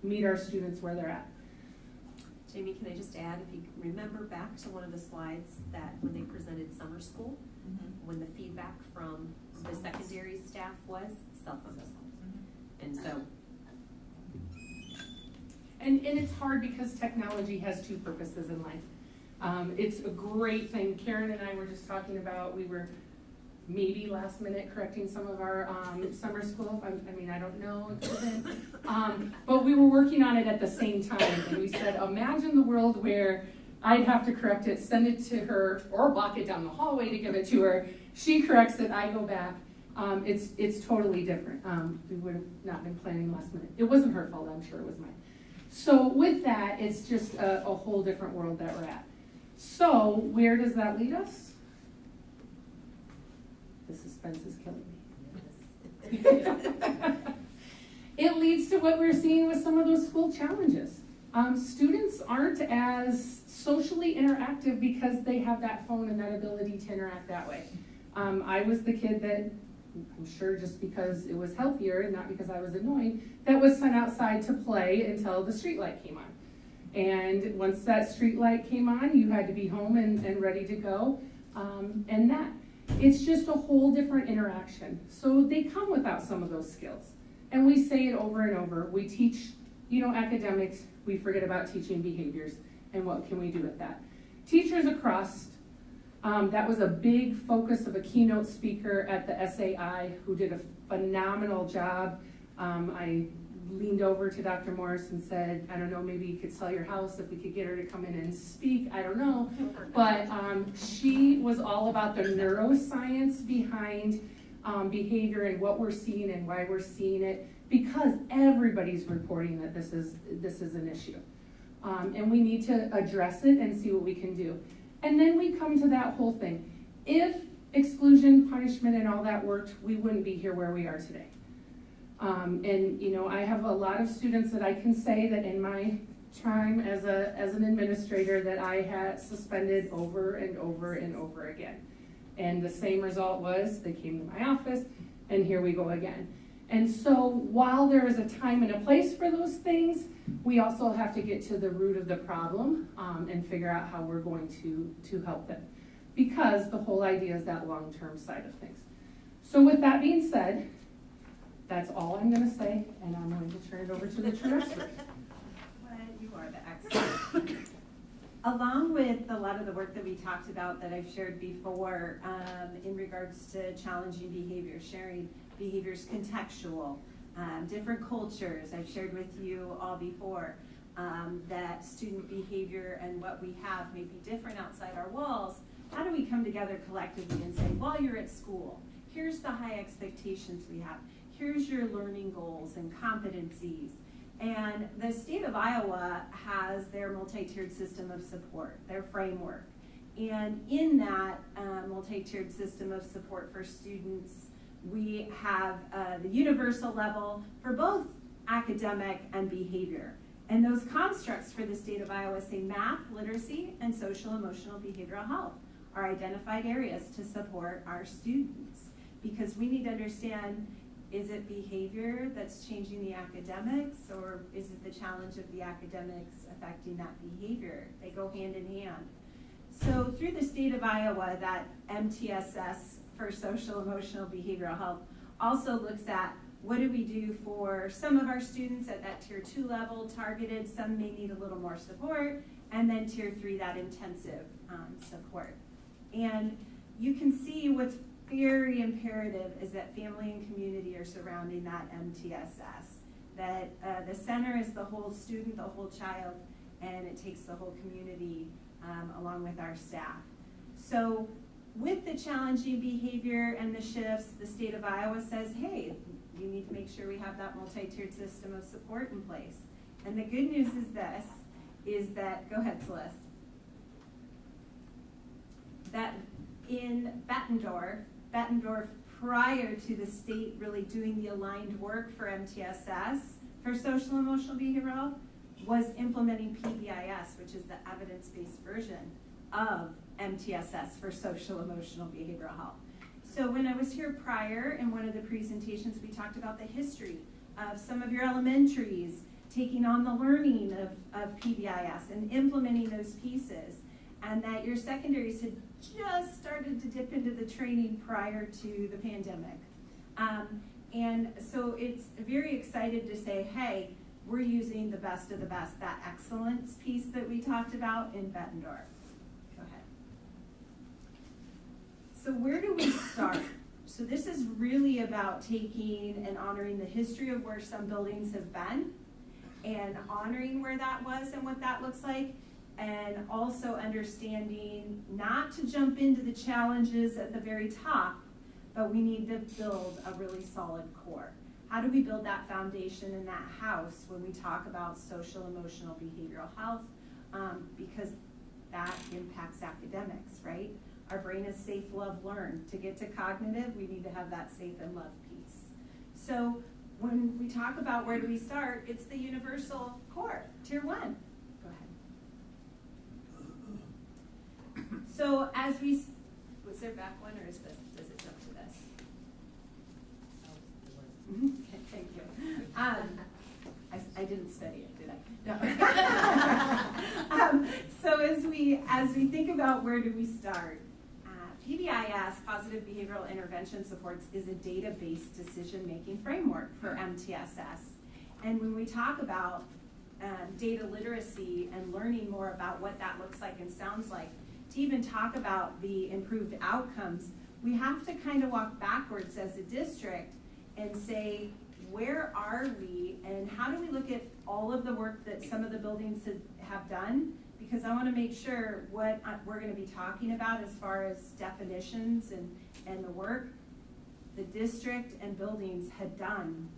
meet our students where they're at. Jamie, can I just add, if you remember back to one of the slides that when they presented summer school, when the feedback from the secondary staff was cell phones. And so. And it's hard because technology has two purposes in life. It's a great thing. Karen and I were just talking about, we were maybe last minute correcting some of our summer school. I don't know, it could have been. But we were working on it at the same time. And we said, imagine the world where I'd have to correct it, send it to her, or walk it down the hallway to give it to her. She corrects it, I go back. It's totally different. We would have not been planning last minute. It wasn't her fault, I'm sure it was mine. So with that, it's just a whole different world that we're at. So where does that lead us? The suspense is killing me. It leads to what we're seeing with some of those school challenges. Students aren't as socially interactive because they have that phone and that ability to interact that way. I was the kid that, I'm sure just because it was healthier and not because I was annoying, that was sent outside to play until the street light came on. And once that street light came on, you had to be home and ready to go. It's just a whole different interaction. So they come without some of those skills. And we say it over and over. We teach, academics, we forget about teaching behaviors, and what can we do with that? Teachers across, that was a big focus of a keynote speaker at the SAI who did a phenomenal job. I leaned over to Dr. Morris and said, I don't know, maybe you could sell your house if we could get her to come in and speak, I don't know. But she was all about the neuroscience behind behavior and what we're seeing and why we're seeing it, because everybody's reporting that this is an issue. And we need to address it and see what we can do. And then we come to that whole thing. If exclusion, punishment, and all that worked, we wouldn't be here where we are today. I have a lot of students that I can say that in my time as an administrator that I had suspended over and over and over again. And the same result was they came to my office and here we go again. And so while there is a time and a place for those things, we also have to get to the root of the problem and figure out how we're going to help them. Because the whole idea is that long-term side of things. So with that being said, that's all I'm going to say, and I'm going to turn it over to the director. Well, you are the expert. Along with a lot of the work that we talked about that I've shared before in regards to challenging behavior, sharing behaviors contextual, different cultures, I've shared with you all before that student behavior and what we have may be different outside our walls. How do we come together collectively and say, while you're at school, here's the high expectations we have. Here's your learning goals and competencies. And the state of Iowa has their multi-tiered system of support, their framework. And in that multi-tiered system of support for students, we have the universal level for both academic and behavior. And those constructs for the state of Iowa say math, literacy, and social emotional behavioral health are identified areas to support our students. Because we need to understand, is it behavior that's changing the academics, or is it the challenge of the academics affecting that behavior? They go hand in hand. So through the state of Iowa, that MTSS for social emotional behavioral health also looks at what do we do for some of our students at that tier 2 level, targeted, some may need a little more support, and then tier 3, that intensive support. And you can see what's very imperative is that family and community are surrounding that MTSS, that the center is the whole student, the whole child, and it takes the whole community along with our staff. So with the challenging behavior and the shifts, the state of Iowa says, hey, you need to make sure we have that multi-tiered system of support in place. And the good news is this, is that, go ahead, Celeste, that in Bettendorf, prior to the state really doing the aligned work for MTSS, for social emotional behavioral health, was implementing PBIS, which is the evidence-based version of MTSS for social emotional behavioral health. So when I was here prior, in one of the presentations, we talked about the history of some of your elementaries taking on the learning of PBIS and implementing those pieces, and that your secondaries had just started to dip into the training prior to the pandemic. And so it's very excited to say, hey, we're using the best of the best, that excellence piece that we talked about in Bettendorf. Go ahead. So where do we start? So this is really about taking and honoring the history of where some buildings have been and honoring where that was and what that looks like, and also understanding not to jump into the challenges at the very top, but we need to build a really solid core. How do we build that foundation in that house when we talk about social, emotional, behavioral health? Because that impacts academics, right? Our brain is safe, love, learn. To get to cognitive, we need to have that safe and love piece. So when we talk about where do we start, it's the universal core, tier 1. Go ahead. So as we, was there back one or is this, does it jump to this? Okay, thank you. I didn't study it, did I? No. So as we think about where do we start, PBIS, Positive Behavioral Intervention Supports, is a data-based decision-making framework for MTSS. And when we talk about data literacy and learning more about what that looks like and sounds like, to even talk about the improved outcomes, we have to kind of walk backwards as a district and say, where are we and how do we look at all of the work that some of the buildings have done? Because I want to make sure what we're going to be talking about as far as definitions and the work the district and buildings had done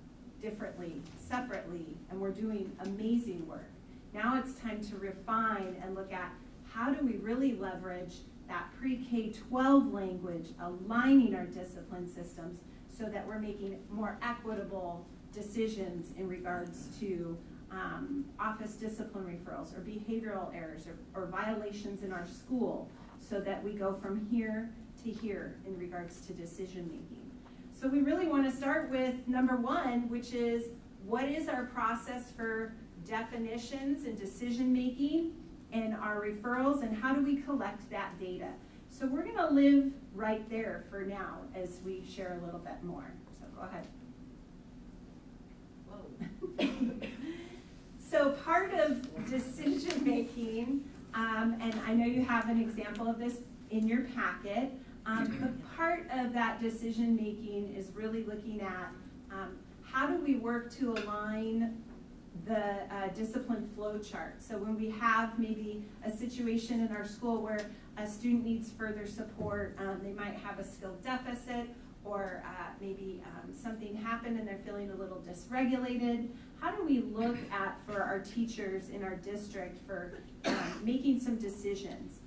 differently, separately, and we're doing amazing work. Now it's time to refine and look at how do we really leverage that pre-K-12 language, aligning our discipline systems so that we're making more equitable decisions in regards to office discipline referrals or behavioral errors or violations in our school, so that we go from here to here in regards to decision making. So we really want to start with number one, which is what is our process for definitions and decision making and our referrals, and how do we collect that data? So we're going to live right there for now as we share a little bit more. So go ahead. Whoa. So part of decision making, and I know you have an example of this in your packet, but part of that decision making is really looking at how do we work to align the discipline flow chart. So when we have maybe a situation in our school where a student needs further support, they might have a skill deficit, or maybe something happened and they're feeling a little dysregulated. How do we look at, for our teachers in our district, for making some decisions?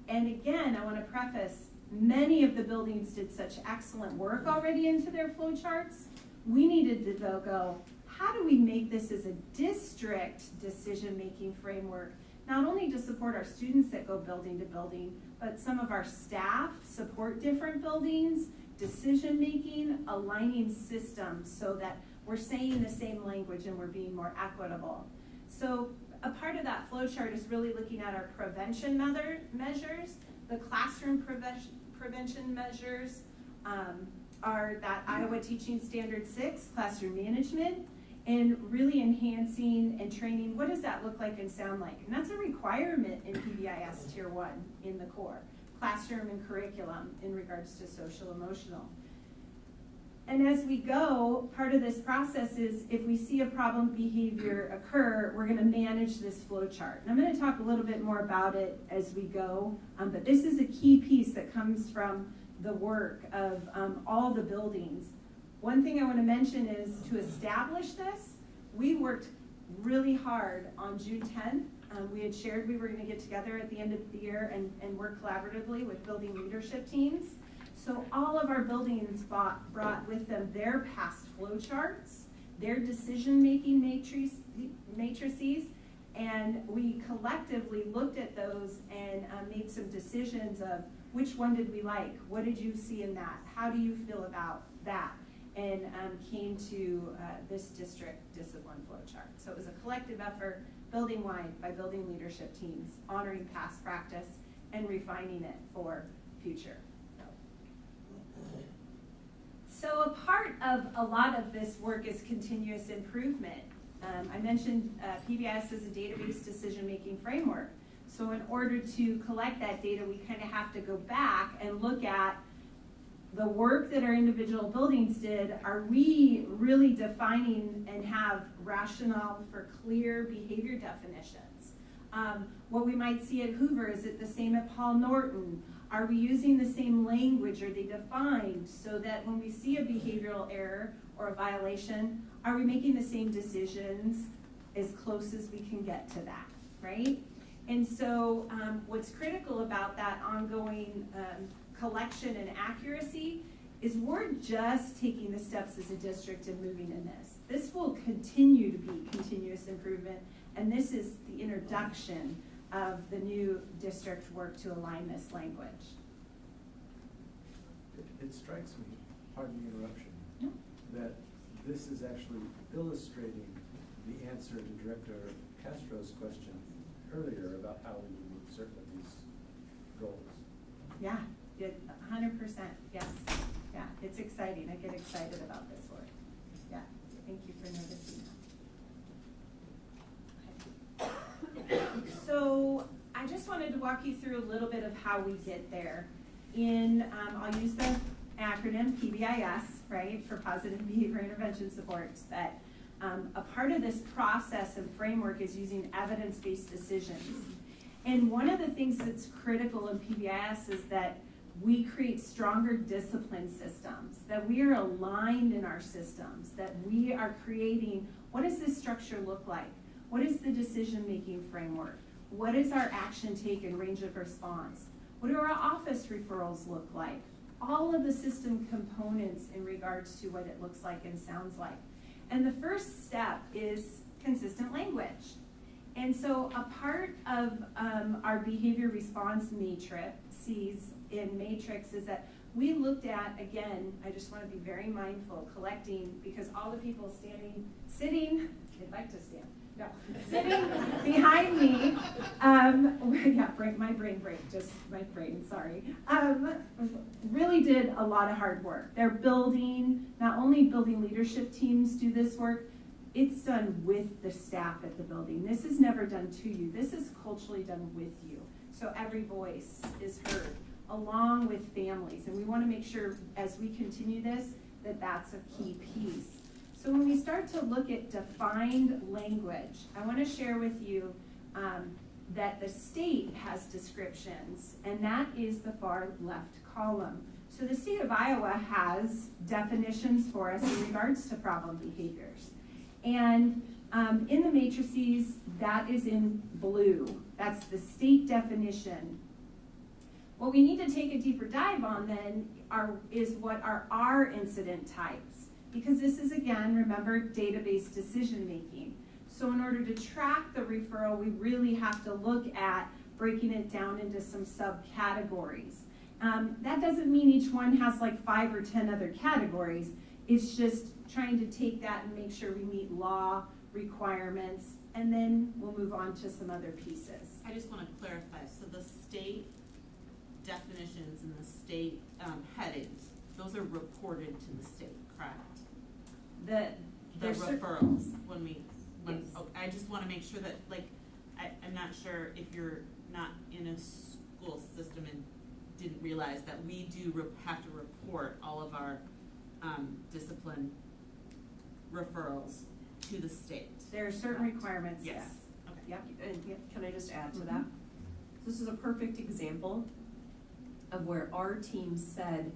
And again, I want to preface, many of the buildings did such excellent work already into their flow charts. We needed to go, how do we make this as a district decision-making framework, not only to support our students that go building to building, but some of our staff support different buildings, decision-making, aligning systems so that we're saying the same language and we're being more equitable. So a part of that flow chart is really looking at our prevention measures. The classroom prevention measures are that Iowa Teaching Standard 6, classroom management, and really enhancing and training, what does that look like and sound like? And that's a requirement in PBIS Tier 1 in the core, classroom and curriculum in regards to social emotional. And as we go, part of this process is if we see a problem behavior occur, we're going to manage this flow chart. And I'm going to talk a little bit more about it as we go, but this is a key piece that comes from the work of all the buildings. One thing I want to mention is to establish this, we worked really hard on June 10th. We had shared we were going to get together at the end of the year and work collaboratively with building leadership teams. So all of our buildings brought with them their past flow charts, their decision-making matrices, and we collectively looked at those and made some decisions of which one did we like, what did you see in that, how do you feel about that, and came to this district discipline flow chart. So it was a collective effort, building-wide, by building leadership teams, honoring past practice, and refining it for future. So a part of a lot of this work is continuous improvement. I mentioned PBIS is a database decision-making framework. So in order to collect that data, we kind of have to go back and look at the work that our individual buildings did. Are we really defining and have rationale for clear behavior definitions? What we might see at Hoover, is it the same at Paul Norton? Are we using the same language? Are they defined so that when we see a behavioral error or a violation, are we making the same decisions as close as we can get to that, right? And so what's critical about that ongoing collection and accuracy is we're just taking the steps as a district and moving in this. This will continue to be continuous improvement, and this is the introduction of the new district work to align this language. It strikes me, pardon the interruption, that this is actually illustrating the answer to Director Castro's question earlier about how we would meet certain of these goals. Yeah, 100%, yes. Yeah, it's exciting. I get excited about this work. Yeah, thank you for noticing that. So I just wanted to walk you through a little bit of how we get there. I'll use the acronym PBIS, right, for Positive Behavior Intervention Supports, that a part of this process and framework is using evidence-based decisions. And one of the things that's critical in PBIS is that we create stronger discipline systems, that we are aligned in our systems, that we are creating, what does this structure look like? What is the decision-making framework? What is our action take and range of response? What do our office referrals look like? All of the system components in regards to what it looks like and sounds like. And the first step is consistent language. And so a part of our behavior response matrices in Matrix is that we looked at, again, I just want to be very mindful, collecting, because all the people sitting, they'd like to stand, no, sitting behind me, my brain, sorry, really did a lot of hard work. They're not only building leadership teams do this work, it's done with the staff at the building. This is never done to you. This is culturally done with you. So every voice is heard, along with families. And we want to make sure as we continue this, that that's a key piece. So when we start to look at defined language, I want to share with you that the state has descriptions, and that is the far left column. So the state of Iowa has definitions for us in regards to problem behaviors. And in the matrices, that is in blue. That's the state definition. What we need to take a deeper dive on then is what are our incident types. Because this is, again, remember, database decision making. So in order to track the referral, we really have to look at breaking it down into some subcategories. That doesn't mean each one has like 5 or 10 other categories. It's just trying to take that and make sure we meet law requirements, and then we'll move on to some other pieces. I just want to clarify, so the state definitions and the state headings, those are reported to the state, correct? The referrals, I just want to make sure that, I'm not sure if you're not in a school system and didn't realize that we do have to report all of our discipline referrals to the state. There are certain requirements, yes. Okay. Yep, and can I just add to that? This is a perfect example of where our team said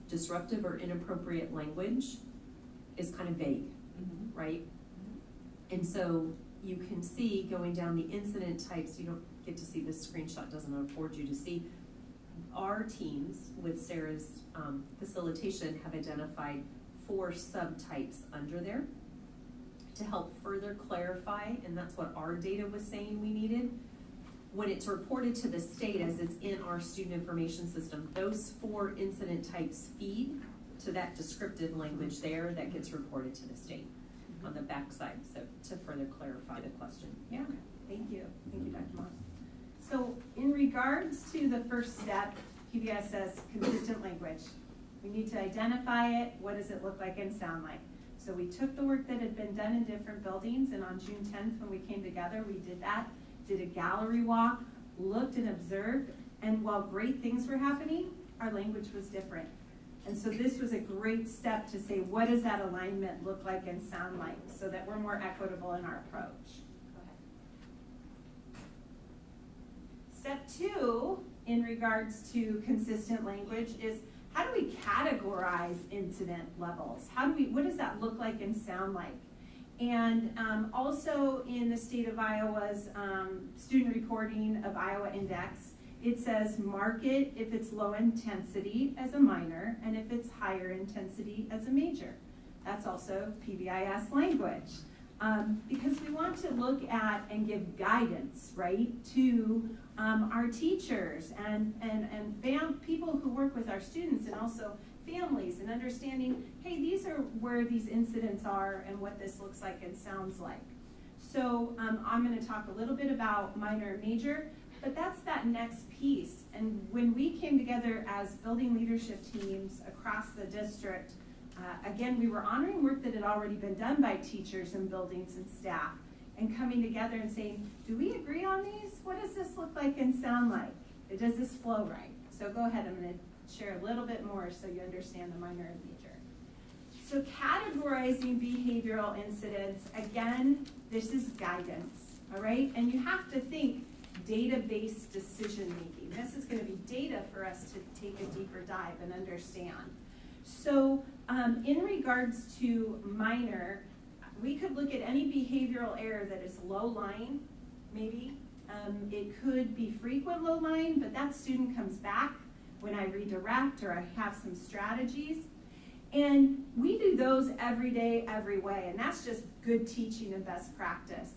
disruptive or inappropriate language is kind of vague, right? And so you can see going down the incident types, you don't get to see this screenshot, doesn't afford you to see. Our teams, with Sarah's facilitation, have identified 4 subtypes under there to help further clarify, and that's what our data was saying we needed. When it's reported to the state as it's in our student information system, those 4 incident types feed to that descriptive language there that gets reported to the state on the backside, so to further clarify the question. Yeah, thank you. Thank you, Dr. Moss. So in regards to the first step, PBS says consistent language. We need to identify it. What does it look like and sound like? So we took the work that had been done in different buildings, and on June 10th when we came together, we did that, did a gallery walk, looked and observed, and while great things were happening, our language was different. And so this was a great step to say, what does that alignment look like and sound like, so that we're more equitable in our approach. Step 2, in regards to consistent language, is how do we categorize incident levels? What does that look like and sound like? And also in the state of Iowa's student reporting of Iowa Index, it says mark it if it's low intensity as a minor, and if it's higher intensity as a major. That's also PBIS language. Because we want to look at and give guidance, right, to our teachers and people who work with our students, and also families, and understanding, hey, these are where these incidents are and what this looks like and sounds like. So I'm going to talk a little bit about minor and major, But that's that next piece. And when we came together as building leadership teams across the district, again, we were honoring work that had already been done by teachers and buildings and staff, and coming together and saying, do we agree on these? What does this look like and sound like? Does this flow right? So go ahead, I'm going to share a little bit more so you understand the minor and major. So categorizing behavioral incidents, again, this is guidance, all right? And you have to think data-based decision making. This is going to be data for us to take a deeper dive and understand. So in regards to minor, we could look at any behavioral error that is low-lying, maybe. It could be frequent low-lying, but that student comes back when I redirect or I have some strategies. And we do those every day, every way, and that's just good teaching and best practice.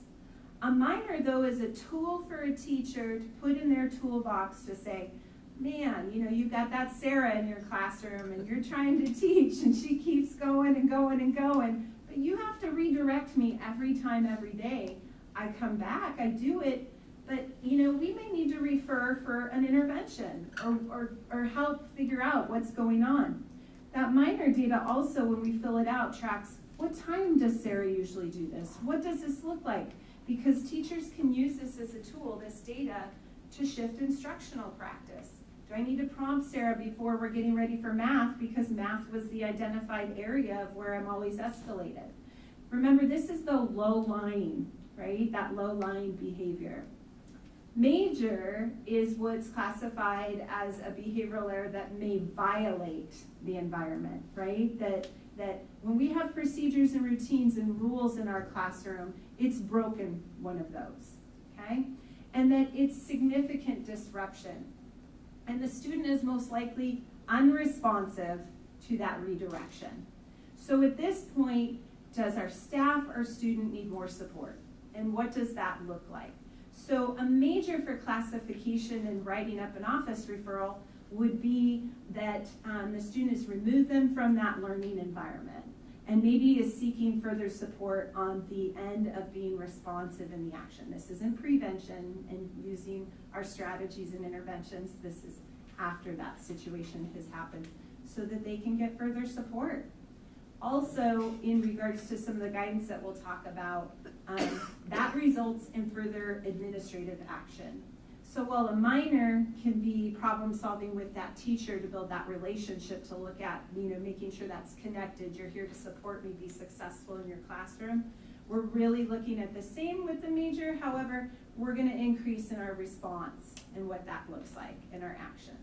A minor, though, is a tool for a teacher to put in their toolbox to say, man, you know, you've got that Sarah in your classroom and you're trying to teach and she keeps going and going and going, but you have to redirect me every time, every day. I come back, I do it, but, you know, we may need to refer for an intervention or help figure out what's going on. That minor data also, when we fill it out, tracks what time does Sarah usually do this? What does this look like? Because teachers can use this as a tool, this data, to shift instructional practice. Do I need to prompt Sarah before we're getting ready for math because math was the identified area of where I'm always escalated? Remember, this is the low-lying, right? That low-lying behavior. Major is what's classified as a behavioral error that may violate the environment, right? That when we have procedures and routines and rules in our classroom, it's broken one of those, okay? And that it's significant disruption. And the student is most likely unresponsive to that redirection. So at this point, does our staff or student need more support? And what does that look like? So a major for classification and writing up an office referral would be that the student has removed them from that learning environment and maybe is seeking further support on the end of being responsive in the action. This isn't prevention and using our strategies and interventions. This is after that situation has happened so that they can get further support. Also, in regards to some of the guidance that we'll talk about, that results in further administrative action. So while a minor can be problem solving with that teacher to build that relationship, to look at, you know, making sure that's connected, you're here to support me, be successful in your classroom, we're really looking at the same with the major. However, we're going to increase in our response and what that looks like in our actions.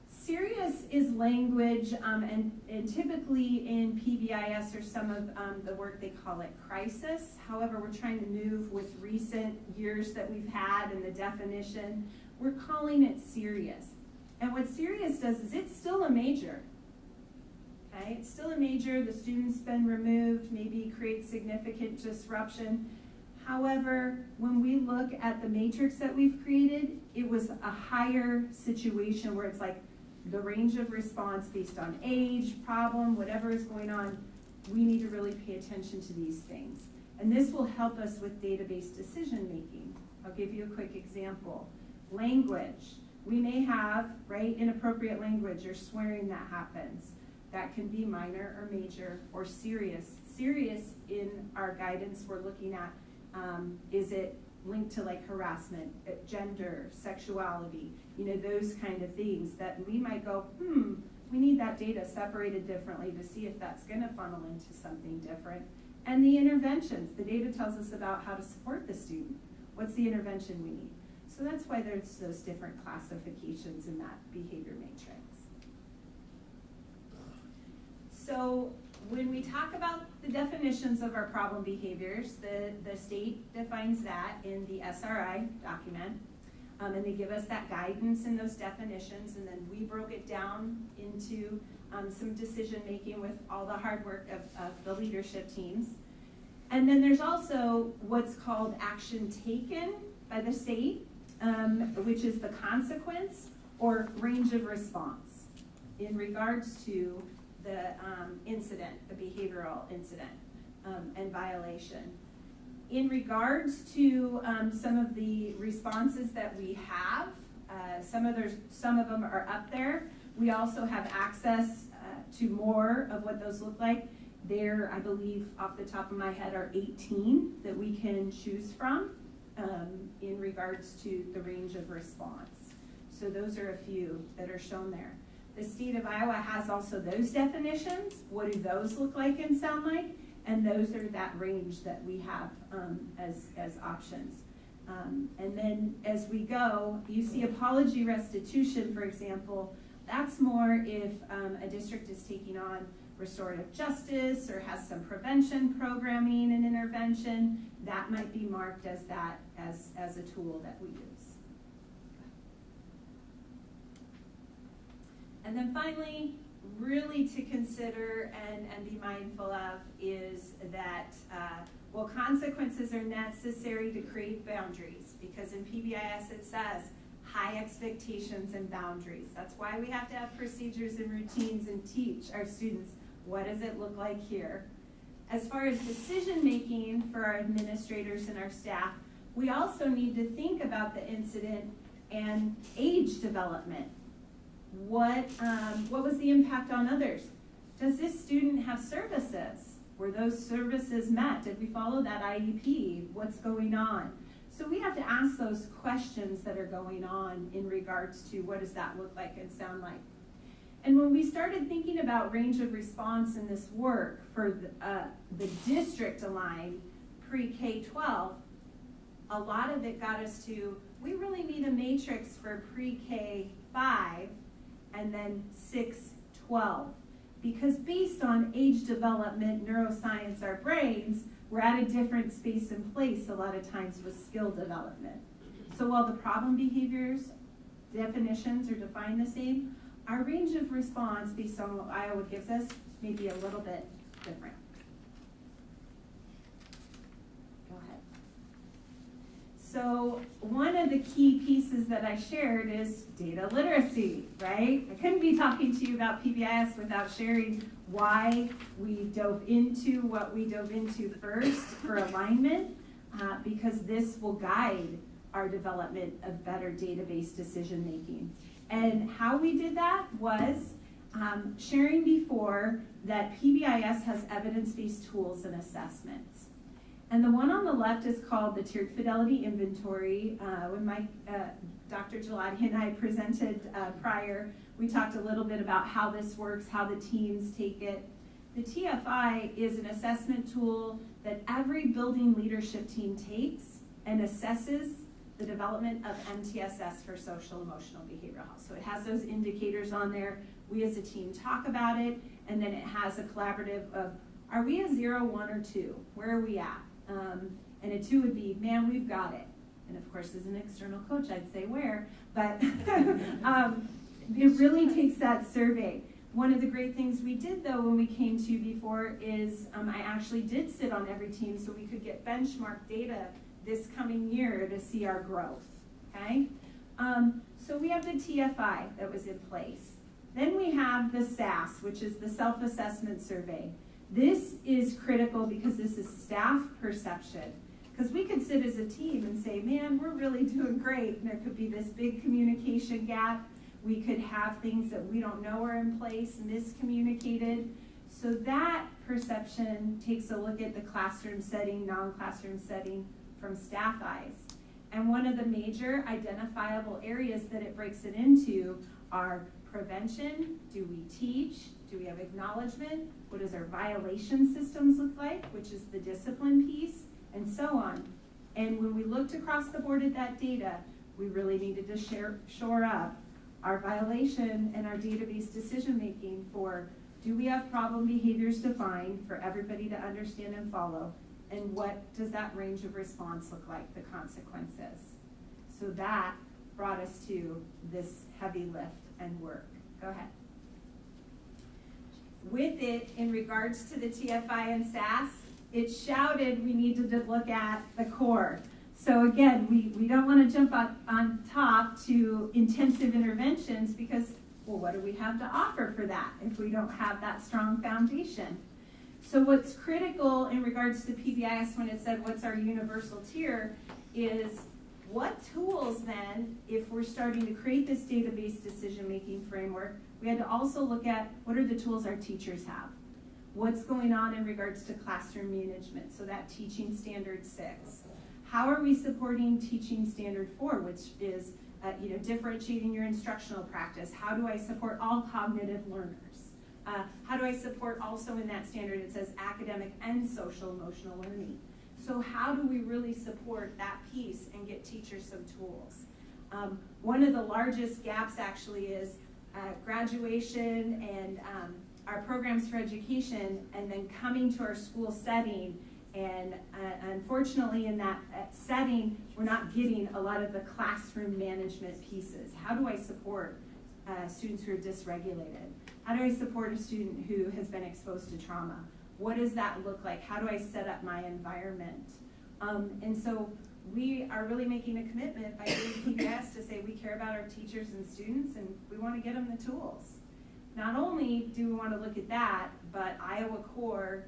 Serious is language, and typically in PBIS or some of the work, they call it crisis. However, we're trying to move with recent years that we've had and the definition. We're calling it serious. And what serious does is it's still a major. Okay, it's still a major. The student's been removed, maybe creates significant disruption. However, when we look at the matrix that we've created, it was a higher situation where it's like, the range of response based on age, problem, whatever is going on, we need to really pay attention to these things. And this will help us with database decision making. I'll give you a quick example. Language. We may have, right, inappropriate language or swearing that happens. That can be minor or major or serious. Serious in our guidance we're looking at, is it linked to like harassment, gender, sexuality, you know, those kind of things that we might go, we need that data separated differently to see if that's going to funnel into something different. And the interventions, the data tells us about how to support the student. What's the intervention we need? So that's why there's those different classifications in that behavior matrix. So when we talk about the definitions of our problem behaviors, the state defines that in the SRI document, and they give us that guidance in those definitions, and then we broke it down into some decision making with all the hard work of the leadership teams. And then there's also what's called action taken by the state, which is the consequence or range of response in regards to the incident, the behavioral incident and violation. In regards to some of the responses that we have, some of them are up there. We also have access to more of what those look like. There, I believe, off the top of my head, are 18 that we can choose from in regards to the range of response. So those are a few that are shown there. The state of Iowa has also those definitions. What do those look like and sound like? And those are that range that we have as options. And then as we go, you see apology restitution, for example. That's more if a district is taking on restorative justice or has some prevention programming and intervention. That might be marked as that as a tool that we use. And then finally, really to consider and be mindful of is that, well, consequences are necessary to create boundaries, because in PBIS it says high expectations and boundaries. That's why we have to have procedures and routines and teach our students what does it look like here. As far as decision making for our administrators and our staff, we also need to think about the incident and age development. What was the impact on others? Does this student have services? Were those services met? Did we follow that IEP? What's going on? So we have to ask those questions that are going on in regards to what does that look like and sound like. And when we started thinking about range of response in this work for the district aligned pre-K-12, a lot of it got us to, we really need a matrix for pre-K-5 and then 6-12. Because based on age development, neuroscience, our brains, we're at a different space and place a lot of times with skill development. So while the problem behaviors definitions are defined the same, our range of response based on what Iowa gives us may be a little bit different. Go ahead. So one of the key pieces that I shared is data literacy, right? I couldn't be talking to you about PBIS without sharing why we dove into what we dove into first for alignment, because this will guide our development of better database decision making. And how we did that was sharing before that PBIS has evidence-based tools and assessments. And the one on the left is called the Tiered Fidelity Inventory. When Dr. Gelati and I presented prior, we talked a little bit about how this works, how the teams take it. The TFI is an assessment tool that every building leadership team takes and assesses the development of MTSS for social, emotional, behavioral health. So it has those indicators on there. We as a team talk about it, and then it has a collaborative of, are we a 0, 1, or 2? Where are we at? And a 2 would be, man, we've got it. And of course, as an external coach, I'd say where, but it really takes that survey. One of the great things we did though when we came to you before is I actually did sit on every team so we could get benchmark data this coming year to see our growth, okay? So we have the TFI that was in place. Then we have the SAS, which is the self-assessment survey. This is critical because this is staff perception. Because we could sit as a team and say, man, we're really doing great. And there could be this big communication gap. We could have things that we don't know are in place, miscommunicated. So that perception takes a look at the classroom setting, non-classroom setting from staff eyes. And one of the major identifiable areas that it breaks it into are prevention. Do we teach? Do we have acknowledgement? What does our violation systems look like, which is the discipline piece, and so on. And when we looked across the board at that data, we really needed to shore up our violation and our database decision making for, do we have problem behaviors defined for everybody to understand and follow? And what does that range of response look like, the consequences? So that brought us to this heavy lift and work. Go ahead. With it, in regards to the TFI and SAS, it shouted we needed to look at the core. So again, we don't want to jump on top to intensive interventions because, well, what do we have to offer for that if we don't have that strong foundation? So what's critical in regards to PBIS when it said what's our universal tier is what tools then, if we're starting to create this database decision-making framework, we had to also look at what are the tools our teachers have. What's going on in regards to classroom management, so that teaching standard 6. How are we supporting teaching standard 4, which is differentiating your instructional practice? How do I support all cognitive learners? How do I support also in that standard it says academic and social emotional learning? So how do we really support that piece and get teachers some tools? One of the largest gaps actually is graduation and our programs for education, and then coming to our school setting. And unfortunately in that setting, we're not getting a lot of the classroom management pieces. How do I support students who are dysregulated? How do I support a student who has been exposed to trauma? What does that look like? How do I set up my environment? And so we are really making a commitment by doing PBS to say we care about our teachers and students, and we want to get them the tools. Not only do we want to look at that, but Iowa Core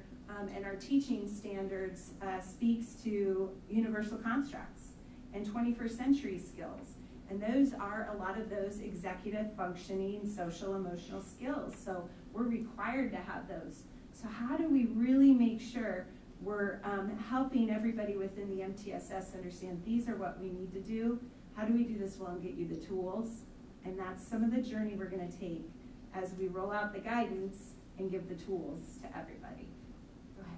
and our teaching standards speaks to universal constructs and 21st century skills. And those are a lot of those executive functioning, social, emotional skills. So we're required to have those. So how do we really make sure we're helping everybody within the MTSS understand these are what we need to do? How do we do this well and get you the tools? And that's some of the journey we're going to take as we roll out the guidance and give the tools to everybody. Go ahead.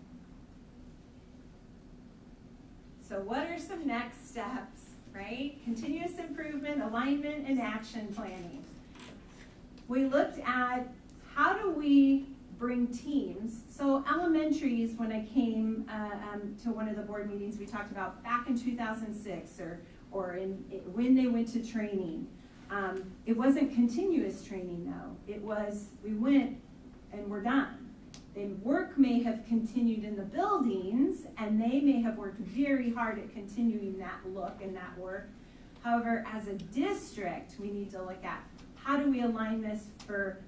So what are some next steps, right? Continuous improvement, alignment, and action planning. We looked at how do we bring teams. So elementaries, when I came to one of the board meetings, we talked about back in 2006 or when they went to training. It wasn't continuous training though. It was, we went and we're done. Then work may have continued in the buildings and they may have worked very hard at continuing that look and that work. However, as a district, we need to look at how do we align this for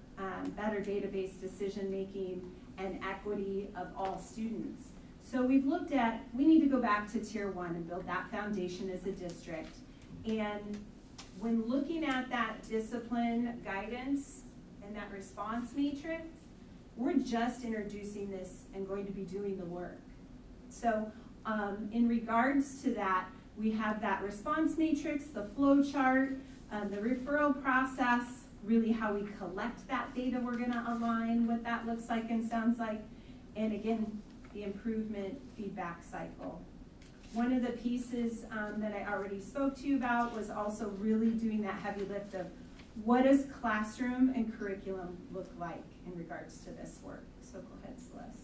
better database decision making and equity of all students. So we've looked at, we need to go back to tier 1 and build that foundation as a district. And when looking at that discipline guidance and that response matrix, we're just introducing this and going to be doing the work. So in regards to that, we have that response matrix, the flow chart, the referral process, really how we collect that data we're going to align what that looks like and sounds like, and again, the improvement feedback cycle. One of the pieces that I already spoke to you about was also really doing that heavy lift of what does classroom and curriculum look like in regards to this work. So go ahead, Celeste.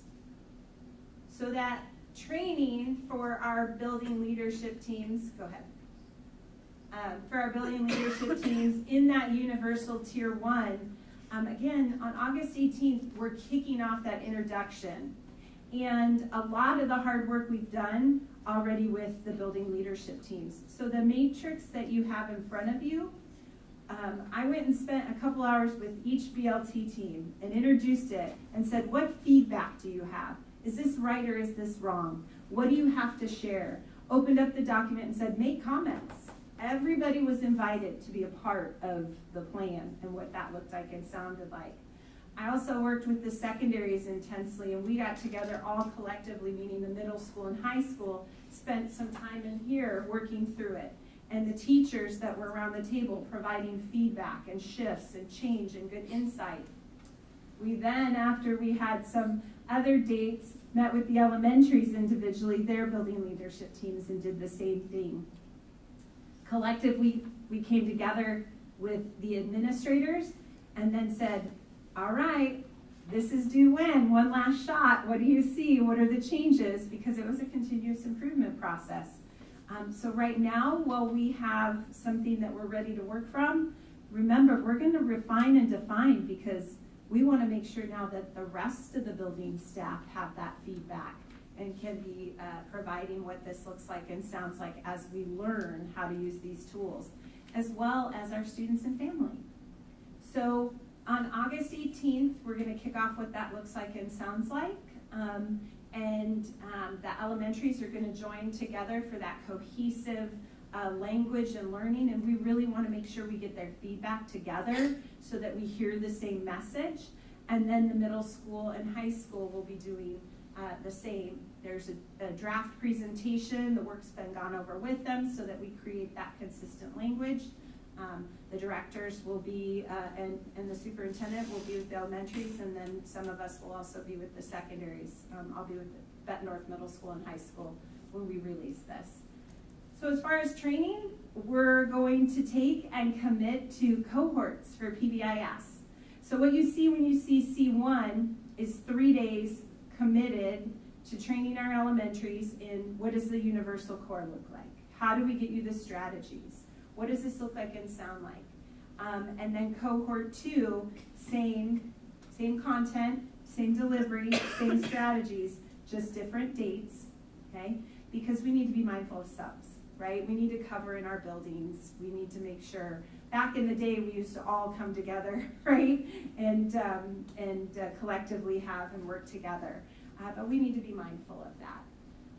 So that training for our building leadership teams, go ahead. For our building leadership teams in that universal tier 1, again, on August 18th, we're kicking off that introduction. And a lot of the hard work we've done already with the building leadership teams. So the matrix that you have in front of you, I went and spent a couple hours with each BLT team and introduced it and said, what feedback do you have? Is this right or is this wrong? What do you have to share? Opened up the document and said, make comments. Everybody was invited to be a part of the plan and what that looked like and sounded like. I also worked with the secondaries intensely, and we got together all collectively, meaning the middle school and high school, spent some time in here working through it. And the teachers that were around the table providing feedback and shifts and change and good insight. We then, after we had some other dates, met with the elementaries individually, their building leadership teams, and did the same thing. Collectively, we came together with the administrators and then said, all right, this is due when? One last shot. What do you see? What are the changes? Because it was a continuous improvement process. So right now, while we have something that we're ready to work from, remember, we're going to refine and define because we want to make sure now that the rest of the building staff have that feedback and can be providing what this looks like and sounds like as we learn how to use these tools, as well as our students and family. So on August 18th, we're going to kick off what that looks like and sounds like. The elementaries are going to join together for that cohesive language and learning, and we really want to make sure we get their feedback together so that we hear the same message. And then the middle school and high school will be doing the same. There's a draft presentation, the work's been gone over with them so that we create that consistent language. The directors will be, and the superintendent will be with the elementaries, and then some of us will also be with the secondaries. I'll be with the Bett North Middle School and High School when we release this. So as far as training, we're going to take and commit to cohorts for PBIS. So what you see when you see C1 is 3 days committed to training our elementaries in what does the universal core look like? How do we get you the strategies? What does this look like and sound like? And then cohort 2, same content, same delivery, same strategies, just different dates, okay? Because we need to be mindful of subs, right? We need to cover in our buildings. We need to make sure. Back in the day, we used to all come together, right? And collectively have and work together. But we need to be mindful of that.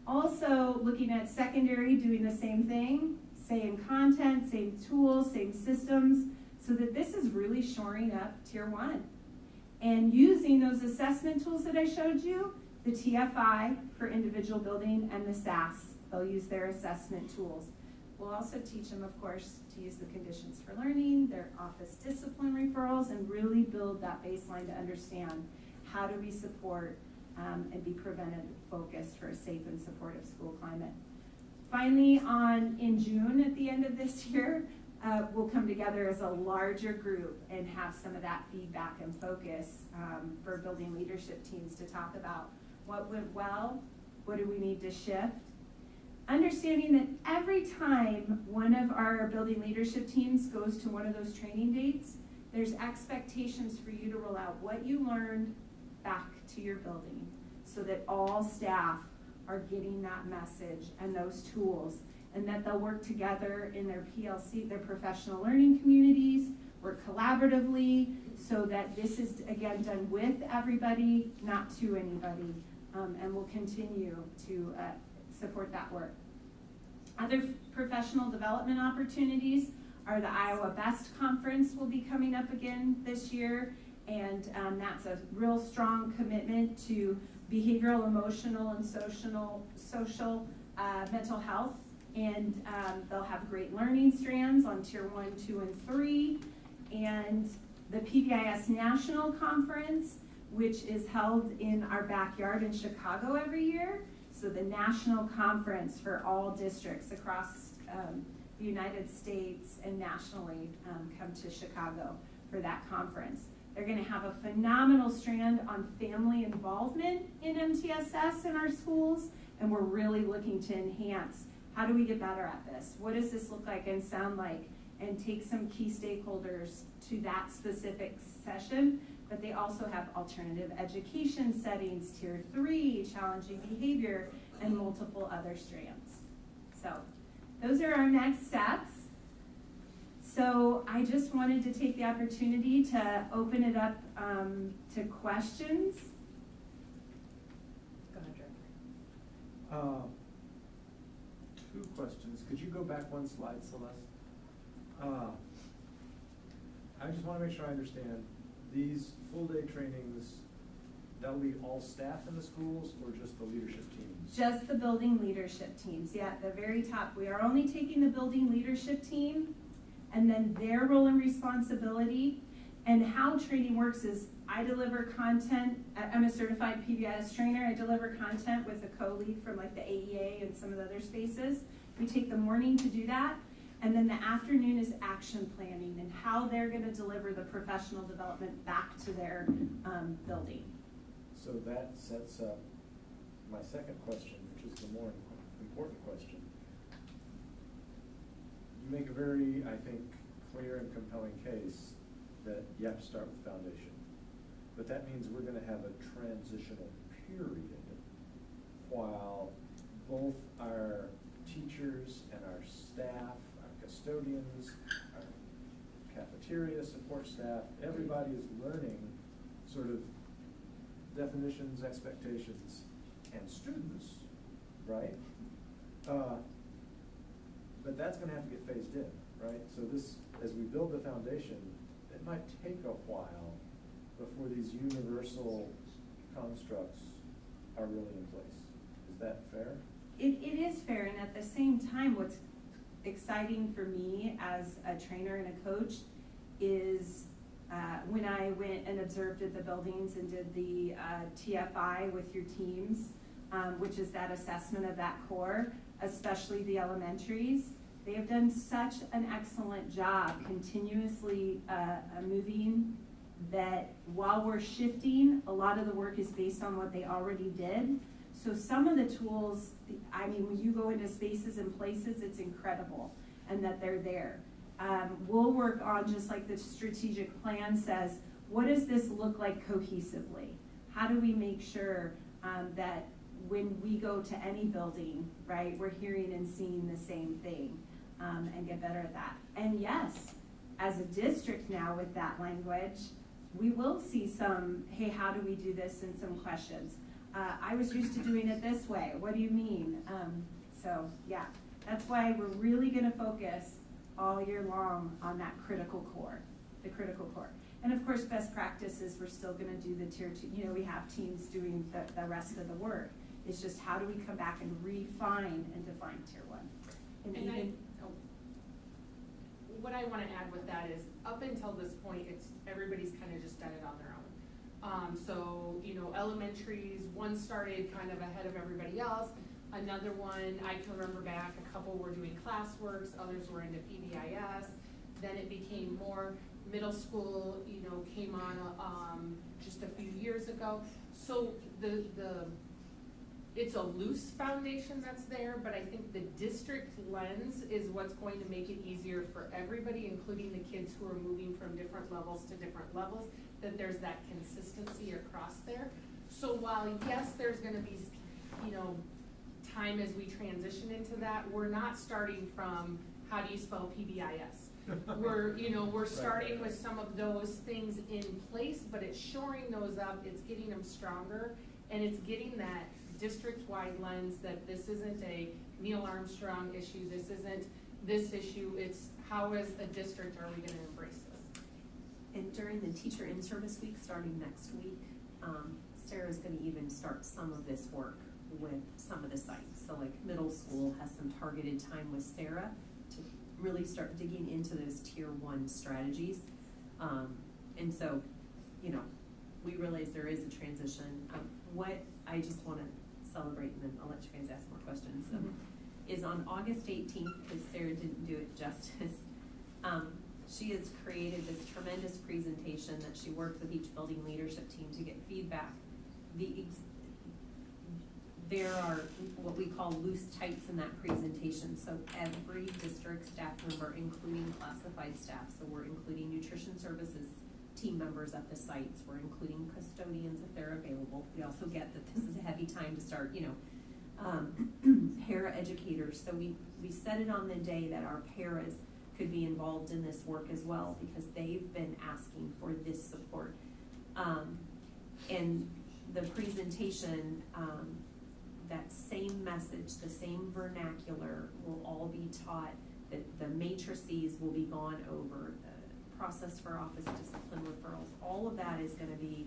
Also, looking at secondary, doing the same thing, same content, same tools, same systems, so that this is really shoring up Tier 1. And using those assessment tools that I showed you, the TFI for individual building and the SAS, they'll use their assessment tools. We'll also teach them, of course, to use the conditions for learning, their office discipline referrals, and really build that baseline to understand how do we support and be preventive focused for a safe and supportive school climate. Finally, in June at the end of this year, we'll come together as a larger group and have some of that feedback and focus for building leadership teams to talk about what went well, what do we need to shift. Understanding that every time one of our building leadership teams goes to one of those training dates, there's expectations for you to roll out what you learned back to your building so that all staff are getting that message and those tools, and that they'll work together in their PLC, their professional learning communities, work collaboratively, so that this is, again, done with everybody, not to anybody, and we'll continue to support that work. Other professional development opportunities are the Iowa Best Conference will be coming up again this year, and that's a real strong commitment to behavioral, emotional, and social mental health, and they'll have great learning strands on Tier 1, 2, and 3, and the PBIS National Conference, which is held in our backyard in Chicago every year. So the national conference for all districts across the United States and nationally come to Chicago for that conference. They're going to have a phenomenal strand on family involvement in MTSS in our schools, and we're really looking to enhance how do we get better at this? What does this look like and sound like? And take some key stakeholders to that specific session. But they also have alternative education settings, Tier 3, challenging behavior, and multiple other strands. So those are our next steps. So I just wanted to take the opportunity to open it up to questions. Go ahead, Director. 2 questions. Could you go back one slide, Celeste? I just want to make sure I understand. These full-day trainings, that'll be all staff in the schools or just the leadership teams? Just the building leadership teams, yeah, at the very top. We are only taking the building leadership team and then their role and responsibility. And how training works is I deliver content. I'm a certified PBIS trainer. I deliver content with a co-lead from like the AEA and some of the other spaces. We take the morning to do that. And then the afternoon is action planning and how they're going to deliver the professional development back to their building. So that sets up my second question, which is the more important question. You make a very, I think, clear and compelling case that you have to start with foundation. But that means we're going to have a transitional period while both our teachers and our staff, custodians, our cafeteria support staff, everybody is learning sort of definitions, expectations, and students, right? But that's gonna have to get phased in, right? So this, as we build the foundation, it might take a while before these universal constructs are really in place. Is that fair? It is fair, and at the same time, what's exciting for me as a trainer and a coach is when I went and observed at the buildings and did the TFI with your teams, which is that assessment of that core, especially the elementaries. They have done such an excellent job continuously moving that while we're shifting, a lot of the work is based on what they already did. So some of the tools, I mean, when you go into spaces and places, it's incredible, and that they're there. We'll work on, just like the strategic plan says, what does this look like cohesively? How do we make sure that when we go to any building, right, we're hearing and seeing the same thing, and get better at that? And yes, as a district now with that language, we will see some, hey, how do we do this, and some questions. I was used to doing it this way. What do you mean? So yeah, that's why we're really gonna focus all year long on that critical core, the critical core. And of course, best practices, we're still gonna do the tier 2, you know, we have teams doing the rest of the work. It's just how do we come back and refine and define tier 1? What I wanna add with that is, up until this point, everybody's kind of just done it on their own. So, you know, elementaries, one started kind of ahead of everybody else. Another one, I can remember back, a couple were doing classworks, others were into PBIS. Then it became more middle school, you know, came on just a few years ago. So it's a loose foundation that's there, but I think the district lens is what's going to make it easier for everybody, including the kids who are moving from different levels to different levels, that there's that consistency across there. So while, yes, there's gonna be, you know, time as we transition into that, we're not starting from, how do you spell PBIS? We're starting with some of those things in place, but it's shoring those up, it's getting them stronger, and it's getting that district-wide lens that this isn't a Neil Armstrong issue, this isn't this issue, it's how as a district are we gonna embrace this? And during the teacher in-service week, starting next week, Sarah's gonna even start some of this work with some of the sites. So like middle school has some targeted time with Sarah to really start digging into those tier 1 strategies. And so, you know, we realize there is a transition. What I just wanna celebrate, and then I'll let you guys ask more questions, is on August 18th, because Sarah didn't do it justice, she has created this tremendous presentation that she worked with each building leadership team to get feedback. There are what we call loose types in that presentation. So every district staff member, including classified staff, so we're including nutrition services team members at the sites, we're including custodians if they're available. We also get that this is a heavy time to start, you know, para educators. So we set it on the day that our paras could be involved in this work as well, because they've been asking for this support. And the presentation, that same message, the same vernacular will all be taught, that the matrices will be gone over, the process for office discipline referrals, all of that is gonna be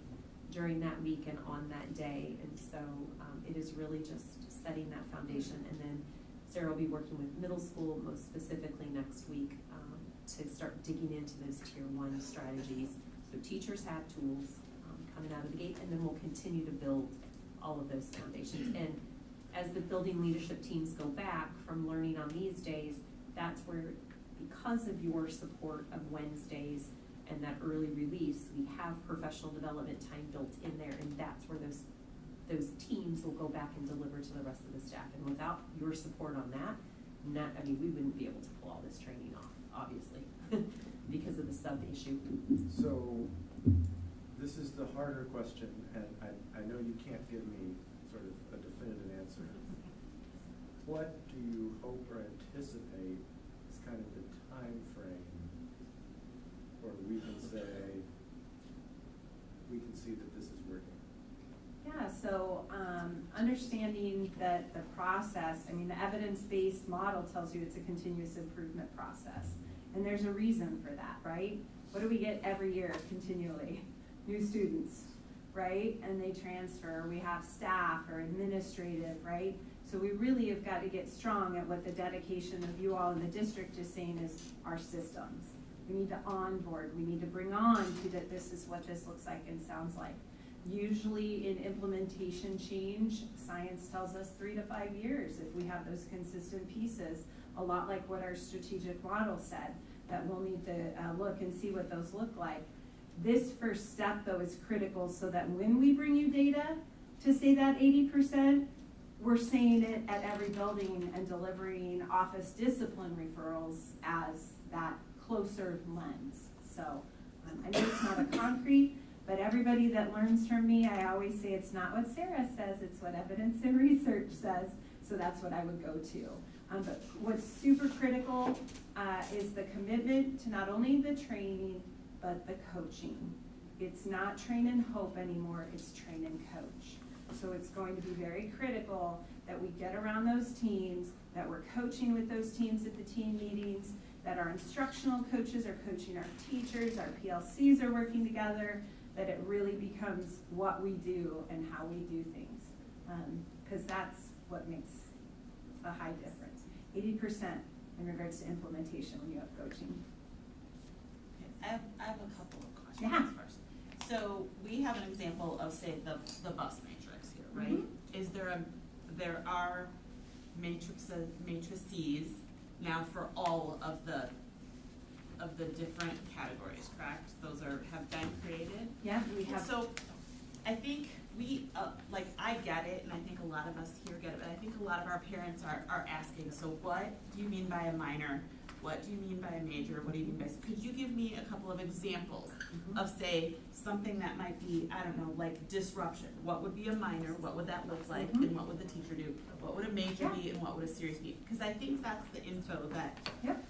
during that week and on that day. And so it is really just setting that foundation. And then Sarah will be working with middle school, most specifically next week, to start digging into those tier 1 strategies. So teachers have tools coming out of the gate, and then we'll continue to build all of those foundations. And as the building leadership teams go back from learning on these days, that's where, because of your support of Wednesdays and that early release, we have professional development time built in there, and that's where those teams will go back and deliver to the rest of the staff. And without your support on that, we wouldn't be able to pull all this training off, obviously, because of the sub-issue. So this is the harder question, and I know you can't give me sort of a definitive answer. What do you hope or anticipate is kind of the time frame where we can say, we can see that this is working? understanding that the process, I mean, the evidence-based model tells you it's a continuous improvement process. And there's a reason for that, right? What do we get every year continually? New students, right? And they transfer. We have staff or administrative, right? So we really have got to get strong at what the dedication of you all in the district is saying is our systems. We need to onboard. We need to bring on to that this is what this looks like and sounds like. Usually in implementation change, science tells us 3 to 5 years if we have those consistent pieces, a lot like what our strategic model said, that we'll need to look and see what those look like. This first step though is critical so that when we bring you data to say that 80%, we're saying it at every building and delivering office discipline referrals as that closer lens. So I know it's not a concrete, but everybody that learns from me, I always say it's not what Sarah says, it's what evidence and research says. So that's what I would go to. But what's super critical is the commitment to not only the training, but the coaching. It's not train and hope anymore, it's train and coach. So it's going to be very critical that we get around those teams, that we're coaching with those teams at the team meetings, that our instructional coaches are coaching our teachers, our PLCs are working together, that it really becomes what we do and how we do things. Because that's what makes a high difference. 80% in regards to implementation when you have coaching. I have a couple of questions Yeah. first. So we have an example of, say, the bus matrix here, right? Mm-hmm. Is there are matrices now for all of the different categories, correct? Those have been created? Yeah, we have. So I think we, I get it, and I think a lot of us here get it, but I think a lot of our parents are asking, so what do you mean by a minor? What do you mean by a major? What do you mean by, could you give me a couple of examples of, say, something that might be, I don't know, like disruption? What would be a minor? What would that look like? And what would the teacher do? What would a major be and what would a serious be? Because I think that's the info that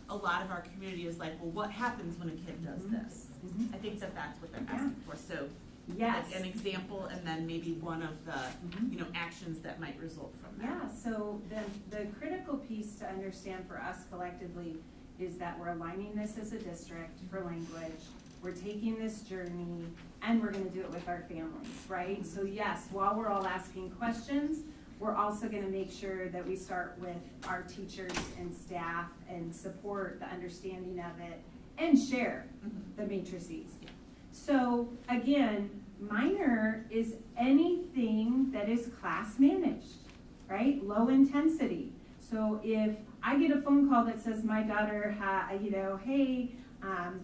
a lot of our community is like, well, what happens when a kid does this? I think that's what they're asking for. So yes. Like an example and then maybe one of the actions that might result from that. Yeah, so the critical piece to understand for us collectively is that we're aligning this as a district for language, we're taking this journey, and we're gonna do it with our families, right? So yes, while we're all asking questions, we're also gonna make sure that we start with our teachers and staff and support the understanding of it and share the matrices. So again, minor is anything that is class managed, right? Low intensity. So if I get a phone call that says my daughter, hey,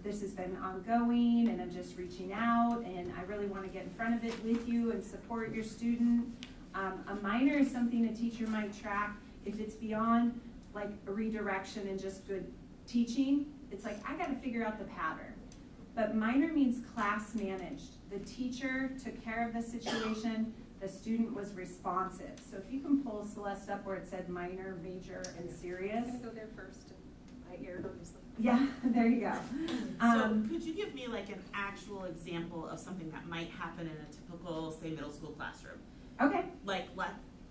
this has been ongoing and I'm just reaching out and I really want to get in front of it with you and support your student. A minor is something a teacher might track if it's beyond like a redirection and just good teaching. It's like, I got to figure out the pattern. But minor means class managed. The teacher took care of the situation. The student was responsive. So if you can pull Celeste up where it said minor, major, and serious. I'm gonna go there first. My ear hurts. Yeah, there you go. So could you give me like an actual example of something that might happen in a typical, say, middle school classroom? Okay. Like,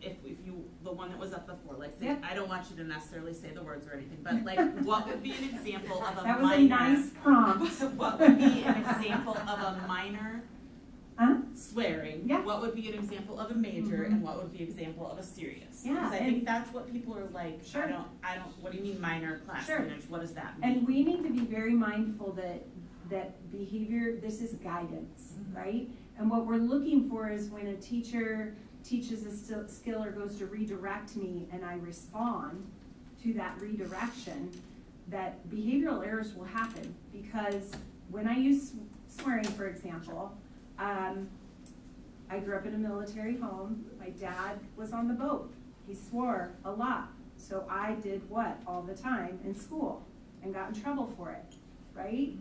if you, the one that was up before, like, say, I don't want you to necessarily say the words or anything, but like, what would be an example of a minor? That was a nice prompt. What would be an example of a minor swearing? Yeah. What would be an example of a major, and what would be an example of a serious? Yeah, Because I think that's what people are like, Sure. I don't, what do you mean minor class Sure. managed? What does that mean? And we need to be very mindful that behavior, this is guidance, right? And what we're looking for is when a teacher teaches a skill or goes to redirect me and I respond to that redirection, that behavioral errors will happen. Because when I use swearing, for example, I grew up in a military home. My dad was on the boat. He swore a lot. So I did what all the time in school and got in trouble for it, right?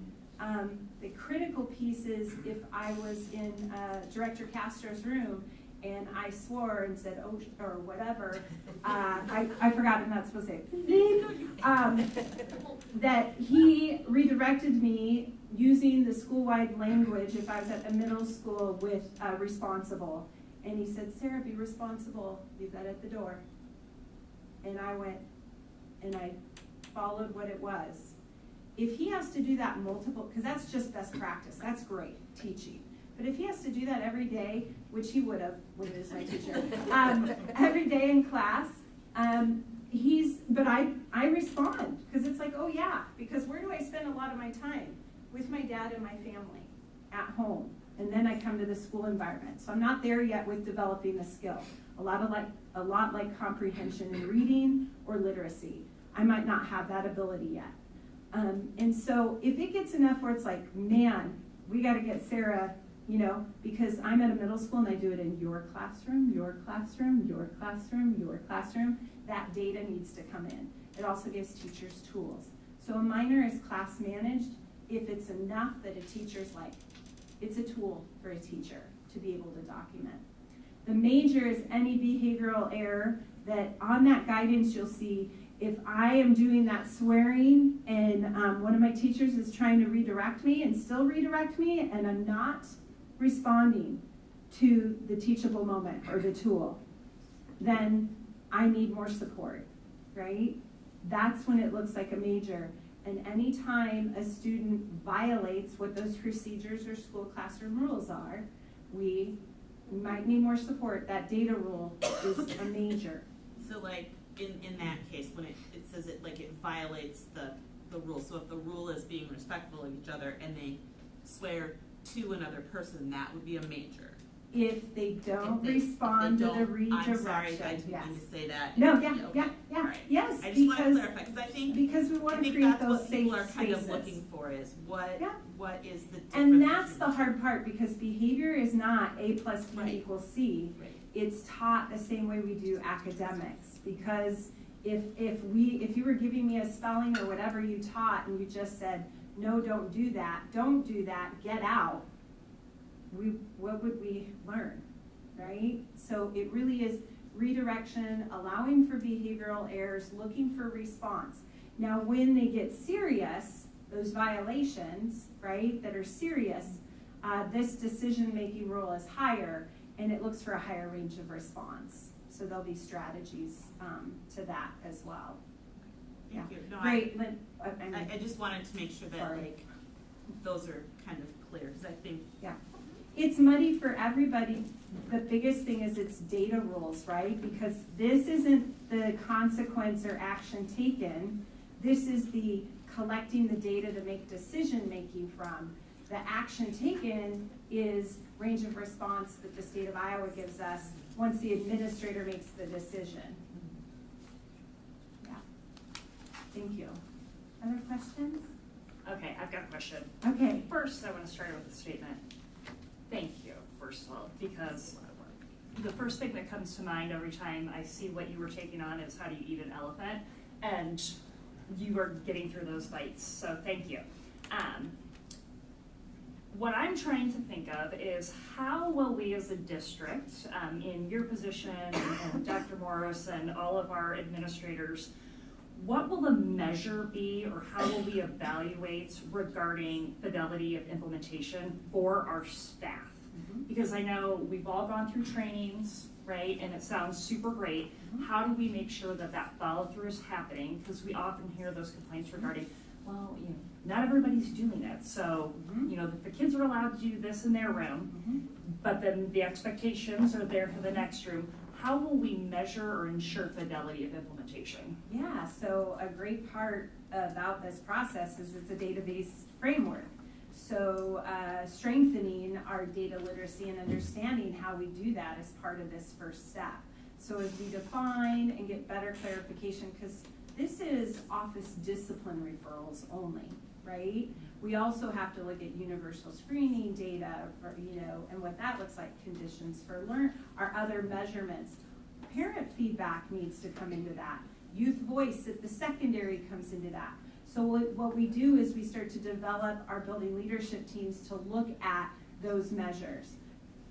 The critical piece is if I was in Director Castro's room and I swore and said, oh, or whatever, I forgot I'm not supposed to say, that he redirected me using the school-wide language if I was at the middle school with responsible. And he said, Sarah, be responsible, leave that at the door. And I went, and I followed what it was. If he has to do that multiple, because that's just best practice, that's great, teaching. But if he has to do that every day, which he would have when he was my teacher, every day in class, but I respond, because it's like, oh yeah, because where do I spend a lot of my time? With my dad and my family, at home. And then I come to the school environment. So I'm not there yet with developing the skill. A lot like comprehension in reading or literacy. I might not have that ability yet. And so if it gets enough where it's like, man, we got to get Sarah, because I'm at a middle school and I do it in your classroom, your classroom, your classroom, your classroom, that data needs to come in. It also gives teachers tools. So a minor is class managed if it's enough that a teacher's like, it's a tool for a teacher to be able to document. The major is any behavioral error that on that guidance you'll see if I am doing that swearing and one of my teachers is trying to redirect me and still redirect me and I'm not responding to the teachable moment or the tool, then I need more support, right? That's when it looks like a major. And anytime a student violates what those procedures or school classroom rules are, we might need more support. That data rule is a major. So like in that case, when it says it violates the rule. So if the rule is being respectful of each other and they swear to another person, that would be a major. If they don't respond to the redirection. I'm sorry, I didn't mean to say that. No, Yeah, right. yes. I just want to clarify, because I think we want to create those safe people are kind spaces. of looking for is what is the difference. And that's the hard part, because behavior is not A plus B equals C. Right. It's taught the same way we do academics, because if you were giving me a spelling or whatever you taught and you just said, no, don't do that, get out, what would we learn, right? So it really is redirection, allowing for behavioral errors, looking for response. Now, when they get serious, those violations, right, that are serious, this decision-making rule is higher, and it looks for a higher range of response. So there'll be strategies to that as well. Thank you. No, Great. I just wanted to make sure that those are kind of clear, because I think it's muddy for everybody. The biggest thing is it's data rules, right? Because this isn't the consequence or action taken. This is the collecting the data to make decision making from. The action taken is range of response that the state of Iowa gives us once the administrator makes the decision. Yeah. Thank you. Other questions? Okay, I've got a question. Okay. First, I want to start with a statement. Thank you, first of all, because the first thing that comes to mind every time I see what you were taking on is how do you eat an elephant, and you are getting through those fights, so thank you. What I'm trying to think of is how will we as a district, in your position and Dr. Morris and all of our administrators, what will the measure be or how will we evaluate regarding fidelity of implementation for our staff? Because I know we've all gone through trainings, right, and it sounds super great. How do we make sure that that follow through is happening? Because we often hear those complaints regarding, well, not everybody's doing it. So, the kids are allowed to do this in their room, but then the expectations are there for the next room. How will we measure or ensure fidelity of implementation? Yeah, so a great part about this process is it's a data-based framework. So strengthening our data literacy and understanding how we do that is part of this first step. So as we define and get better clarification, because this is office discipline referrals only, right? We also have to look at universal screening data for, and what that looks like, conditions for our other measurements. Parent feedback needs to come into that. Youth voice at the secondary comes into that. So what we do is we start to develop our building leadership teams to look at those measures.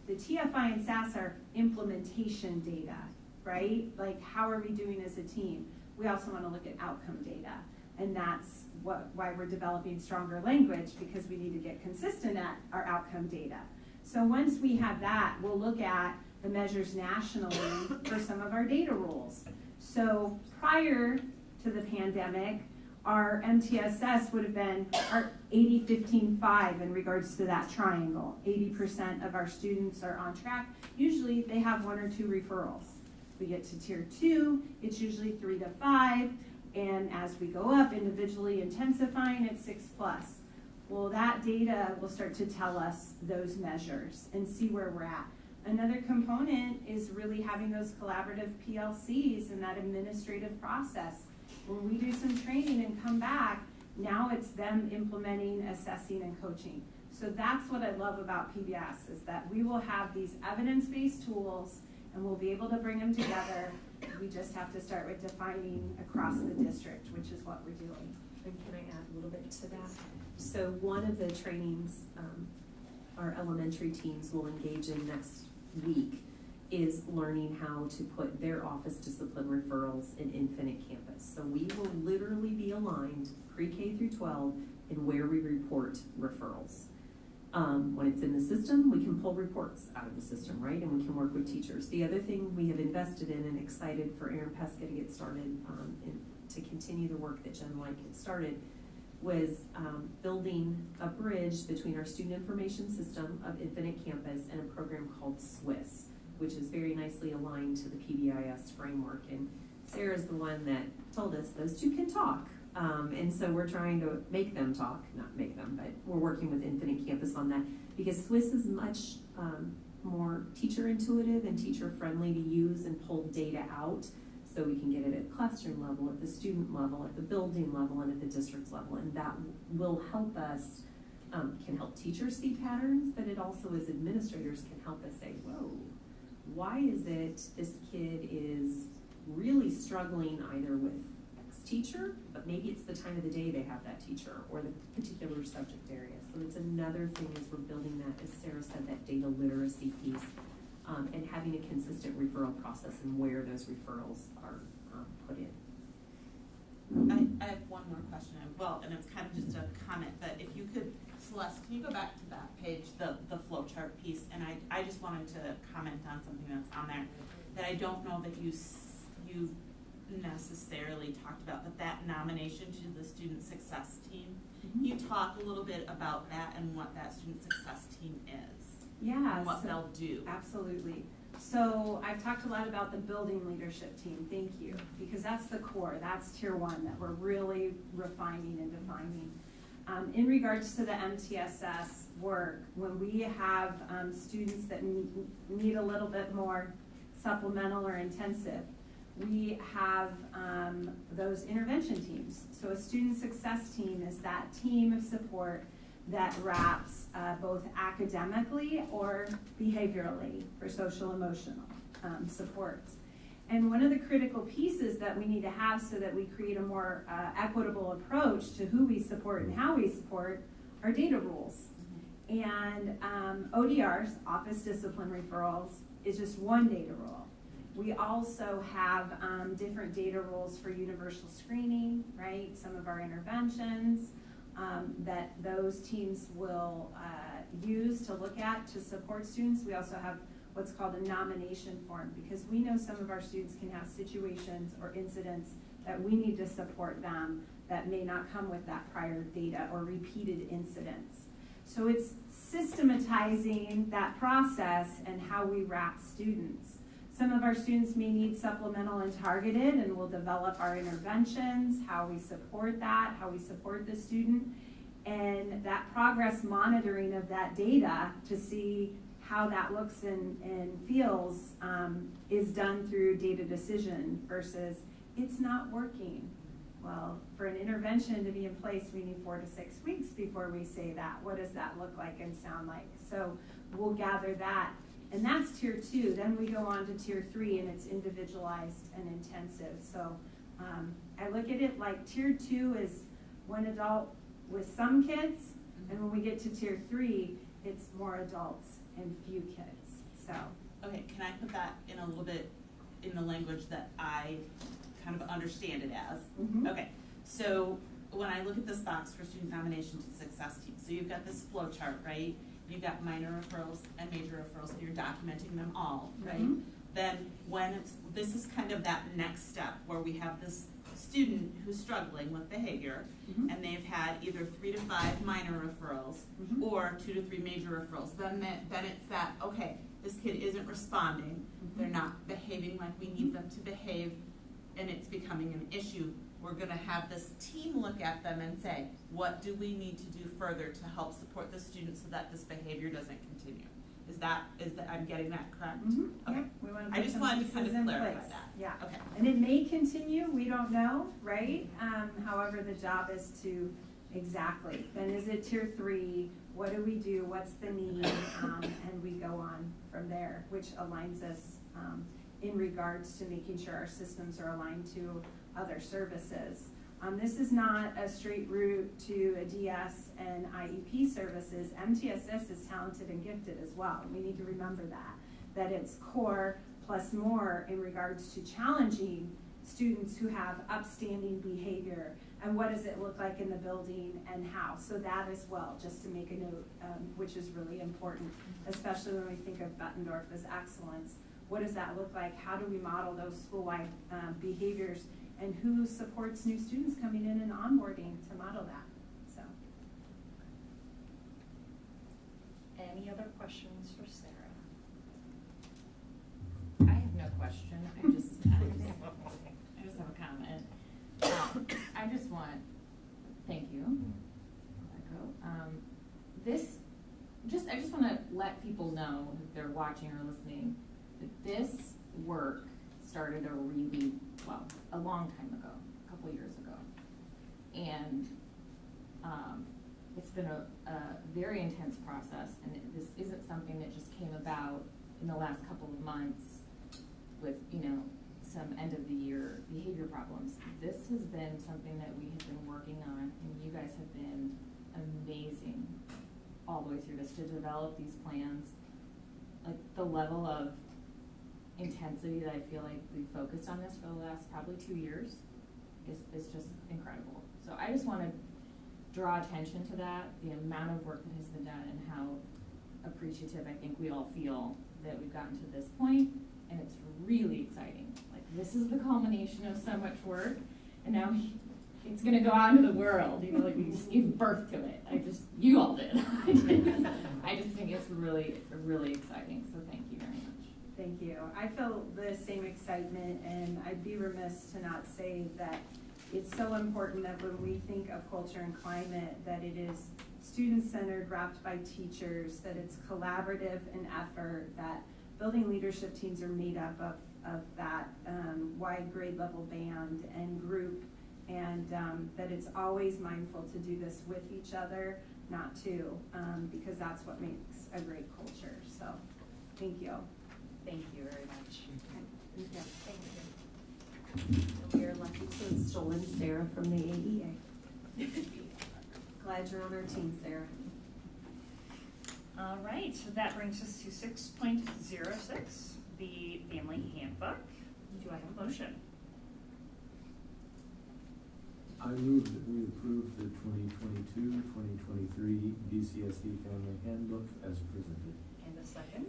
The TFI and SAS are implementation data, right? Like how are we doing as a team? We also want to look at outcome data. And that's why we're developing stronger language, because we need to get consistent at our outcome data. So once we have that, we'll look at the measures nationally for some of our data rules. So prior to the pandemic, our MTSS would have been our 80-15-5 in regards to that triangle. 80% of our students are on track. Usually they have 1 or 2 referrals. We get to tier 2, it's usually 3 to 5, and as we go up, individually intensifying at 6+. Well, that data will start to tell us those measures and see where we're at. Another component is really having those collaborative PLCs and that administrative process. When we do some training and come back, now it's them implementing, assessing, and coaching. So that's what I love about PBS, is that we will have these evidence-based tools and we'll be able to bring them together. We just have to start with defining across the district, which is what we're doing. And can I add a little bit to that? So one of the trainings our elementary teams will engage in next week is learning how to put their office discipline referrals in Infinite Campus. So we will literally be aligned pre-K through 12 in where we report referrals. When it's in the system, we can pull reports out of the system, right? And we can work with teachers. The other thing we have invested in and excited for Aaron Pesca to get started and to continue the work that Jen White had started was building a bridge between our student information system of Infinite Campus and a program called SWIS, which is very nicely aligned to the PBIS framework. And Sarah's the one that told us those two can talk. And so we're trying to make them talk, not make them, but we're working with Infinite Campus on that because SWIS is much more teacher intuitive and teacher friendly to use and pull data out so we can get it at classroom level, at the student level, at the building level, and at the district level. And that will help us, can help teachers see patterns, but it also as administrators can help us say, whoa, why is it this kid is really struggling either with X teacher, but maybe it's the time of the day they have that teacher or the particular subject area. So it's another thing as we're building that, as Sarah said, that data literacy piece, and having a consistent referral process and where those referrals are put in. I have one more question, well, and it's kind of just a comment, but if you could, Celeste, can you go back to that page, the flow chart piece, and I just wanted to comment on something that's on there that I don't know that you necessarily talked about, but that nomination to the student success team. Can you talk a little bit about that and what that student success team is? Yeah. And what they'll do. Absolutely. So I've talked a lot about the building leadership team, thank you, because that's the core, that's tier 1 that we're really refining and defining. In regards to the MTSS work, when we have students that need a little bit more supplemental or intensive, we have those intervention teams. So a student success team is that team of support that wraps both academically or behaviorally for social emotional support. And one of the critical pieces that we need to have so that we create a more equitable approach to who we support and how we support are data rules. And ODRs, office discipline referrals, is just one data rule. We also have different data rules for universal screening, right? Some of our interventions that those teams will use to look at to support students. We also have what's called a nomination form because we know some of our students can have situations or incidents that we need to support them that may not come with that prior data or repeated incidents. So it's systematizing that process and how we wrap students. Some of our students may need supplemental and targeted, and we'll develop our interventions, how we support that, how we support the student, and that progress monitoring of that data to see how that looks and feels is done through data decision versus it's not working. Well, for an intervention to be in place, we need 4 to 6 weeks before we say that. What does that look like and sound like? So we'll gather that. And that's tier 2. Then we go on to tier 3 and it's individualized and intensive. So I look at it like tier 2 is one adult with some kids. And when we get to tier 3, it's more adults and few kids. So. Okay, can I put that in a little bit in the language that I kind of understand it as? Mm-hmm. Okay, so when I look at this box for student nomination to success team, so you've got this flow chart, right? you've got minor referrals and major referrals, and you're documenting them all, right? Mhm. Then this is kind of that next step where we have this student who's struggling with behavior, Mhm. and they've had either 3 to 5 minor referrals Mhm. or 2 to 3 major referrals. Then it's that, okay, this kid isn't responding, they're not behaving like we need them to behave, and it's becoming an issue. We're gonna have this team look at them and say, what do we need to do further to help support the student so that this behavior doesn't continue? Is that, I'm getting that correct? Mhm. Okay. Yeah, we wanna I put just some wanted to kind of pieces in clarify place. that. Yeah. Okay. And it may continue, we don't know, right? However, the job is to, exactly, then is it tier 3? What do we do? What's the need? And we go on from there, which aligns us in regards to making sure our systems are aligned to other services. This is not a straight route to a DS and IEP services. MTSS is talented and gifted as well. We need to remember that it's core plus more in regards to challenging students who have upstanding behavior, and what does it look like in the building and how. So that as well, just to make a note, which is really important, especially when we think of Bettendorf as excellence. What does that look like? How do we model those school-wide behaviors, and who supports new students coming in and onboarding to model that? So, Any other questions for Sarah? I have no question, I just have a comment. I just want, thank you, Echo. I just wanna let people know, if they're watching or listening, that this work started a long time ago, a couple years ago. And, it's been a very intense process, and this isn't something that just came about in the last couple of months with, some end of the year behavior problems. This has been something that we have been working on, and you guys have been amazing all the way through this to develop these plans. Like, the level of intensity that I feel like we focused on this for the last probably 2 years is just incredible. So I just want to draw attention to that, the amount of work that has been done, and how appreciative I think we all feel that we've gotten to this point, and it's really exciting. Like, this is the culmination of so much work, and now it's gonna go out into the world, like we just gave birth to it. You all did. I just think it's really, really exciting, so thank you very much. thank you. I feel the same excitement, and I'd be remiss to not say that it's so important that when we think of culture and climate, that it is student-centered, wrapped by teachers, that it's collaborative in effort, that building leadership teams are made up of that wide grade level band and group, and that it's always mindful to do this with each other, not to, because that's what makes a great culture. So, thank you. Thank you very much. Thank you. Thank you. We are lucky to have stolen Sarah from the AEA. Glad you're on our team, Sarah. All right, so that brings us to 6.06, the family handbook. Do I have a motion? I move that we approve the 2022-2023 BCSD Family Handbook as presented. And a second?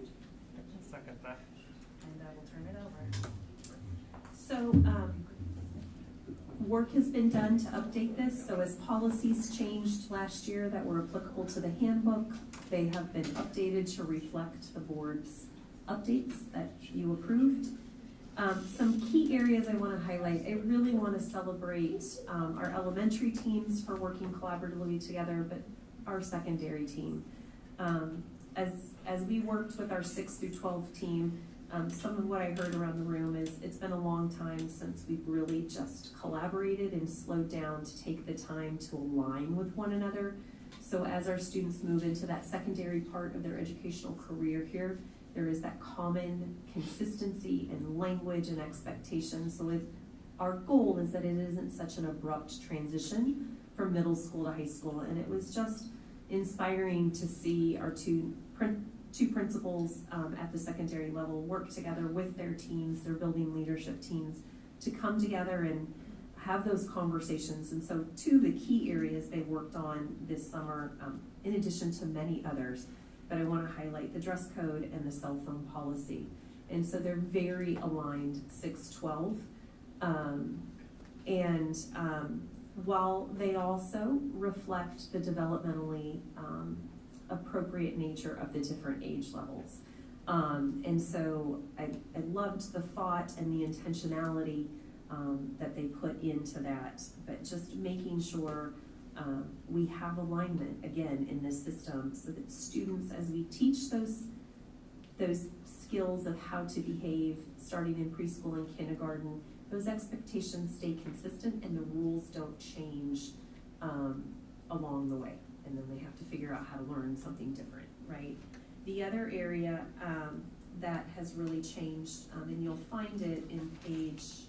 Second that. And I will turn it over. So, work has been done to update this, so as policies changed last year that were applicable to the handbook, they have been updated to reflect the board's updates that you approved. Some key areas I want to highlight. I really want to celebrate our elementary teams for working collaboratively together, but our secondary team. As we worked with our 6 through 12 team, some of what I heard around the room is it's been a long time since we've really just collaborated and slowed down to take the time to align with one another. So as our students move into that secondary part of their educational career here, there is that common consistency in language and expectations. So our goal is that it isn't such an abrupt transition from middle school to high school. And it was just inspiring to see our two principals at the secondary level work together with their teams, their building leadership teams, to come together and have those conversations. And so two of the key areas they worked on this summer, in addition to many others, but I want to highlight the dress code and the cell phone policy. And so they're very aligned, 612. While they also reflect the developmentally appropriate nature of the different age levels. And so I loved the thought and the intentionality that they put into that, but just making sure we have alignment again in this system so that students, as we teach those skills of how to behave starting in preschool and kindergarten, those expectations stay consistent and the rules don't change along the way. And then they have to figure out how to learn something different, right? The other area that has really changed, and you'll find it in page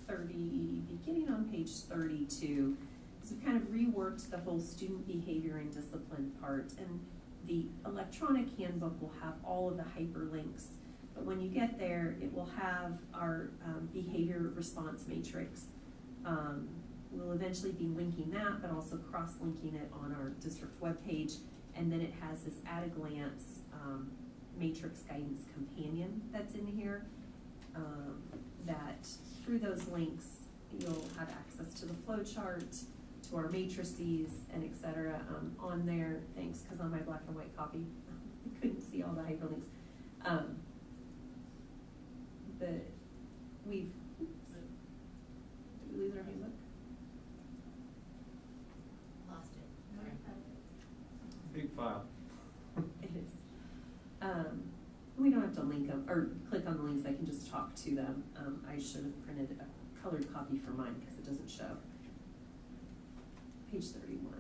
30, beginning on page 32, is we've kind of reworked the whole student behavior and discipline part. And the electronic handbook will have all of the hyperlinks. But when you get there, it will have our behavior response matrix. We'll eventually be linking that, but also cross-linking it on our district webpage. And then it has this at-a-glance matrix guidance companion that's in here, that through those links, you'll have access to the flow chart, to our matrices, and et cetera, on there. Thanks, because on my black and white copy, I couldn't see all the hyperlinks. Did we lose our handbook? Lost it. Big file. It is. We don't have to link them, or click on the links, I can just talk to them. I should have printed a colored copy for mine because it doesn't show. Page 31.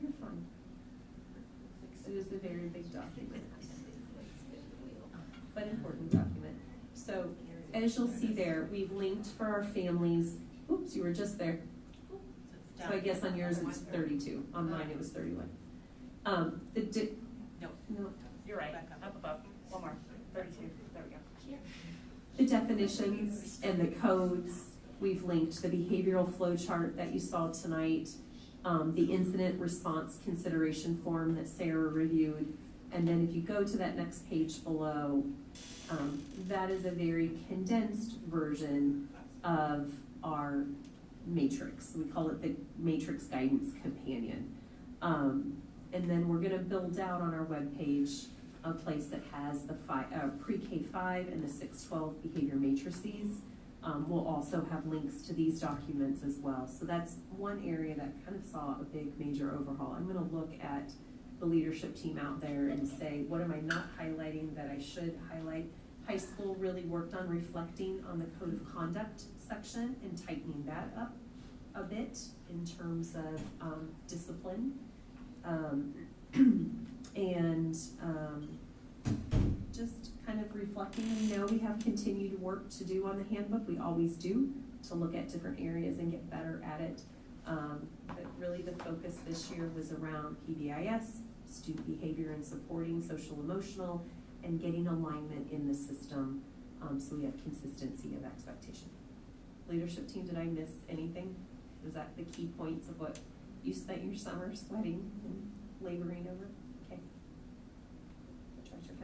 You're fine. It is a very big document, but important document. So as you'll see there, we've linked for our families. Oops, you were just there. So I guess on yours it's 32. On mine it was 31. No, you're right. Up above. One more. 32. There we go. The definitions and the codes, we've linked the behavioral flow chart that you saw tonight, the incident response consideration form that Sarah reviewed, and then if you go to that next page below, that is a very condensed version of our matrix. We call it the Matrix Guidance Companion. And then we're gonna build out on our webpage a place that has the pre-K 5 and the 612 behavior matrices. We'll also have links to these documents as well. So that's one area that kind of saw a big major overhaul. I'm gonna look at the leadership team out there and say, what am I not highlighting that I should highlight? High school really worked on reflecting on the code of conduct section and tightening that up a bit in terms of discipline. Just kind of reflecting, and know we have continued work to do on the handbook. We always do, to look at different areas and get better at it. But really the focus this year was around PBIS, student behavior and supporting social emotional, and getting alignment in the system so we have consistency of expectation. Leadership team, did I miss anything? Was that the key points of what you spent your summer sweating and laboring over? Okay.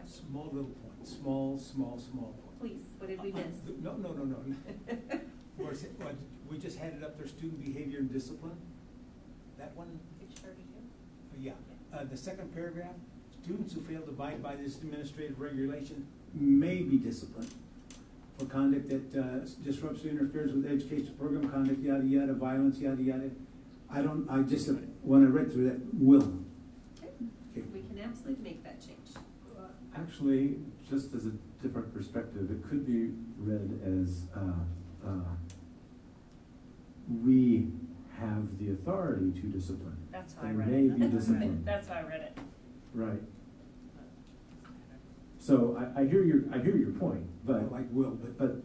Small little points, small points. Please, what did we miss? No. We just had it up there, student behavior and discipline. That one? Page 32? Yeah. The second paragraph, students who fail to abide by this administrative regulation may be disciplined for conduct that disrupts or interferes with educational program conduct, yada, yada, violence, yada, yada. When I read through that, will. Okay. We can absolutely make that change. Actually, just as a different perspective, it could be read as we have the authority to discipline. That's how I They read may it. be disciplined. That's how I read it. Right. So I hear your point, but like will, but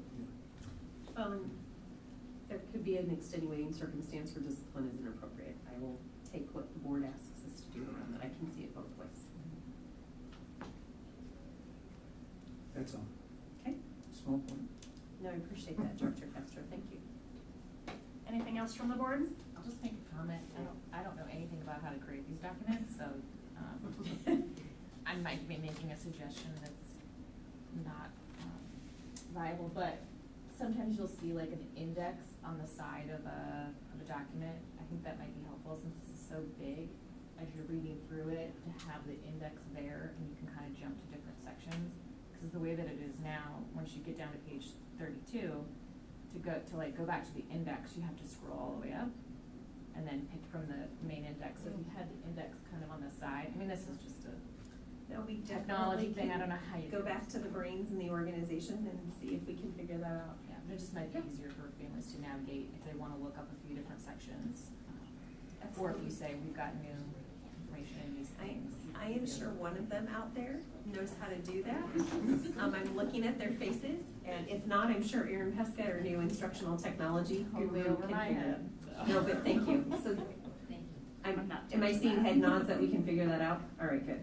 there could be an extenuating circumstance where discipline isn't appropriate. I will take what the board asks us to do around that. I can see it both ways. that's all. Okay. Small point. No, I appreciate that, Director Castro. Thank you. Anything else? else from the board? I'll just make a comment. I don't know anything about how to create these documents, so, I might be making a suggestion that's not, viable, but sometimes you'll see like an index on the side of a document. I think that might be helpful since this is so big, as you're reading through it, to have the index there and you can kind of jump to different sections. Because the way that it is now, once you get down to page 32, to go back to the index, you have to scroll all the way up and then pick from the main index. So if you had the index kind of on the side, I mean, this is just a No, we technology definitely thing. I can don't know how you go do back it. to the brains and the organization and see if we can figure that out. Yeah, but it just might be easier for families to navigate if they want to look up a few different sections. Or if you say, we've got new information in these things. I am sure one of them out there knows how to do that. I'm looking at their faces, and if not, I'm sure Erin Pesca, our new instructional technology Totally guru, over can my figure it. head. No, but thank you. So, am I seeing head nods that we can figure that out? All right, good.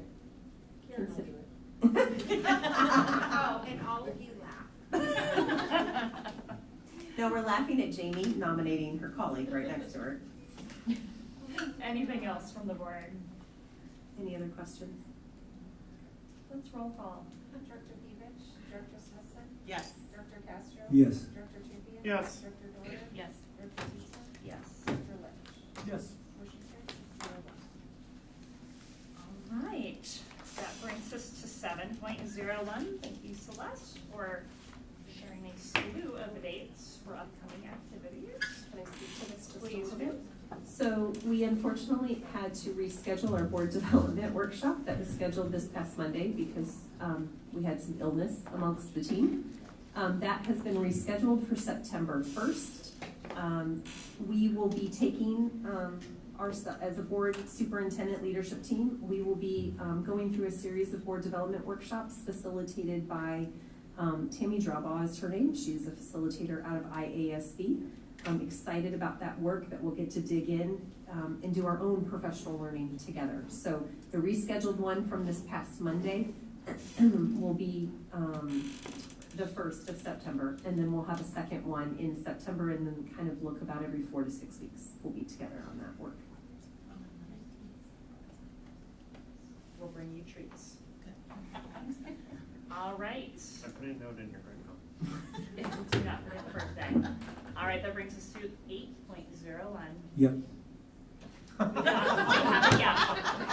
Consider it. Oh, and all of you laugh. No, we're laughing at Jamie nominating her colleague right next to her. Anything else from the board? Any other questions? Let's roll call. Director Bevich, Director Smithson? Yes. Director Castro? Yes. Director Champion? Yes. Director Dorr? Yes. Director Easter? Yes. Director Lynch? Yes. Motion carries 6-0-1. All right, that brings us to 7.01. Thank you, Celeste, for sharing a slew of dates for upcoming activities. Can I speak to this just a Please little do. bit? So we unfortunately had to reschedule our board development workshop that was scheduled this past Monday because we had some illness amongst the team. That has been rescheduled for September 1st. We will be taking as a board superintendent leadership team, we will be going through a series of board development workshops facilitated by Tammy Drabaugh is her name. She's a facilitator out of IASB. I'm excited about that work that we'll get to dig in and do our own professional learning together. So the rescheduled one from this past Monday will be the 1st of September, and then we'll have a second one in September, and then kind of look about every 4 to 6 weeks. We'll be together on that work. We'll bring you treats. All right. I put a note in here right now. Do not forget the birthday. All right, that brings us to 8.01. Yep. We have a yep.